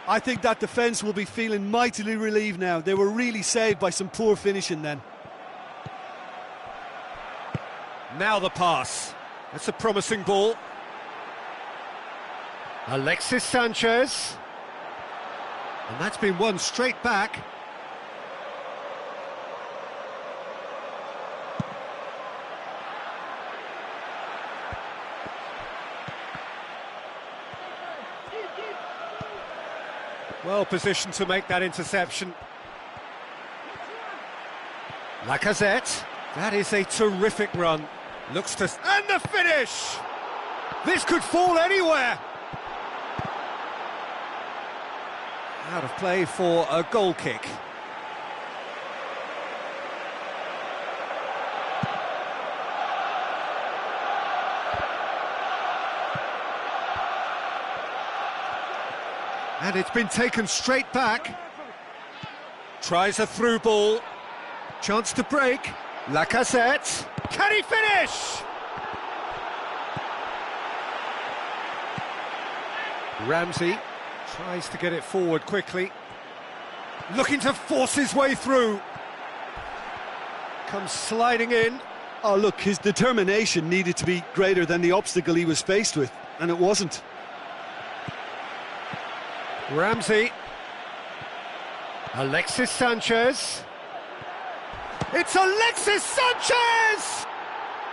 I think that defence will be feeling mightily relieved now. They were really saved by some poor finishing then. Now the pass. That's a promising ball. Alexis Sanchez. And that's been won straight back. Well positioned to make that interception. Lacazette. That is a terrific run. Looks to... And the finish! This could fall anywhere! Out of play for a goal kick. And it's been taken straight back. Tries a through ball. Chance to break. Lacazette. Can he finish? Ramsey tries to get it forward quickly. Looking to force his way through. Comes sliding in. Oh, look, his determination needed to be greater than the obstacle he was faced with, and it wasn't. Ramsey. Alexis Sanchez. It's Alexis Sanchez!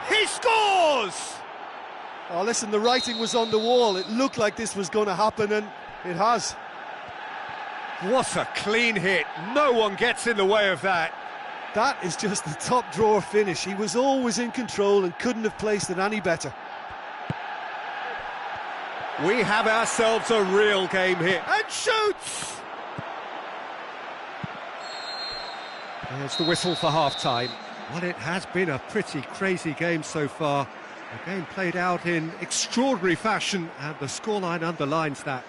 He scores! Oh, listen, the writing was on the wall. It looked like this was going to happen, and it has. What a clean hit. No one gets in the way of that. That is just the top drawer finish. He was always in control and couldn't have placed it any better. We have ourselves a real game here. And shoots! There's the whistle for half-time. Well, it has been a pretty crazy game so far. A game played out in extraordinary fashion, and the scoreline underlines that.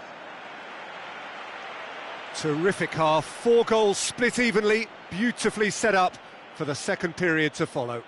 Terrific half, 4 goals split evenly, beautifully set up for the second period to follow.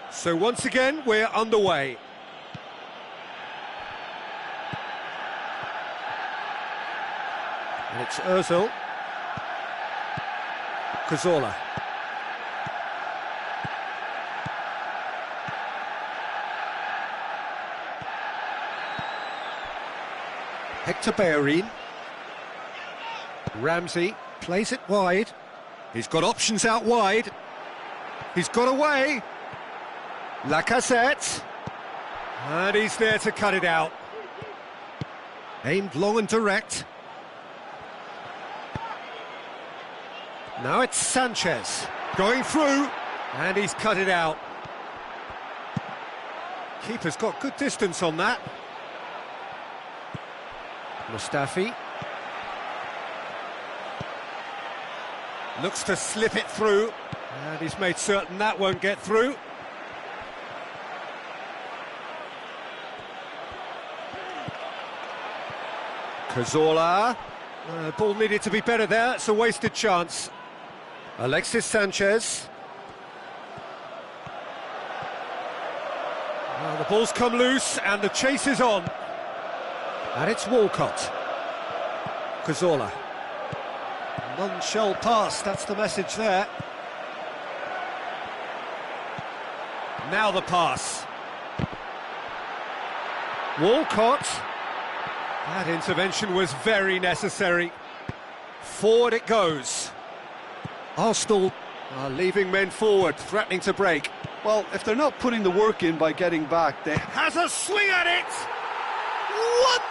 So once again, we're underway. And it's Ozil. Cazorla. Hector Bellerin. Ramsey plays it wide. He's got options out wide. He's got away. Lacazette, and he's there to cut it out. Aimed long and direct. Now it's Sanchez, going through, and he's cut it out. Keeper's got good distance on that. Mustafi. Looks to slip it through, and he's made certain that won't get through. Cazorla, ball needed to be better there, it's a wasted chance. Alexis Sanchez. Well, the ball's come loose and the chase is on. And it's Walcott. Cazorla. None shall pass, that's the message there. Now the pass. Walcott. That intervention was very necessary. Forward it goes. Arsenal are leaving men forward, threatening to break. Well, if they're not putting the work in by getting back, they... Has a swing at it!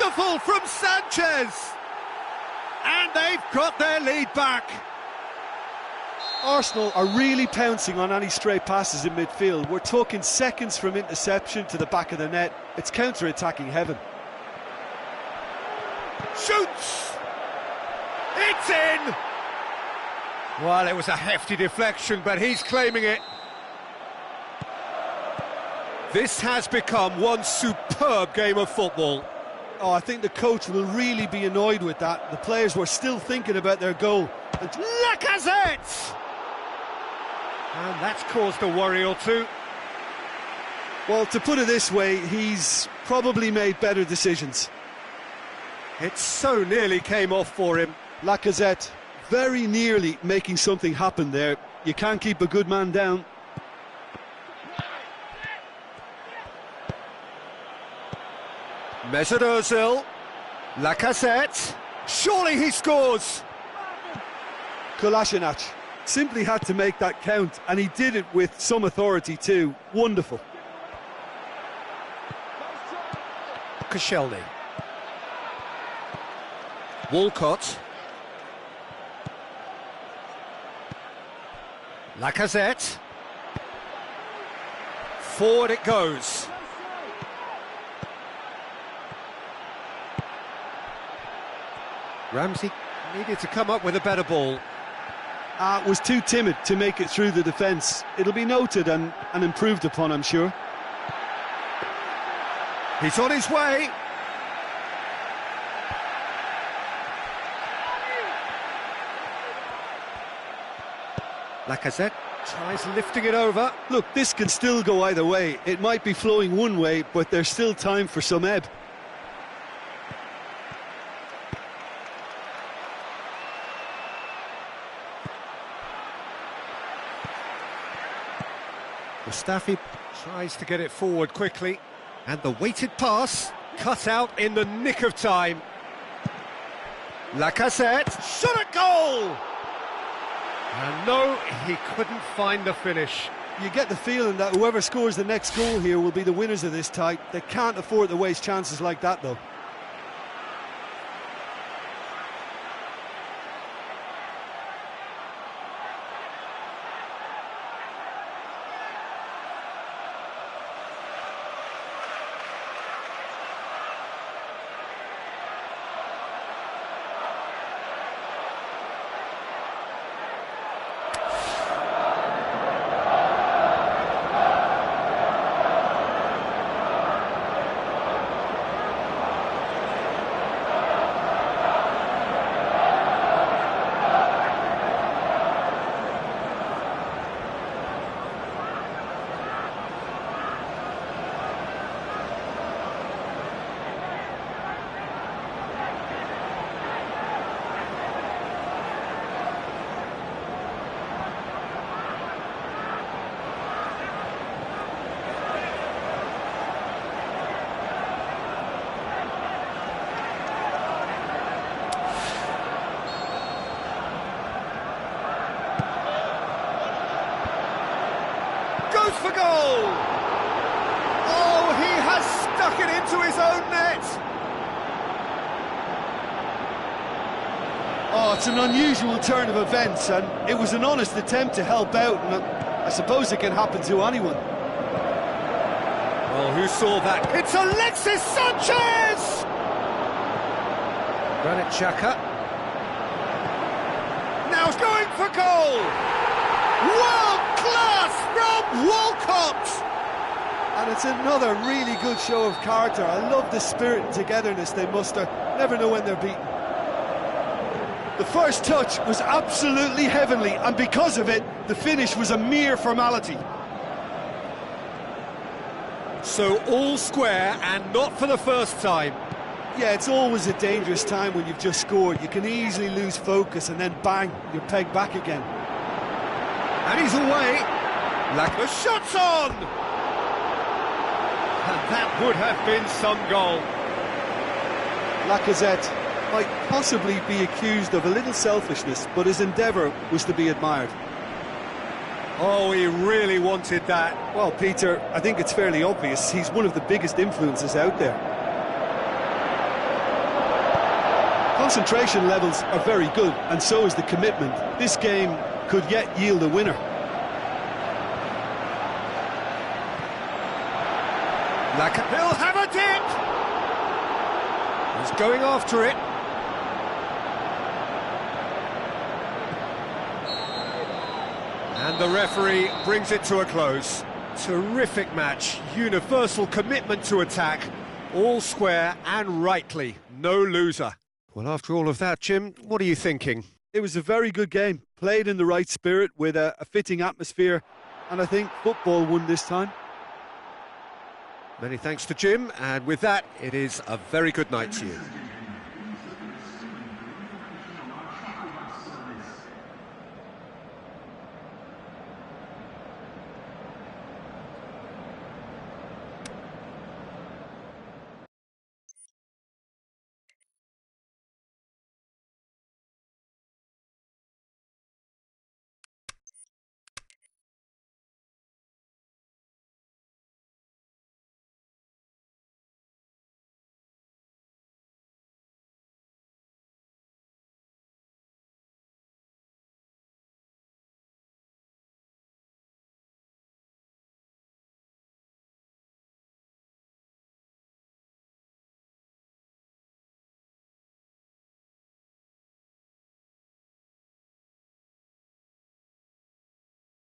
Wonderful from Sanchez! And they've got their lead back. Arsenal are really pouncing on any stray passes in midfield. We're talking seconds from interception to the back of the net. It's counter-attacking heaven. Shoots! It's in! Well, it was a hefty deflection, but he's claiming it. This has become one superb game of football. Oh, I think the coach will really be annoyed with that. The players were still thinking about their goal. And Lacazette! And that's caused a worry or two. Well, to put it this way, he's probably made better decisions. It so nearly came off for him. Lacazette very nearly making something happen there. You can't keep a good man down. Mesut Ozil, Lacazette, surely he scores! Kolasinac simply had to make that count, and he did it with some authority too. Wonderful. Koscielny. Walcott. Lacazette. Forward it goes. Ramsey needed to come up with a better ball. Was too timid to make it through the defence. It'll be noted and improved upon, I'm sure. He's on his way. Lacazette tries lifting it over. Look, this can still go either way. It might be flowing one way, but there's still time for some ebb. Mustafi tries to get it forward quickly, and the weighted pass cut out in the nick of time. Lacazette, shot at goal! And no, he couldn't find the finish. You get the feeling that whoever scores the next goal here will be the winners of this tie. They can't afford to waste chances like that, though. For goal! Oh, he has stuck it into his own net! Oh, it's an unusual turn of events, and it was an honest attempt to help out, and I suppose it can happen to anyone. Well, who saw that? It's Alexis Sanchez! Granit Xhaka. Now he's going for goal! World class from Walcott! And it's another really good show of character. I love the spirit and togetherness they muster. Never know when they're beaten. The first touch was absolutely heavenly, and because of it, the finish was a mere formality. So all square, and not for the first time. Yeah, it's always a dangerous time when you've just scored. You can easily lose focus, and then bang, you're pegged back again. And he's away. The shot's on! And that would have been some goal. Lacazette might possibly be accused of a little selfishness, but his endeavour was to be admired. Oh, he really wanted that. Well, Peter, I think it's fairly obvious. He's one of the biggest influences out there. Concentration levels are very good, and so is the commitment. This game could yet yield a winner. He'll have a dip! He's going after it. And the referee brings it to a close. Terrific match, universal commitment to attack, all square and rightly, no loser. Well, after all of that, Jim, what are you thinking? It was a very good game, played in the right spirit with a fitting atmosphere, and I think football won this time. Many thanks to Jim, and with that, it is a very good night to you.